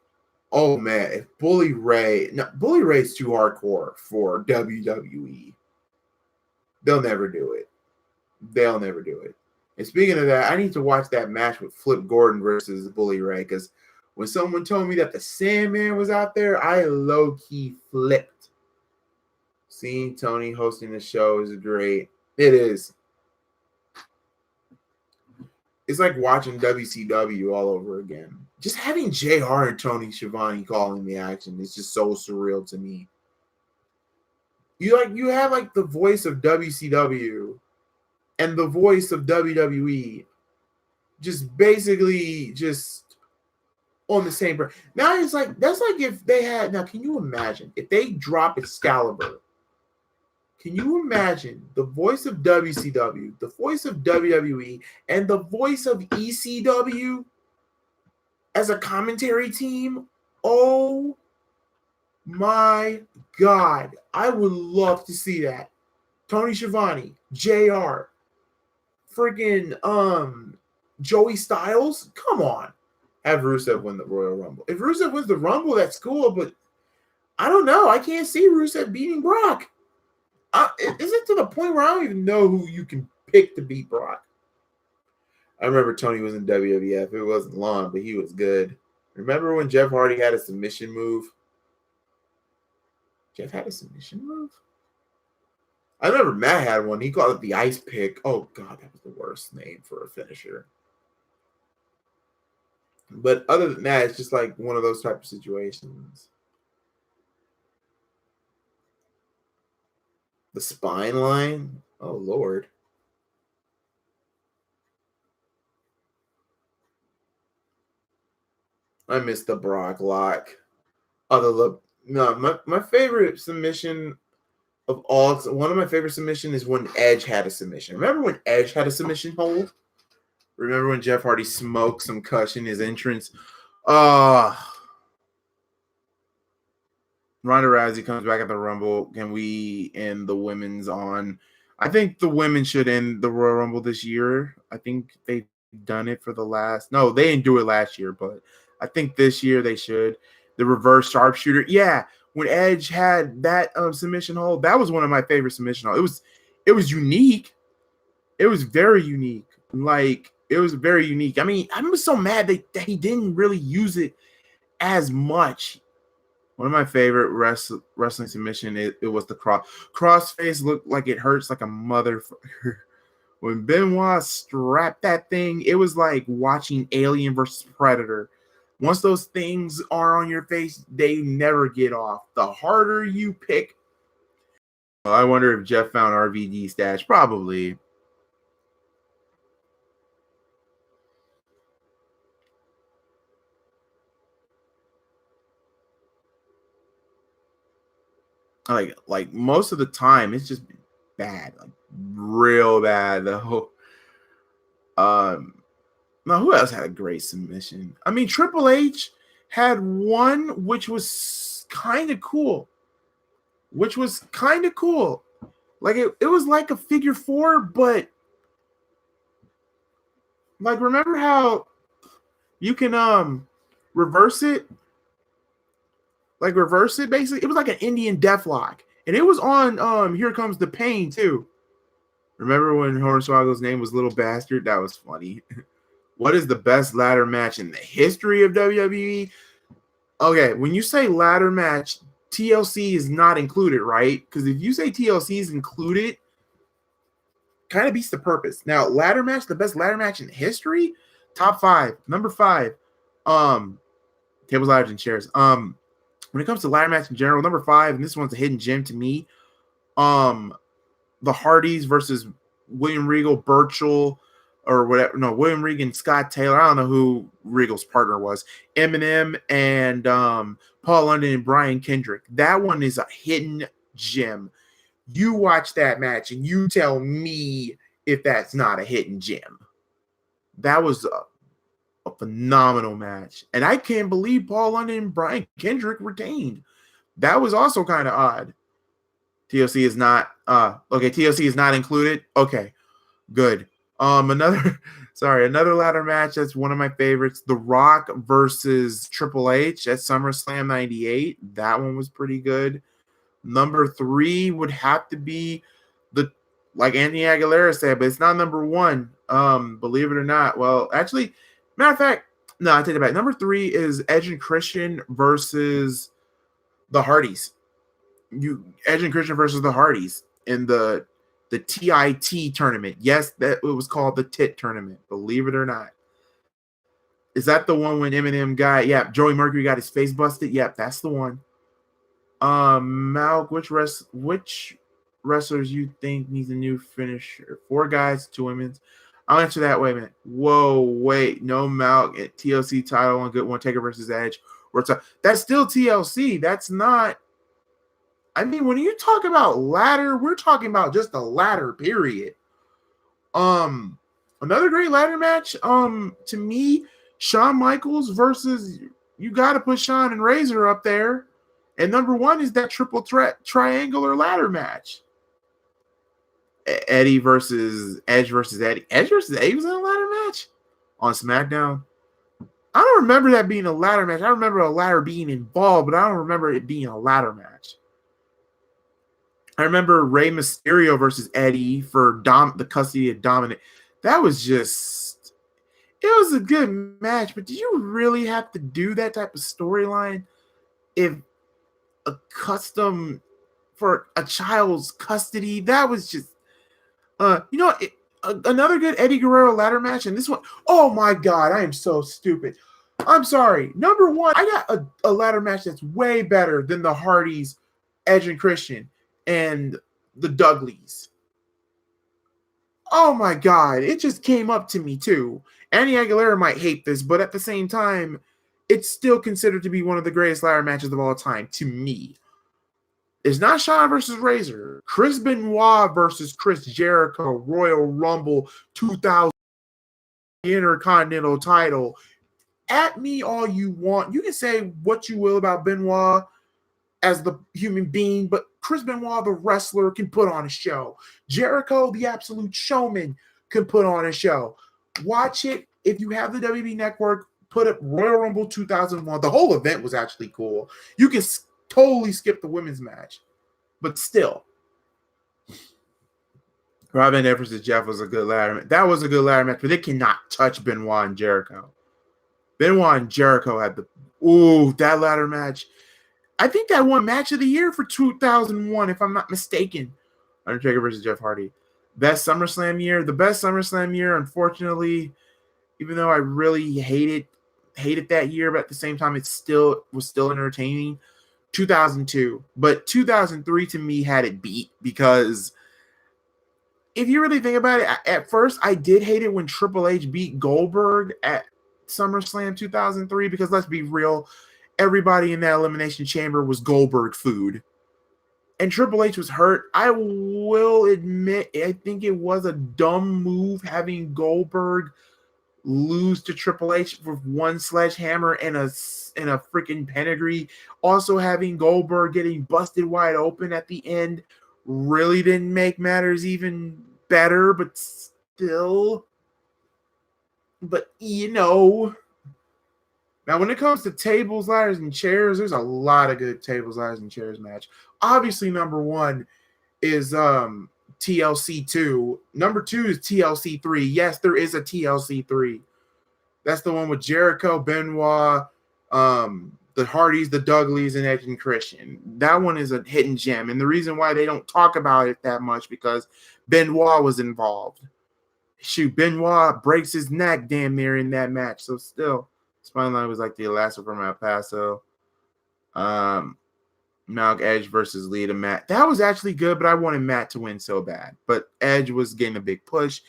Oh man, if Bully Ray's too hardcore for WWE. They'll never do it. They'll never do it. And speaking of that, I need to watch that match with Flip Gordon versus Bully Ray, because when someone told me that the Sandman was out there, I low-key flipped. Seeing Tony hosting the show is great. It is. It's like watching WCW all over again. Just having JR and Tony Schiavone calling the action is just so surreal to me. You have like the voice of WCW and the voice of WWE just basically just on the same. Now it's like, that's like if they had, now can you imagine if they drop Excalibur? Can you imagine the voice of WCW, the voice of WWE, and the voice of ECW as a commentary team? Oh my God. I would love to see that. Tony Schiavone, JR, freaking Joey Styles. Come on. Have Rusev win the Royal Rumble. If Rusev wins the Rumble, that's cool, but I don't know. I can't see Rusev beating Brock. Is it to the point where I don't even know who you can pick to beat Brock? I remember Tony was in WWF. It wasn't long, but he was good. Remember when Jeff Hardy had a submission move? Jeff had a submission move? I remember Matt had one. He called it the ice pick. Oh, God, that was the worst name for a finisher. But other than that, it's just like one of those type of situations. The spine line? Oh, Lord. I missed the Brock lock. My favorite submission of all, one of my favorite submission is when Edge had a submission. Remember when Edge had a submission hold? Remember when Jeff Hardy smoked some cush in his entrance? Ronda Rousey comes back at the Rumble. Can we end the women's on? I think the women should end the Royal Rumble this year. I think they've done it for the last. No, they didn't do it last year, but I think this year they should. The reverse sharpshooter. Yeah, when Edge had that submission hold, that was one of my favorite submission holds. It was unique. It was very unique. Like, it was very unique. I mean, I'm so mad that he didn't really use it as much. One of my favorite wrestling submission, it was the crossface. Looked like it hurts like a motherfucker. When Benoit strapped that thing, it was like watching Alien versus Predator. Once those things are on your face, they never get off. The harder you pick. I wonder if Jeff found RVD stash. Probably. Like most of the time, it's just bad, like real bad though. Now who else had a great submission? I mean, Triple H had one which was kind of cool. Like it was like a figure four, but like remember how you can reverse it? Like reverse it basically. It was like an Indian deathlock. And it was on Here Comes the Pain too. Remember when Hornswoggle's name was Little Bastard? That was funny. What is the best ladder match in the history of WWE? Okay, when you say ladder match, TLC is not included, right? Because if you say TLC is included, kind of beats the purpose. Now, ladder match, the best ladder match in history? Top 5. Number 5. Tables, ladders, and chairs. When it comes to ladder match in general, number 5, and this one's a hidden gem to me, the Hardys versus William Regal, Burchell, or whatever. No, William Regal, Scott Taylor. I don't know who Regal's partner was. Eminem and Paul London and Brian Kendrick. That one is a hidden gem. You watch that match and you tell me if that's not a hidden gem. That was a phenomenal match. And I can't believe Paul London and Brian Kendrick retained. That was also kind of odd. TLC is not Okay, TLC is not included. Okay, good. Another ladder match that's one of my favorites. The Rock versus Triple H at SummerSlam '98. That one was pretty good. Number 3 would have to be the like Anthony Aguilera said, but it's not number 1. Believe it or not. Well, actually, matter of fact, no, I take it back. Number 3 is Edge and Christian versus the Hardys. Edge and Christian versus the Hardys in the TIT tournament. Yes, that it was called the TIT tournament. Believe it or not. Is that the one when Eminem got? Yeah, Joey Mercury got his face busted. Yep, that's the one. Malc, which wrestlers you think needs a new finisher? 4 guys, 2 women's. I'll answer that. Wait a minute. Whoa, wait. No, Malc. TLC title on good one. Taker versus Edge. That's still TLC. That's not. I mean, when you talk about ladder, we're talking about just a ladder, period. Another great ladder match. To me, Shawn Michaels versus, you got to put Shawn and Razor up there. And number 1 is that triple threat triangular ladder match. Edge versus Eddie. Edge versus Eddie was in a ladder match on SmackDown. I don't remember that being a ladder match. I remember a ladder being involved, but I don't remember it being a ladder match. I remember Rey Mysterio versus Eddie for the custody of Dominic. That was just, it was a good match, but did you really have to do that type of storyline if a custom for a child's custody? That was just, another good Eddie Guerrero ladder match, and this one, oh my God, I am so stupid. I'm sorry. Number 1, I got a ladder match that's way better than the Hardys, Edge and Christian, and the Dudleys. Oh my God, it just came up to me too. Andy Aguilera might hate this, but at the same time, it's still considered to be one of the greatest ladder matches of all time to me. It's not Shawn versus Razor. Chris Benoit versus Chris Jericho, Royal Rumble 2000 Intercontinental title. At me all you want. You can say what you will about Benoit as the human being, but Chris Benoit, the wrestler, can put on a show. Jericho, the absolute showman, can put on a show. Watch it. If you have the WWE Network, put up Royal Rumble 2001. The whole event was actually cool. You can totally skip the women's match, but still. Robin Evans versus Jeff was a good ladder match. That was a good ladder match, but they cannot touch Benoit and Jericho. Benoit and Jericho had that ladder match. I think that won match of the year for 2001, if I'm not mistaken. Undertaker versus Jeff Hardy. Best SummerSlam year. The best SummerSlam year, unfortunately, even though I really hated that year, but at the same time, it was still entertaining. 2002. But 2003 to me had it beat, because if you really think about it, at first I did hate it when Triple H beat Goldberg at SummerSlam 2003, because let's be real, everybody in that elimination chamber was Goldberg food. And Triple H was hurt. I will admit, I think it was a dumb move having Goldberg lose to Triple H with one sledgehammer and a freaking pedigree. Also having Goldberg getting busted wide open at the end really didn't make matters even better, but still. But now, when it comes to tables, ladders, and chairs, there's a lot of good tables, ladders, and chairs match. Obviously, number 1 is TLC 2. Number 2 is TLC 3. Yes, there is a TLC 3. That's the one with Jericho, Benoit, the Hardys, the Dudleys, and Edge and Christian. That one is a hidden gem. And the reason why they don't talk about it that much, because Benoit was involved. Shoot, Benoit breaks his neck damn near in that match. So still. Spineline was like the Alaska from El Paso. Malc Edge versus Lita Matt. That was actually good, but I wanted Matt to win so bad. But Edge was getting a big push.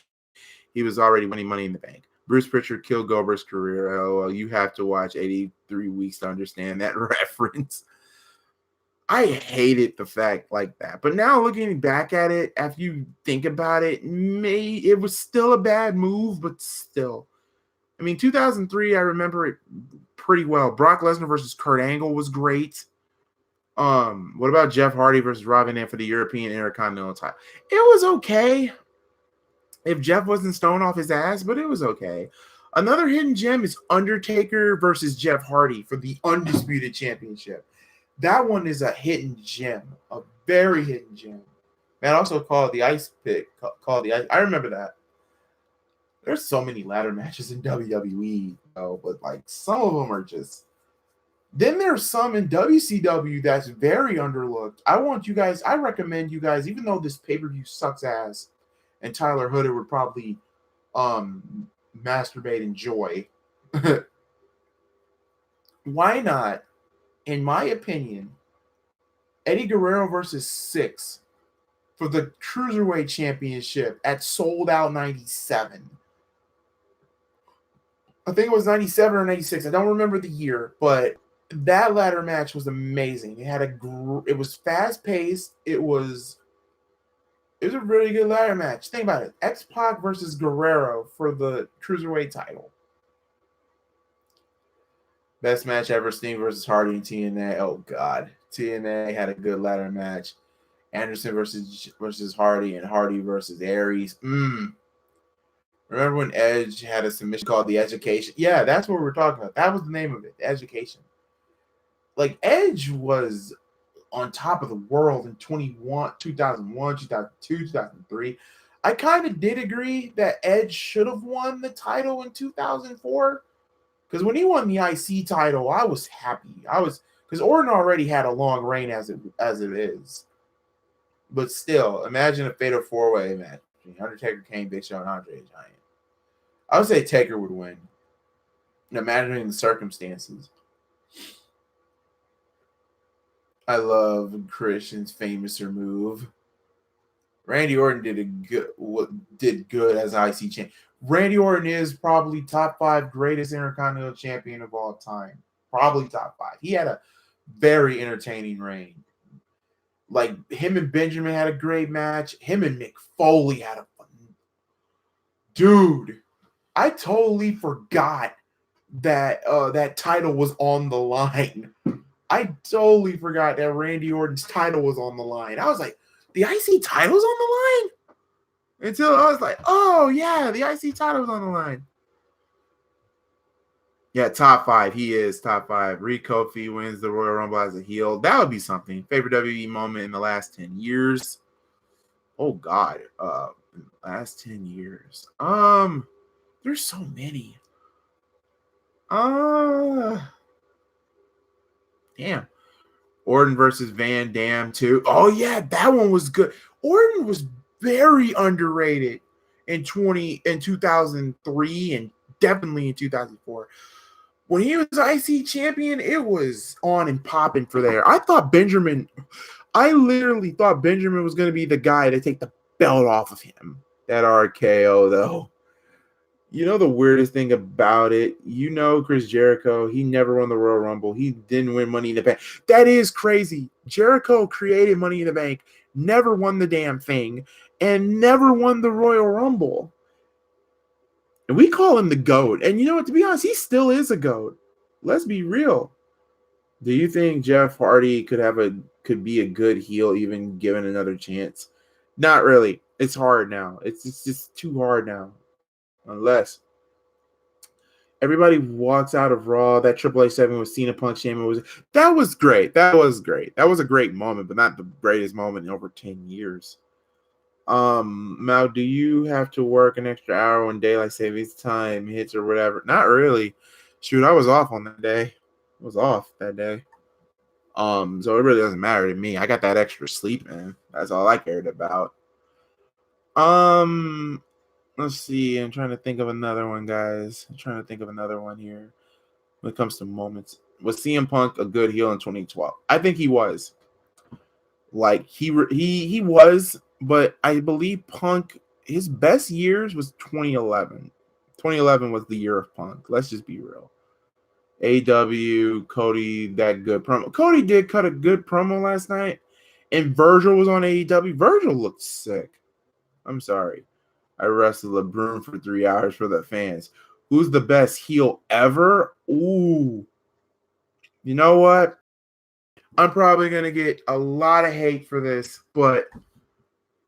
He was already winning Money in the Bank. Bruce Pritchard killed Goldberg's career. Oh, you have to watch 83 Weeks to understand that reference. I hated the fact like that. But now looking back at it, after you think about it, it was still a bad move, but still. I mean, 2003, I remember it pretty well. Brock Lesnar versus Kurt Angle was great. What about Jeff Hardy versus Rob Van Dam for the European Intercontinental title? It was okay. If Jeff wasn't stoned off his ass, but it was okay. Another hidden gem is Undertaker versus Jeff Hardy for the Undisputed Championship. That one is a hidden gem, a very hidden gem. Man, also called the Ice Pick. Called the Ice. I remember that. There's so many ladder matches in WWE, though, but like some of them are just. Then there's some in WCW that's very underlooked. I recommend you guys, even though this pay-per-view sucks ass, and Tyler Hood would probably masturbate in joy. Why not, in my opinion, Eddie Guerrero versus Six for the Cruiserweight Championship at Sold Out 97. I think it was 97 or 96. I don't remember the year, but that ladder match was amazing. It was fast-paced. It was a really good ladder match. Think about it. X-Pac versus Guerrero for the Cruiserweight title. Best match ever, Sting versus Hardy in TNA. Oh, God. TNA had a good ladder match. Anderson versus Hardy and Hardy versus Aries. Remember when Edge had a submission called The Education? Yeah, that's what we're talking about. That was the name of it, The Education. Like, Edge was on top of the world in 2001, 2002, 2003. I kind of did agree that Edge should have won the title in 2004. Because when he won the IC title, I was happy. Because Orton already had a long reign as it is. But still, imagine a fatal four-way match. Undertaker, Kane, Big Show, and Andre the Giant. I would say Taker would win. Imagining the circumstances. I love Christian's famouser move. Randy Orton did good as IC champ. Randy Orton is probably top 5 greatest Intercontinental Champion of all time. Probably top 5. He had a very entertaining reign. Like, him and Benjamin had a great match. Him and Mick Foley had a fun. Dude, I totally forgot that that title was on the line. I totally forgot that Randy Orton's title was on the line. I was like, the IC title's on the line? Until I was like, oh, yeah, the IC title's on the line. Yeah, top 5. He is top 5. Rick Kofi wins the Royal Rumble as a heel. That would be something. Favorite WWE moment in the last 10 years. Oh, God. Last 10 years. There's so many. Damn. Orton versus Van Dam too. Oh yeah, that one was good. Orton was very underrated in 2003 and definitely in 2004. When he was IC champion, it was on and popping for there. I literally thought Benjamin was going to be the guy to take the belt off of him. That RKO though. You know the weirdest thing about it? Chris Jericho, he never won the Royal Rumble. He didn't win Money in the Bank. That is crazy. Jericho created Money in the Bank, never won the damn thing, and never won the Royal Rumble. And we call him the GOAT. And you know what? To be honest, he still is a GOAT. Let's be real. Do you think Jeff Hardy could be a good heel even given another chance? Not really. It's hard now. It's just too hard now. Unless everybody walks out of Raw, that Triple H 7 with Cena Punk Shaman that was great. That was great. That was a great moment, but not the greatest moment in over 10 years. Mal, do you have to work an extra hour when daylight savings time hits or whatever? Not really. Shoot, I was off on that day. I was off that day. So it really doesn't matter to me. I got that extra sleep, man. That's all I cared about. Let's see. I'm trying to think of another one, guys. I'm trying to think of another one here. When it comes to moments, was CM Punk a good heel in 2012? I think he was. Like he was, but I believe Punk, his best years was 2011. 2011 was the year of Punk. Let's just be real. AW, Cody, that good promo. Cody did cut a good promo last night, and Virgil was on AEW. Virgil looked sick. I'm sorry. I wrestled a broom for 3 hours for the fans. Who's the best heel ever? Ooh. You know what? I'm probably going to get a lot of hate for this, but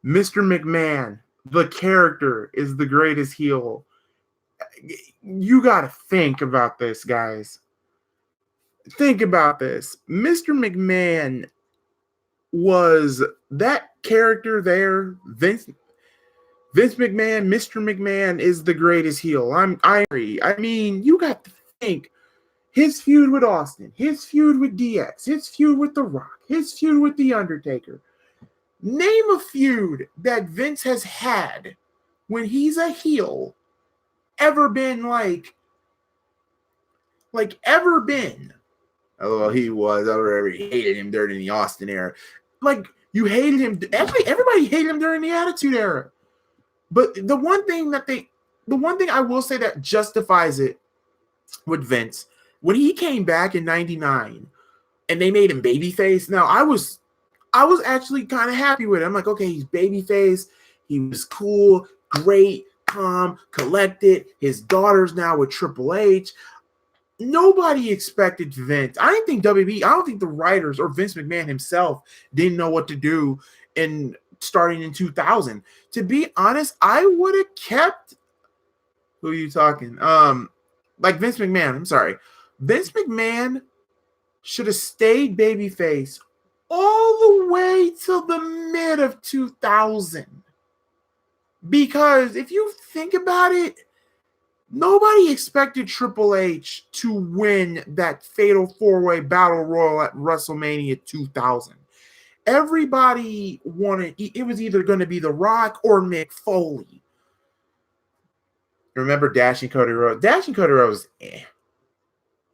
Mr. McMahon, the character, is the greatest heel. You got to think about this, guys. Think about this. Mr. McMahon was that character there. Vince McMahon, Mr. McMahon is the greatest heel. I agree. I mean, you got to think his feud with Austin, his feud with DX, his feud with The Rock, his feud with The Undertaker. Name a feud that Vince has had when he's a heel ever been like ever been. Oh, he was. I already hated him during the Austin era. Like, you hated him. Actually, everybody hated him during the Attitude Era. But the one thing I will say that justifies it with Vince, when he came back in '99 and they made him babyface. Now, I was actually kind of happy with it. I'm like, okay, he's babyface. He was cool, great, calm, collected. His daughter's now with Triple H. Nobody expected Vince. I didn't think WB. I don't think the writers or Vince McMahon himself didn't know what to do in starting in 2000. To be honest, I would have kept. Who are you talking? Like Vince McMahon. I'm sorry, Vince McMahon should have stayed babyface all the way till the mid of 2000. Because if you think about it, nobody expected Triple H to win that fatal four-way battle royal at WrestleMania 2000. Everybody wanted, it was either going to be The Rock or Mick Foley. Remember Dashing Cody Rhodes? Dashing Cody Rhodes,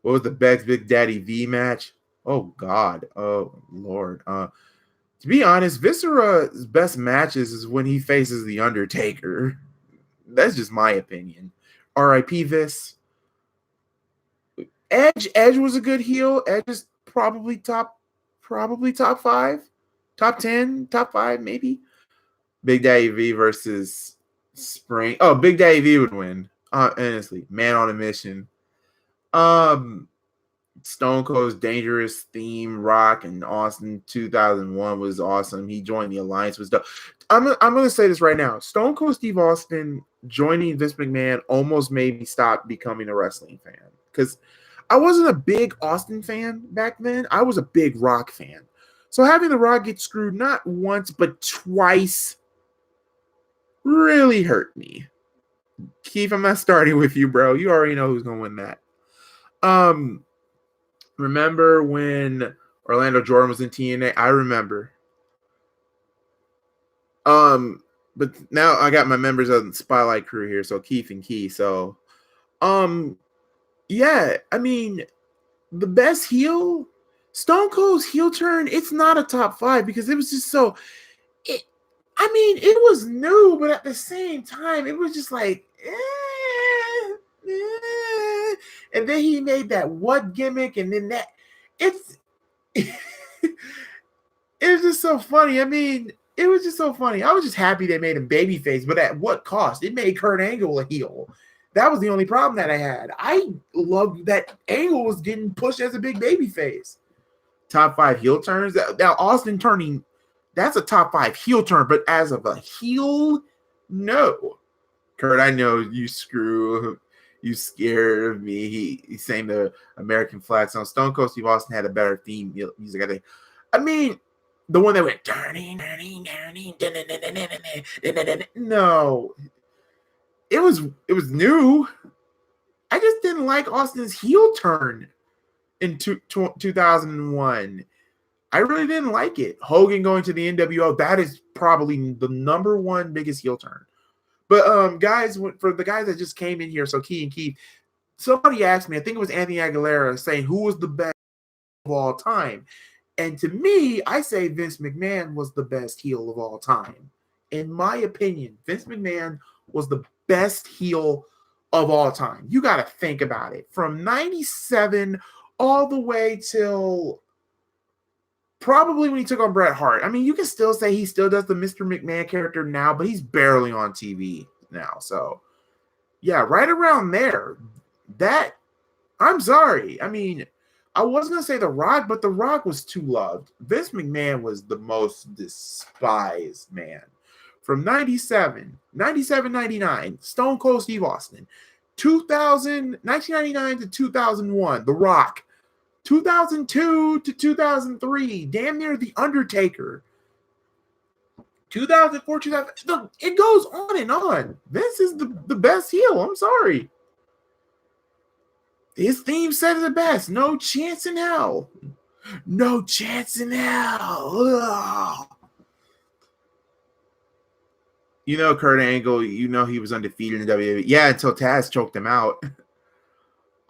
What was the Bex Big Daddy V match? Oh, God. Oh, Lord. To be honest, Viscera's best matches is when he faces The Undertaker. That's just my opinion. R.I.P. Vis. Edge was a good heel. Edge is probably top 5, top 10, top 5, maybe. Big Daddy V versus Spring. Oh, Big Daddy V would win. Honestly, Man on a Mission. Stone Cold's Dangerous theme, Rock and Austin 2001 was awesome. He joined the alliance was dope. I'm gonna say this right now. Stone Cold Steve Austin joining Vince McMahon almost made me stop becoming a wrestling fan, because I wasn't a big Austin fan back then. I was a big Rock fan. So having The Rock get screwed not once but twice really hurt me. Keith, I'm not starting with you, bro. You already know who's gonna win that. Remember when Orlando Jordan was in TNA? I remember. But now I got my members of the Spotlight crew here, so Keith and Key. So, yeah, I mean, the best heel, Stone Cold's heel turn, it's not a top 5 because it was just so. It was new, but at the same time, it was just like, and then he made that what gimmick, and then that it's was just so funny. I mean, it was just so funny. I was just happy they made him babyface, but at what cost? It made Kurt Angle a heel. That was the only problem that I had. I loved that Angle was getting pushed as a big babyface. Top 5 heel turns. Now Austin turning, that's a top 5 heel turn, but as of a heel, no. Kurt, I know you scared of me. He's saying the American flag song. Stone Cold Steve Austin had a better theme music, I think. I mean, the one that went no. It was new. I just didn't like Austin's heel turn in 2001. I really didn't like it. Hogan going to the NWO, that is probably the number 1 biggest heel turn. But guys, for the guys that just came in here, so Key and Keith, somebody asked me, I think it was Anthony Aguilera, saying who was the best of all time. And to me, I say Vince McMahon was the best heel of all time. In my opinion, Vince McMahon was the best heel of all time. You got to think about it. From 97 all the way till probably when he took on Bret Hart. I mean, you can still say he still does the Mr. McMahon character now, but he's barely on TV now. So, yeah, right around there. That, I'm sorry. I mean, I was going to say The Rock, but The Rock was too loved. Vince McMahon was the most despised man. From 97, 99, Stone Cold Steve Austin. 1999 to 2001, The Rock. 2002 to 2003, damn near The Undertaker. 2004, 2000. Look, it goes on and on. Vince is the best heel. I'm sorry. His theme said it the best. No chance in hell. No chance in hell. Ugh. You know Kurt Angle, you know he was undefeated in WWE. Yeah, until Taz choked him out.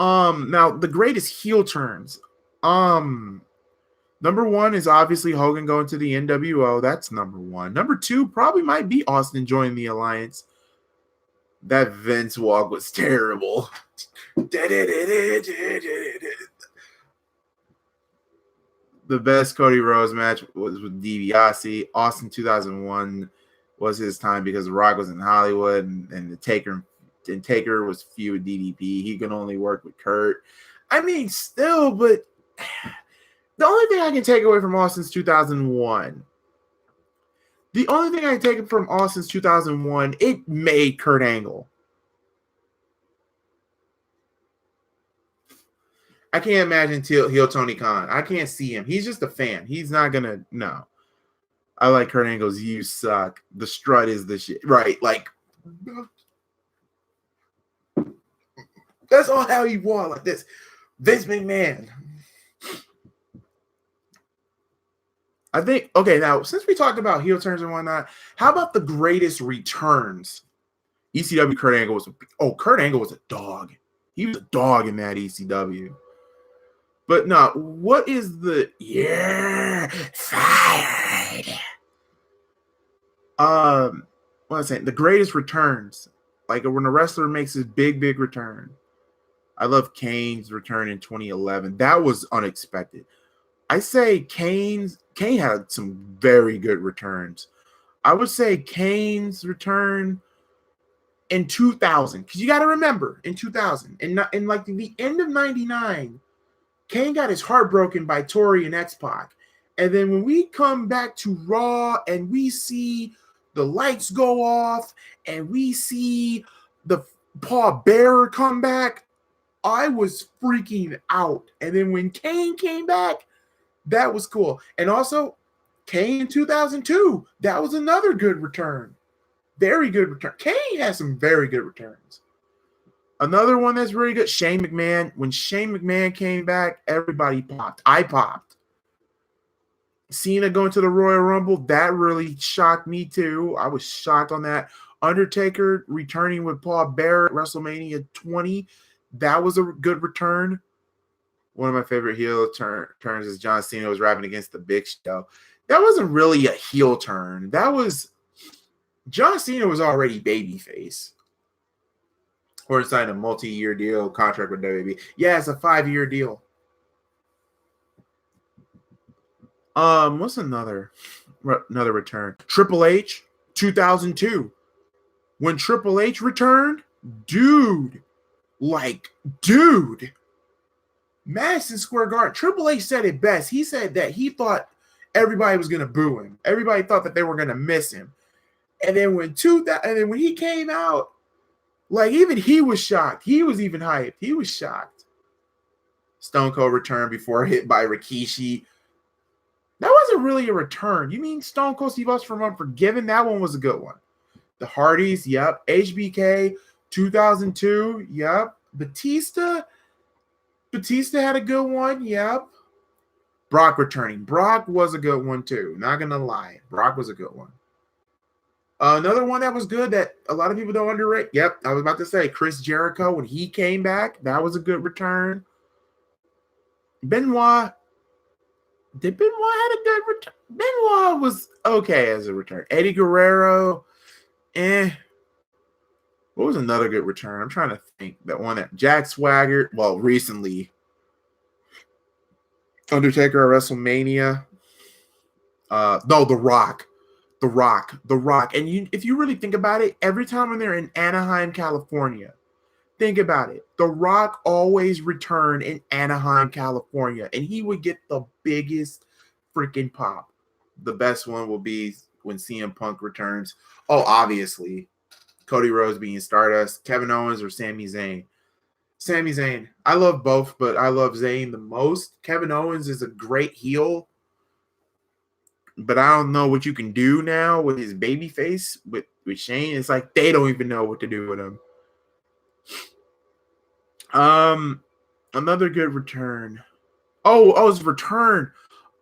Now the greatest heel turns. Number one is obviously Hogan going to the NWO. That's number one. Number two probably might be Austin joining the Alliance. That Vince walk was terrible. The best Cody Rhodes match was with DiBiase. Austin 2001 was his time because The Rock was in Hollywood and the Taker was feud with DDP. He can only work with Kurt. I mean, still, but the only thing I can take away from Austin's 2001, it made Kurt Angle. I can't imagine heel Tony Khan. I can't see him. He's just a fan. He's not going to, no. I like Kurt Angle's "You suck." The strut is the shit. Right, like, that's all how he won, like this. Vince McMahon. I think, okay, now, since we talked about heel turns and whatnot, how about the greatest returns? ECW Kurt Angle was a dog. He was a dog in that ECW. But no, what is the fired? What was I saying? The greatest returns. Like when a wrestler makes his big return. I love Kane's return in 2011. That was unexpected. I say Kane had some very good returns. I would say Kane's return in 2000, because you got to remember, in 2000, and in like the end of 99, Kane got his heart broken by Tori and X-Pac. And then when we come back to Raw and we see the lights go off and we see the Paul Bearer come back, I was freaking out. And then when Kane came back, that was cool. And also, Kane in 2002, that was another good return. Very good return. Kane has some very good returns. Another one that's really good, Shane McMahon. When Shane McMahon came back, everybody popped. I popped. Cena going to the Royal Rumble, that really shocked me too. I was shocked on that. Undertaker returning with Paul Bearer at WrestleMania 20, that was a good return. One of my favorite heel turns is John Cena was rapping against the Big Show. That wasn't really a heel turn. That was John Cena was already babyface. Or signed a multi-year deal contract with WWE. Yeah, it's a 5-year deal. What's another return? Triple H, 2002. When Triple H returned, dude, Madison Square Garden. Triple H said it best. He said that he thought everybody was gonna boo him. Everybody thought that they were gonna miss him. And then when he came out, like even he was shocked. He was even hyped. He was shocked. Stone Cold returned before hit by Rikishi. That wasn't really a return. You mean Stone Cold Steve Austin from Unforgiven? That one was a good one. The Hardys, yep. HBK, 2002, yep. Batista had a good one, yep. Brock returning. Brock was a good one too. Not gonna lie. Brock was a good one. Another one that was good that a lot of people don't underrate. Yep, I was about to say Chris Jericho when he came back. That was a good return. Benoit. Did Benoit had a good return? Benoit was okay as a return. Eddie Guerrero. What was another good return? I'm trying to think. That one that Jack Swagger. Well, recently. Undertaker at WrestleMania. No, The Rock. The Rock. And if you really think about it, every time when they're in Anaheim, California, Think about it. The Rock always returned in Anaheim, California, and he would get the biggest freaking pop. The best one will be when CM Punk returns. Oh, obviously, Cody Rhodes being Stardust, Kevin Owens, or Sami Zayn. Sami Zayn. I love both, but I love Zayn the most. Kevin Owens is a great heel, but I don't know what you can do now with his baby face with Shane. It's like they don't even know what to do with him. Another good return. His return.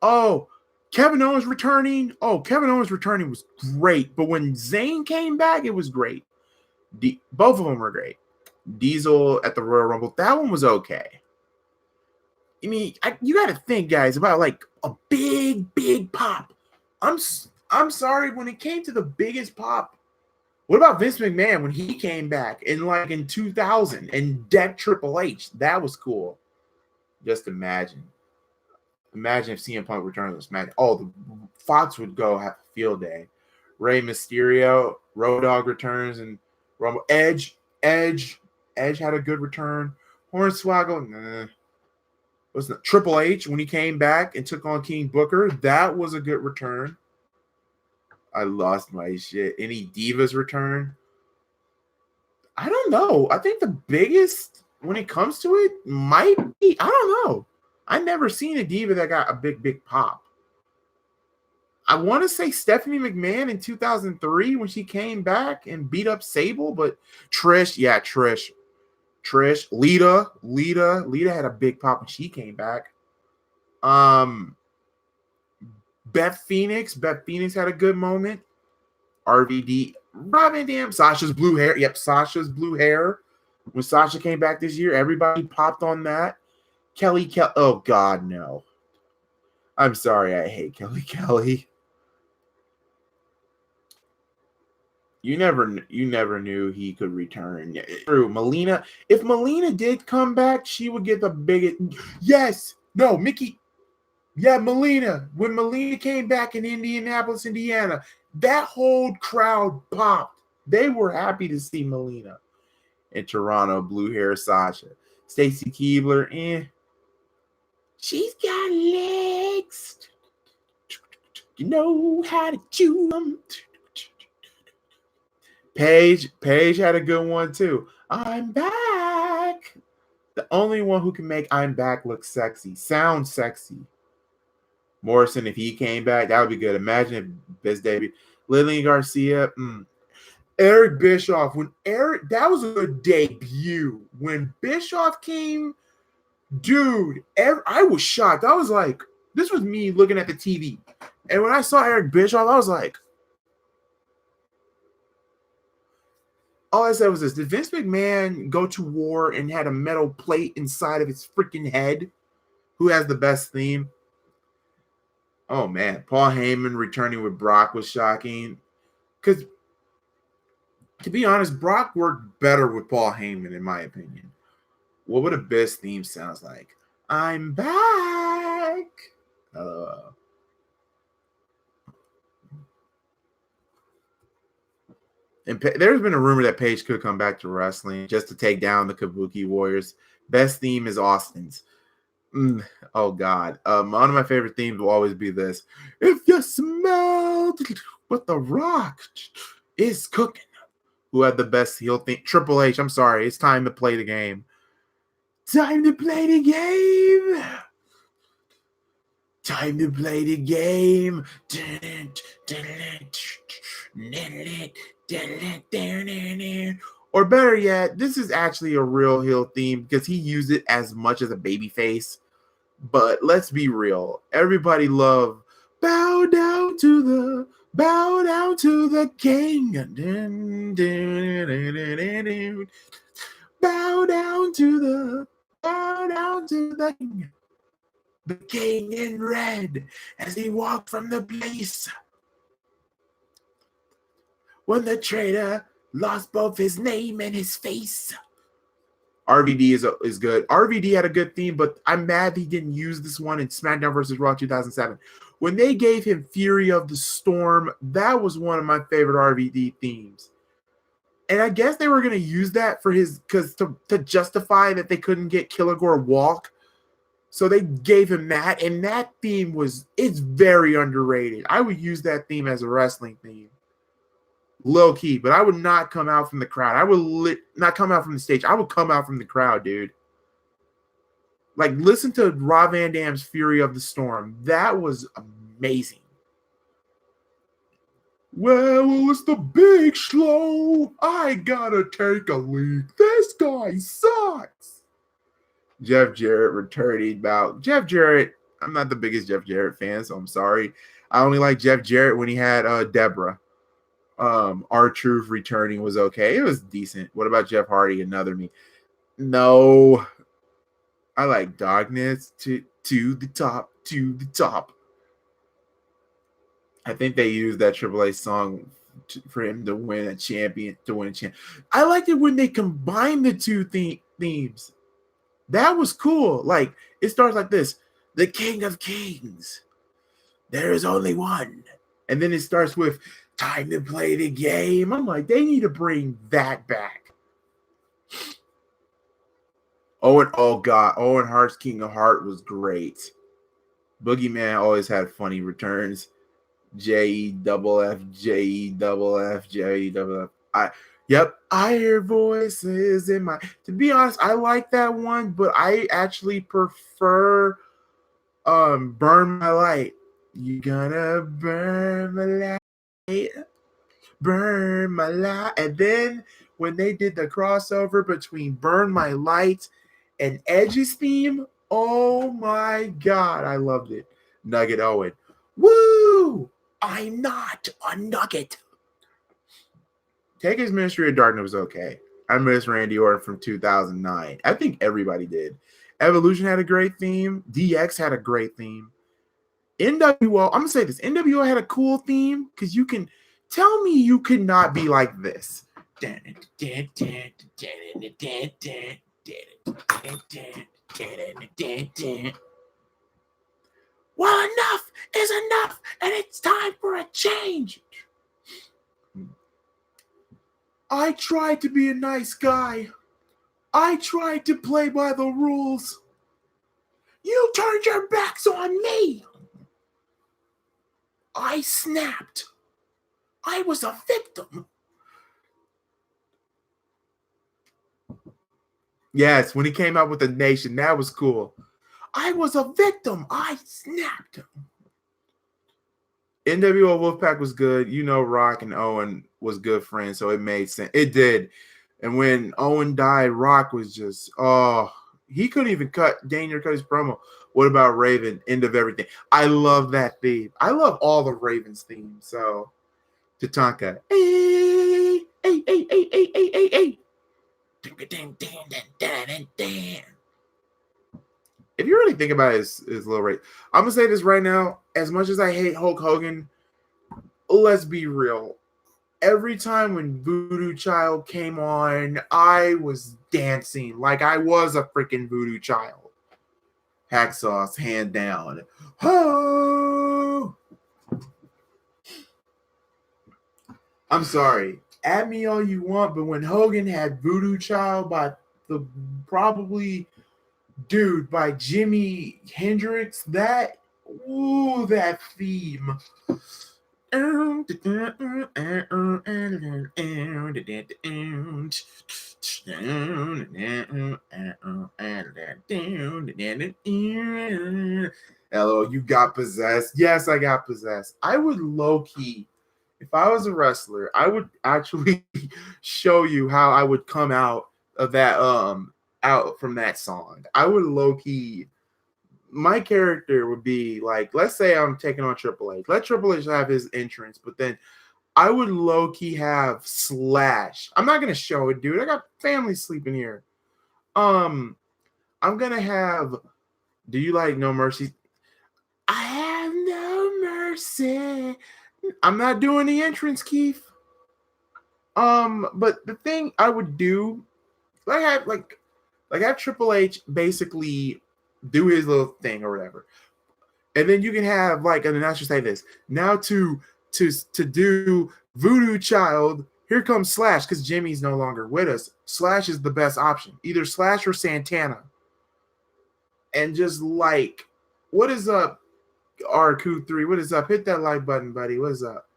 Oh, Kevin Owens returning. Oh, Kevin Owens returning was great, but when Zayn came back, it was great. Both of them were great. Diesel at the Royal Rumble, that one was okay. I mean, you got to think, guys, about like a big pop. I'm sorry, when it came to the biggest pop, what about Vince McMahon when he came back in 2000 and decked Triple H? That was cool. Just imagine. Imagine if CM Punk returned to this match. Oh, the Fox would go have a field day. Rey Mysterio, Road Dogg returns, and Rumble. Edge had a good return. Hornswoggle, nah. Wasn't it Triple H when he came back and took on King Booker? That was a good return. I lost my shit. Any Divas return? I don't know. I think the biggest when it comes to it might be, I don't know. I never seen a diva that got a big pop. I want to say Stephanie McMahon in 2003 when she came back and beat up Sable, but Trish. Lita had a big pop when she came back. Beth Phoenix had a good moment. RVD, Robin Dam, Sasha's blue hair. Yep, Sasha's blue hair. When Sasha came back this year, everybody popped on that. Kelly. Oh God, no. I'm sorry, I hate Kelly. You never knew he could return. True, Melina. If Melina did come back, she would get the biggest. Yes, no, Mickey. Yeah, Melina. When Melina came back in Indianapolis, Indiana, that whole crowd popped. They were happy to see Melina. In Toronto, blue hair Sasha. Stacy Keibler, she's got legs. You know how to chew them. Paige had a good one too. I'm back. The only one who can make I'm back look sexy, sound sexy. Morrison, if he came back, that would be good. Imagine if his debut. Lillian Garcia, Eric Bischoff. That was a good debut. When Bischoff came, dude, I was shocked. I was like, this was me looking at the TV. And when I saw Eric Bischoff, I was like, all I said was this. Did Vince McMahon go to war and had a metal plate inside of his freaking head? Who has the best theme? Oh, man. Paul Heyman returning with Brock was shocking. Because, to be honest, Brock worked better with Paul Heyman, in my opinion. What would a best theme sounds like? I'm back. And there's been a rumor that Paige could come back to wrestling just to take down the Kabuki Warriors. Best theme is Austin's. Oh, God. One of my favorite themes will always be this. If you smell what The Rock is cooking. Who had the best heel theme? Triple H. I'm sorry. It's time to play the game. Time to play the game. Time to play the game. Or better yet, this is actually a real heel theme because he used it as much as a baby face. But let's be real. Everybody love bow down to the king. Bow down to the king. The king in red as he walked from the place. When the traitor lost both his name and his face. RVD is good. RVD had a good theme, but I'm mad he didn't use this one in SmackDown vs. Raw 2007. When they gave him Fury of the Storm, that was one of my favorite RVD themes. And I guess they were gonna use that for his to justify that they couldn't get Kilgore Walk. So they gave him that, and that theme it's very underrated. I would use that theme as a wrestling theme. Low key, but I would not come out from the crowd. I would not come out from the stage. I would come out from the crowd, dude. Like, listen to Rob Van Dam's Fury of the Storm. That was amazing. Well, it's the Big Slow. I gotta take a leak. This guy sucks. Jeff Jarrett returning bout. Jeff Jarrett, I'm not the biggest Jeff Jarrett fan, so I'm sorry. I only like Jeff Jarrett when he had Deborah. R-Truth returning was okay. It was decent. What about Jeff Hardy? Another me. No. I like Darkness to the top, to the top. I think they used that Triple H song for him to win a champion. I liked it when they combined the two themes. That was cool. Like, it starts like this: the King of Kings. There is only one. And then it starts with time to play the game. I'm like, they need to bring that back. Owen Hart's King of Heart was great. Boogeyman always had funny returns. J-E-F-F. I hear voices in my. To be honest, I like that one, but I actually prefer Burn My Light. You gonna burn my light, burn my light. And then when they did the crossover between Burn My Light and Edge's theme, oh my God, I loved it. Nugget Owen. Woo! I'm not a nugget. Take His Ministry of Darkness was okay. I miss Randy Orton from 2009. I think everybody did. Evolution had a great theme. DX had a great theme. NWO, I'm going to say this. NWO had a cool theme because you can tell me you could not be like this. Well, enough is enough, and it's time for a change. I tried to be a nice guy. I tried to play by the rules. You turned your backs on me. I snapped. I was a victim. Yes, when he came out with the Nation, that was cool. I was a victim. I snapped. NWO Wolfpack was good. You know, Rock and Owen was good friends, so it made sense. It did. And when Owen died, Rock was just, he couldn't even Daniel cut his promo. What about Raven? End of everything. I love that theme. I love all the Ravens themes. So, Tatanka. Hey, hey, hey, hey, hey, hey, hey, hey. If you really think about his little rate, I'm going to say this right now. As much as I hate Hulk Hogan, let's be real. Every time when Voodoo Child came on, I was dancing like I was a freaking Voodoo Child. Hacksaw's hand down. Oh! I'm sorry. Add me all you want, but when Hogan had Voodoo Child by by Jimi Hendrix, that theme. Hello, you got possessed. Yes, I got possessed. I would low-key, if I was a wrestler, I would actually show you how I would come out of that out from that song. I would low-key, my character would be like, let's say I'm taking on Triple H. Let Triple H have his entrance, but then I would low-key have Slash. I'm not gonna show it, dude. I got family sleeping here. I'm gonna have, do you like No Mercy? I have no mercy. I'm not doing the entrance, Keith. But the thing I would do, have Triple H basically do his little thing or whatever, and then you can have like an announcer say this now to do Voodoo Child Here comes Slash because Jimmy's no longer with us. Slash is the best option, either Slash or Santana. And just like, what is up, RQ3? What is up? Hit that like button, buddy. What is up?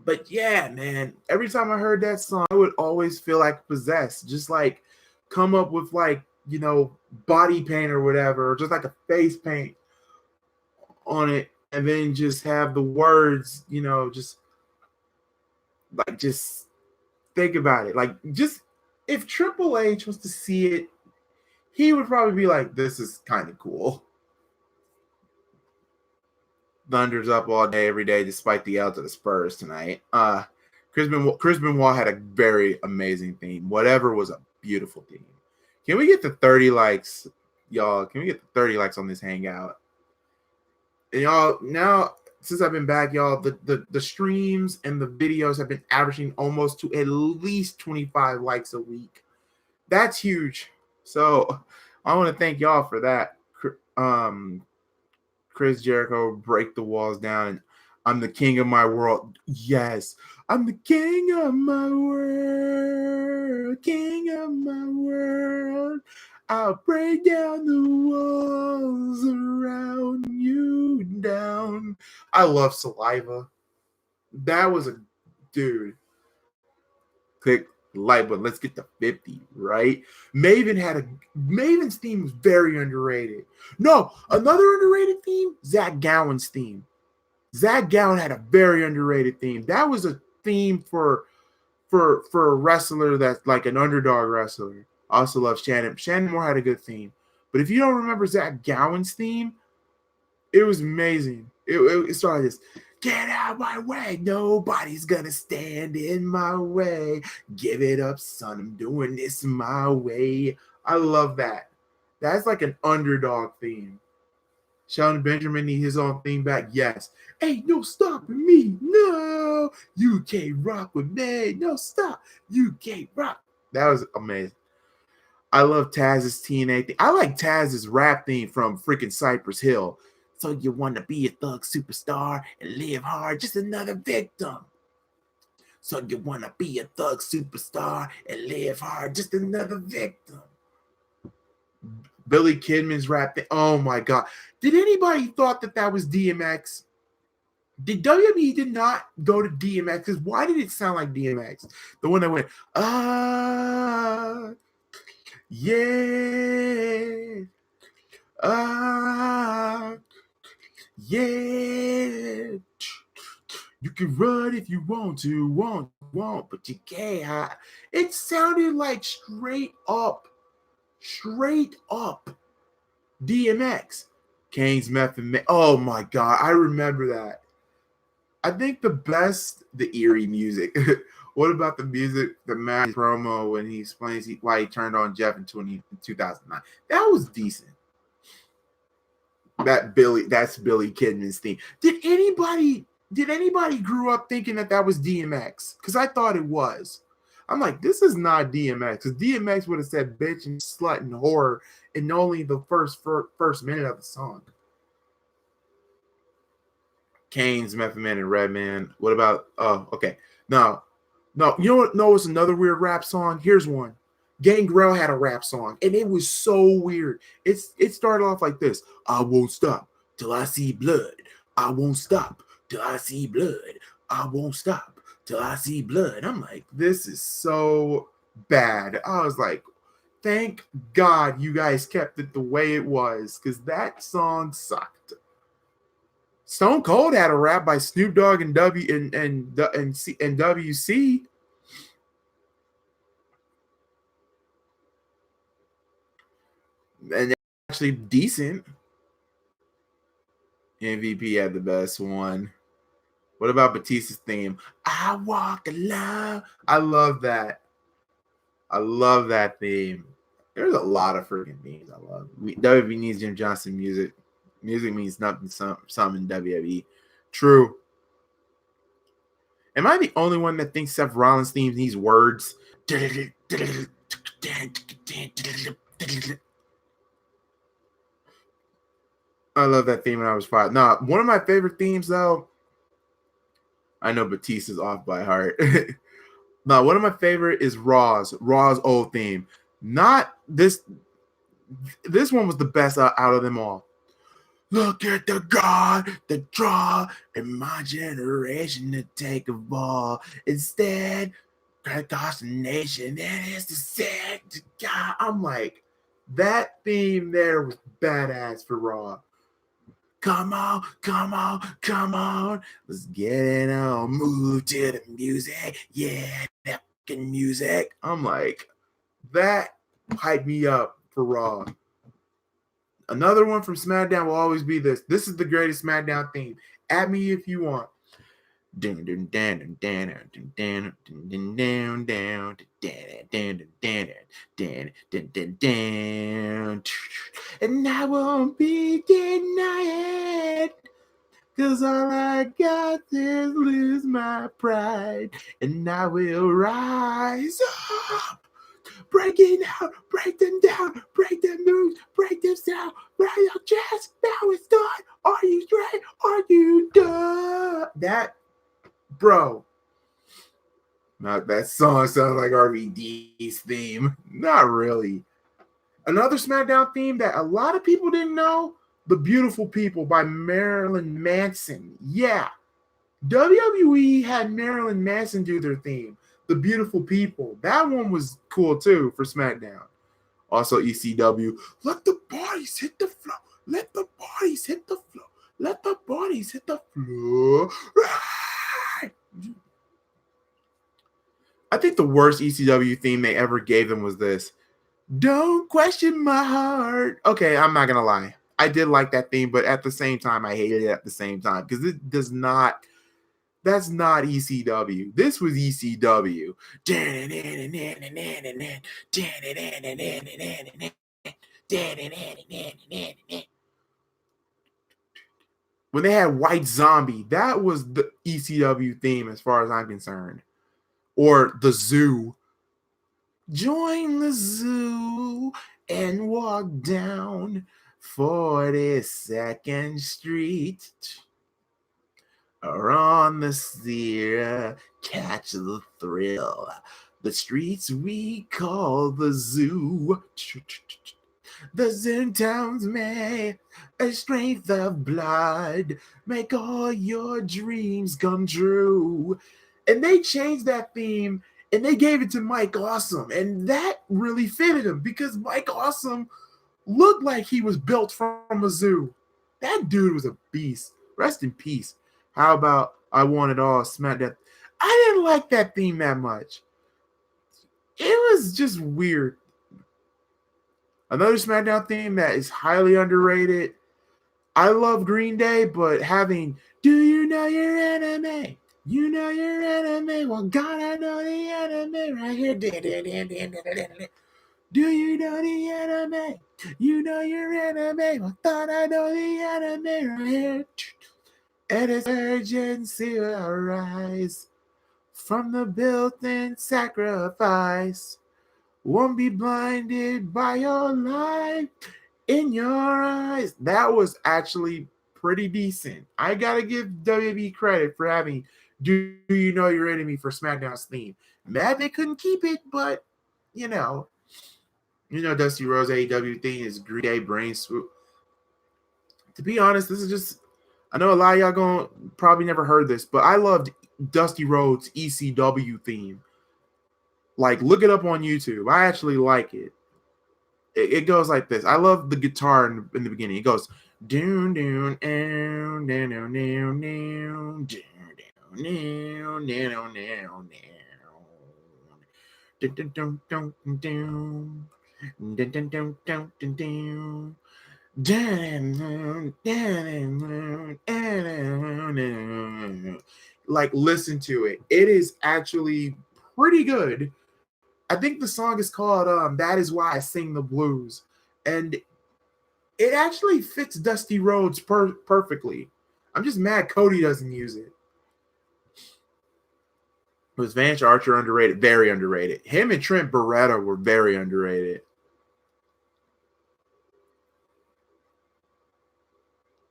But yeah, man, every time I heard that song, I would always feel like possessed. Just like come up with like, you know, body paint or whatever, or just like a face paint on it, and then just have the words, you know, just think about it. Like, just if Triple H was to see it, he would probably be like, this is kind of cool. Thunder's up all day, every day, despite the L to the Spurs tonight. Chris Benoit had a very amazing theme. Whatever was a beautiful theme. Can we get the 30 likes, y'all? Can we get the 30 likes on this hangout? And y'all, now, since I've been back, y'all, the streams and the videos have been averaging almost to at least 25 likes a week. That's huge. So I want to thank y'all for that. Chris Jericho, break the walls down. I'm the king of my world. Yes, I'm the king of my world. King of my world. I'll break down the walls around you down. I love Saliva. That was a dude. Click like, but let's get to 50, right? Maven's theme was very underrated. No, another underrated theme, Zach Gowen's theme. Zach Gowen had a very underrated theme. That was a theme for a wrestler that's like an underdog wrestler. I also love Shannon. Shannon Moore had a good theme. But if you don't remember Zach Gowen's theme, it was amazing. It started this. Get out of my way. Nobody's gonna stand in my way. Give it up, son. I'm doing this my way. I love that. That's like an underdog theme. Sheldon Benjamin need his own theme back. Yes. Ain't no stopping me. No. You can't rock with me. No, stop. You can't rock. That was amazing. I love Taz's TNA theme. I like Taz's rap theme from freaking Cypress Hill. So you want to be a thug superstar and live hard, just another victim. So you want to be a thug superstar and live hard, just another victim. Billy Kidman's rap thing. Oh my God. Did anybody thought that was DMX? Did WWE did not go to DMX? Because why did it sound like DMX? The one that went, yeah, yeah. You can run if you want to, but you can't. It sounded like straight up DMX. Kane's Method Man. Oh my God, I remember that. I think the eerie music. What about the music, the Matt promo when he explains why he turned on Jeff in 2009? That was decent. That's Billy Kidman's theme. Did anybody grew up thinking that was DMX? Because I thought it was. I'm like, this is not DMX. Because DMX would have said bitch and slut and whore in only the first minute of the song. Kane's Method Man and Redman. What about? Oh, okay. No. You know what? No, it's another weird rap song. Here's one. Gangrel had a rap song, and it was so weird. It started off like this: I won't stop till I see blood. I won't stop till I see blood. I won't stop till I see blood. I'm like, this is so bad. I was like, thank God you guys kept it the way it was, because that song sucked. Stone Cold had a rap by Snoop Dogg and WC. And actually decent. MVP had the best one. What about Batista's theme? I walk alone. I love that. I love that theme. There's a lot of freaking themes I love. WWE needs Jim Johnson music. Music means nothing. Some in WWE. True. Am I the only one that thinks Seth Rollins' themes needs words? I love that theme when I was 5. No, one of my favorite themes though I know Batista's off by heart. Now, one of my favorite is Raw's old theme. Not this. This one was the best out of them all. Look at the God that draw in my generation to take a ball. Instead, across the nation, that is the sick to God. I'm like, that theme there was badass for Raw. Come on, come on, come on. Let's get it on. Move to the music. Yeah, that fucking music. I'm like, that hyped me up for Raw. Another one from SmackDown will always be this. This is the greatest SmackDown theme. At me if you want. And I won't be denied, cause all I got is lose my pride, and I will rise up. Breaking out, break them down, break them moves, break them down, right your chest, now it's done. Are you straight? Are you done? That, bro. Now that song sounds like RVD's theme. Not really. Another SmackDown theme that a lot of people didn't know, The Beautiful People by Marilyn Manson. Yeah. WWE had Marilyn Manson do their theme, The Beautiful People. That one was cool too for SmackDown. Also ECW, let the bodies hit the floor. Let the bodies hit the floor. Let the bodies hit the floor. I think the worst ECW theme they ever gave them was this. Don't question my heart. Okay, I'm not going to lie. I did like that theme, but at the same time, I hated it at the same time because it does not. That's not ECW. This was ECW. When they had White Zombie, that was the ECW theme as far as I'm concerned. Or the Zoo. Join the zoo and walk down 42nd Street. Or on the Sierra, catch the thrill. The streets we call the zoo. The Zoontowns may a strength of blood make all your dreams come true. And they changed that theme and they gave it to Mike Awesome. And that really fitted him because Mike Awesome looked like he was built from a zoo. That dude was a beast. Rest in peace. How about I Want It All, Smack That? I didn't like that theme that much. It was just weird. Another SmackDown theme that is highly underrated. I love Green Day, but having Do You Know Your Enemy? You know your enemy. Well, God, I know the enemy right here. Do you know the enemy? You know your enemy. Well, thought I know the enemy right here. And its urgency will arise from the built-in sacrifice. Won't be blinded by your light in your eyes. That was actually pretty decent. I gotta give WWE credit for having Do You Know Your Enemy for SmackDown's theme. Mad they couldn't keep it, but you know Dusty Rhodes AEW thing is Green Day Brain Swoop. To be honest, this is just, I know a lot of y'all gonna probably never heard this, but I loved Dusty Rhodes ECW theme. Like, look it up on YouTube. I actually like it. It goes like this. I love the guitar in the beginning. It goes doon doon down down down down down down down down down. Like, listen to it. It is actually pretty good. I think the song is called That Is Why I Sing the Blues. And it actually fits Dusty Rhodes perfectly. I'm just mad Cody doesn't use it. Was Vance Archer underrated? Very underrated. Him and Trent Beretta were very underrated.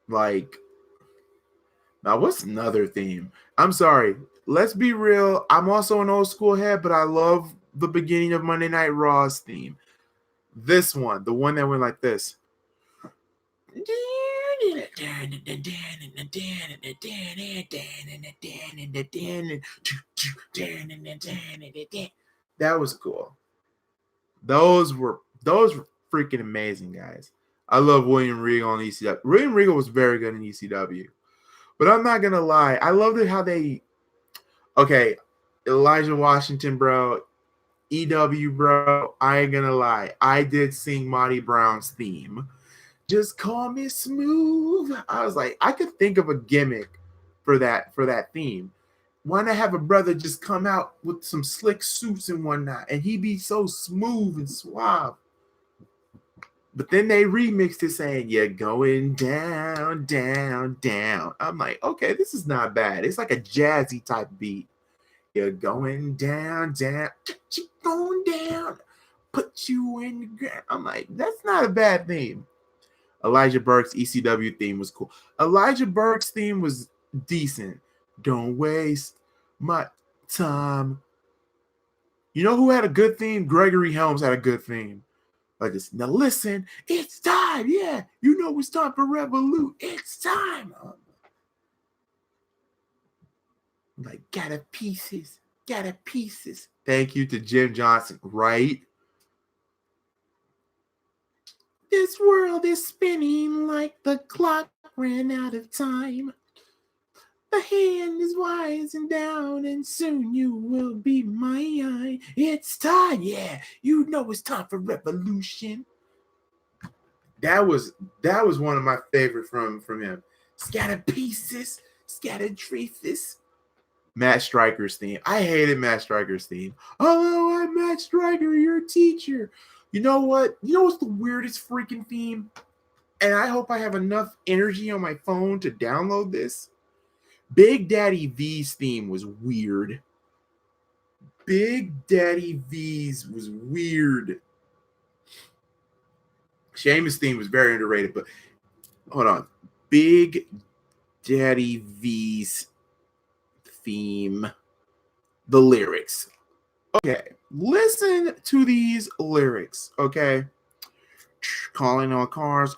Like, Now, what's another theme? I'm sorry. Let's be real. I'm also an old school head, but I love the beginning of Monday Night Raw's theme. This one, the one that went like this. That was cool. Those were freaking amazing, guys. I love William Regal on ECW. William Regal was very good in ECW. But I'm not gonna lie, I loved it how they Elijah Washington, bro, EW, bro. I ain't gonna lie. I did sing Monty Brown's theme. Just call me smooth. I was like, I could think of a gimmick for that theme. Why not have a brother just come out with some slick suits and whatnot, and he be so smooth and suave? But then they remixed it saying, "You're going down, down, down." I'm like, okay, this is not bad. It's like a jazzy type beat. You're going down, down, you going down, put you in the ground. I'm like, that's not a bad theme. Elijah Burke's ECW theme was cool. Elijah Burke's theme was decent. Don't waste my time. You know who had a good theme? Gregory Helms had a good theme. Like this. Now listen, it's time. Yeah, you know it's time for Revolut. It's time. Like, gotta pieces. Thank you to Jim Johnson, right? This world is spinning like the clock ran out of time. The hand is rising down, and soon you will be mine. It's time, yeah. You know it's time for revolution. That was one of my favorite from him. Scattered pieces, scattered traces. Matt Striker's theme. I hated Matt Striker's theme. Oh, I'm Matt Striker, your teacher. You know what? You know what's the weirdest freaking theme? And I hope I have enough energy on my phone to download this. Big Daddy V's theme was weird. Big Daddy V's was weird. Sheamus' theme was very underrated, but hold on. Big Daddy V's theme. The lyrics. Okay, listen to these lyrics, okay? Calling on cars.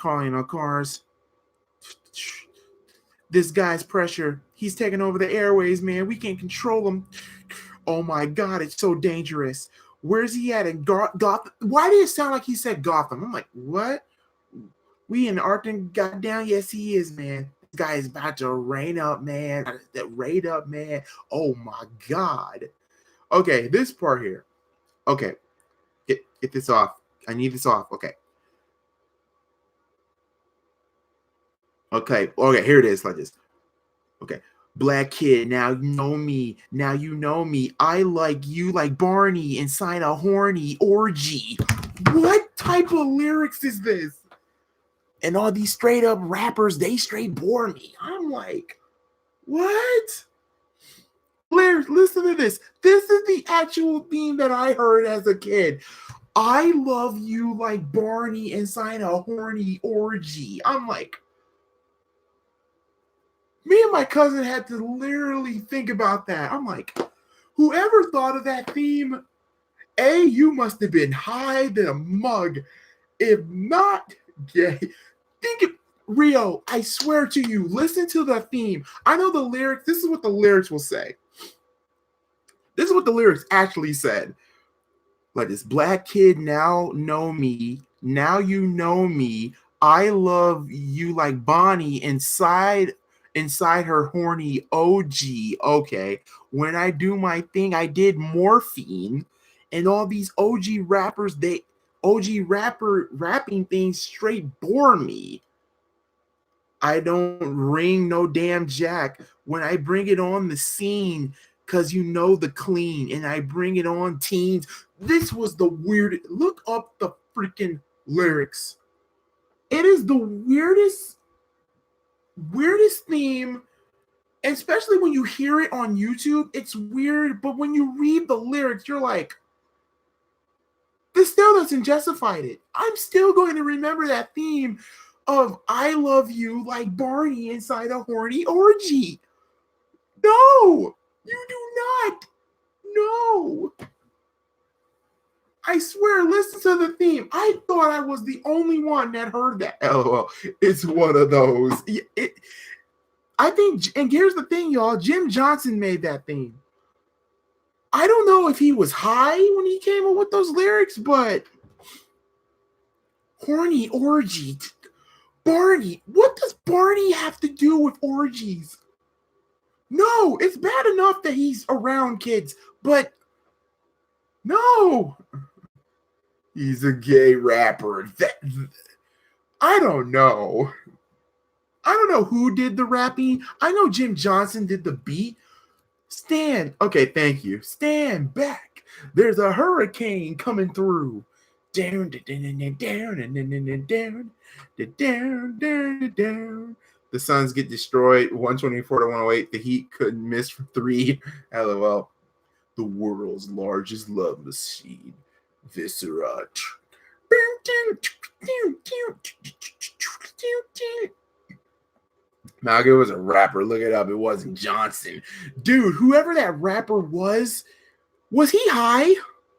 This guy's pressure, he's taking over the airways, man. We can't control him. Oh my God, it's so dangerous. Where's he at in Gotham? Why did it sound like he said Gotham? I'm like, what? We in Arkham, goddamn, yes he is, man. This guy is about to rain up, man. Oh my God. Okay, this part here. Okay, get this off. I need this off. Okay, here it is, like this. Okay. Black kid, now you know me. I like you like Barney inside a horny orgy. What type of lyrics is this? And all these straight up rappers, they straight bore me. I'm like, what? Lyrics, listen to this. This is the actual theme that I heard as a kid. I love you like Barney inside a horny orgy. I'm like, me and my cousin had to literally think about that. I'm like, whoever thought of that theme, A, you must have been high than a mug. If not, gay. Think of Rio, I swear to you, listen to the theme. I know the lyrics. This is what the lyrics will say. This is what the lyrics actually said. Like this black kid, now know me. Now you know me. I love you like Bonnie inside her horny OG. Okay. When I do my thing, I did morphine. And all these OG rappers, rapping things straight bore me. I don't ring no damn jack when I bring it on the scene, because you know the clean, and I bring it on teens. This was the weirdest. Look up the freaking lyrics. It is the weirdest theme, especially when you hear it on YouTube. It's weird, but when you read the lyrics, you're like, this still doesn't justify it. I'm still going to remember that theme of I love you like Barney inside a horny orgy. No, you do not. No. I swear, listen to the theme. I thought I was the only one that heard that. LOL. It's one of those. I think, and here's the thing, y'all. Jim Johnson made that theme. I don't know if he was high when he came up with those lyrics, but horny orgy. Barney. What does Barney have to do with orgies? No, it's bad enough that he's around kids, but no. He's a gay rapper. I don't know. I don't know who did the rapping. I know Jim Johnson did the beat. Okay, thank you. Stand back. There's a hurricane coming through. Down, down, down, down, down, down. The Suns get destroyed. 124 to 108. The Heat couldn't miss for 3. LOL. The world's largest love machine. Viscera. Malgo was a rapper. Look it up. It wasn't Johnson. Dude, whoever that rapper was he high?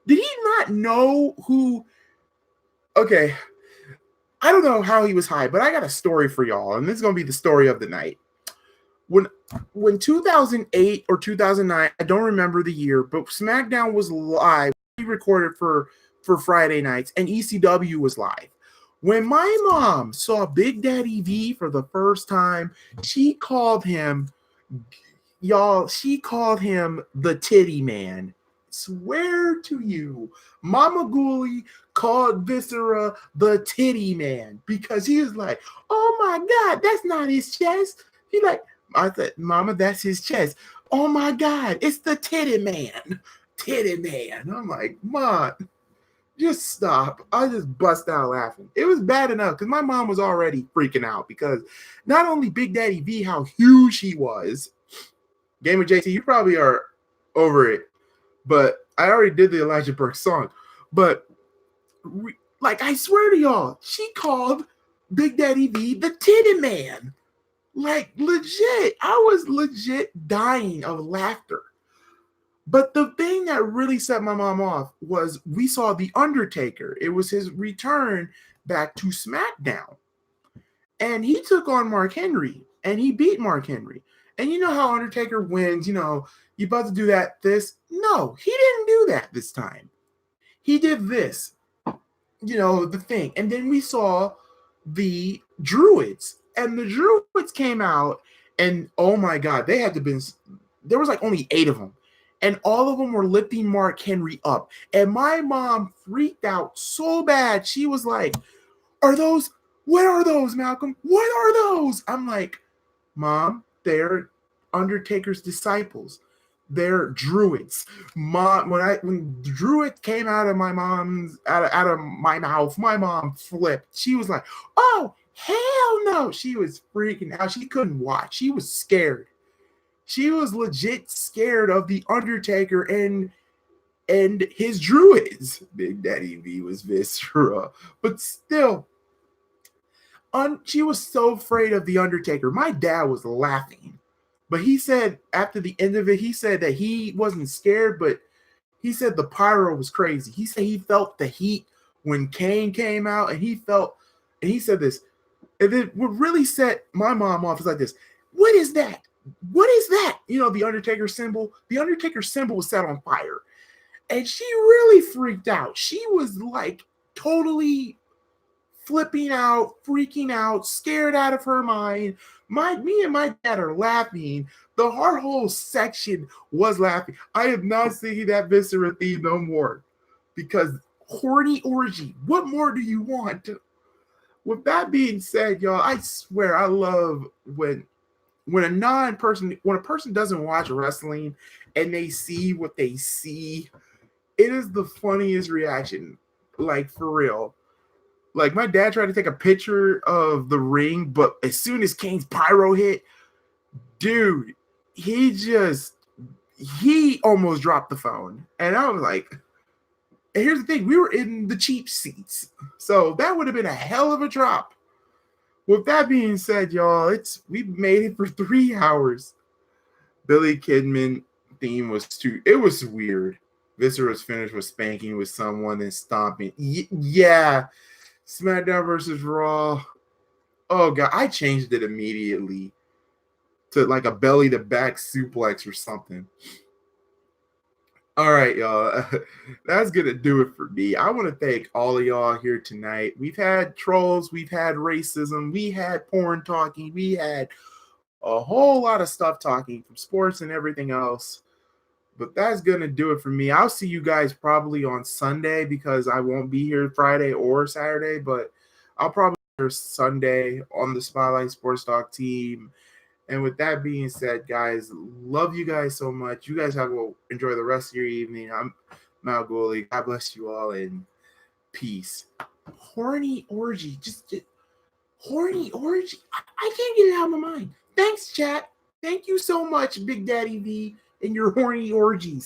Did he not know who? Okay. I don't know how he was high, but I got a story for y'all, and this is going to be the story of the night. When 2008 or 2009, I don't remember the year, but SmackDown was live. We recorded for Friday nights, and ECW was live. When my mom saw Big Daddy V for the first time, she called him the Titty Man. Swear to you, MalcGoolie called Viscera the Titty Man because he was like, oh my God, that's not his chest. He like, I said, Mama, that's his chest. Oh my God, it's the Titty Man. Titty Man. I'm like, Mom, just stop. I just bust out laughing. It was bad enough because my mom was already freaking out because not only Big Daddy V, how huge he was. Gamer JT, you probably are over it, but I already did the Elijah Burke song. But like, I swear to y'all, she called Big Daddy V the Titty Man. Like, legit. I was legit dying of laughter. But the thing that really set my mom off was we saw The Undertaker. It was his return back to SmackDown. And he took on Mark Henry, and he beat Mark Henry. And you know how Undertaker wins, you're about to do this. No, he didn't do that this time. He did this, the thing. And then we saw the Druids. And the Druids came out, and oh my God, there was like only 8 of them. And all of them were lifting Mark Henry up. And my mom freaked out so bad. She was like, what are those, Malcolm? What are those? I'm like, Mom, they're Undertaker's disciples. They're Druids. Mom, when Druid came out of my mom's out of my mouth, my mom flipped. She was like, oh, hell no. She was freaking out. She couldn't watch. She was scared. She was legit scared of the Undertaker and his Druids. Big Daddy V was Viscera. But still, she was so afraid of the Undertaker. My dad was laughing. But he said after the end of it, he said that he wasn't scared, but he said the pyro was crazy. He said he felt the heat when Kane came out, and he said this. And then what really set my mom off is like this. What is that? What is that? The Undertaker symbol. The Undertaker symbol was set on fire. And she really freaked out. She was like totally flipping out, freaking out, scared out of her mind. Me and my dad are laughing. Our whole section was laughing. I have not seen that Viscera theme no more. Because horny orgy, what more do you want? With that being said, y'all, I swear I love when a person doesn't watch wrestling and they see what they see, it is the funniest reaction. Like, for real. Like, my dad tried to take a picture of the ring, but as soon as Kane's pyro hit, dude, he almost dropped the phone. And I was like, and here's the thing, we were in the cheap seats. So that would have been a hell of a drop. With that being said, y'all, we made it for 3 hours. Billy Kidman theme was it was weird. Viscera's finish was spanking with someone and stomping. Yeah. SmackDown versus Raw. Oh god, I changed it immediately to like a belly to back suplex or something. All right, y'all. That's gonna do it for me. I want to thank all of y'all here tonight. We've had trolls, we've had racism, we had porn talking, we had a whole lot of stuff talking from sports and everything else. But that's gonna do it for me. I'll see you guys probably on Sunday because I won't be here Friday or Saturday, but I'll probably be here Sunday on the Spotlight Sports Talk team. And with that being said, guys, love you guys so much. You guys enjoy the rest of your evening. I'm MalcGoolie. God bless you all and peace. Horny orgy. Just horny orgy. I can't get it out of my mind. Thanks, chat. Thank you so much, Big Daddy V, and your horny orgies.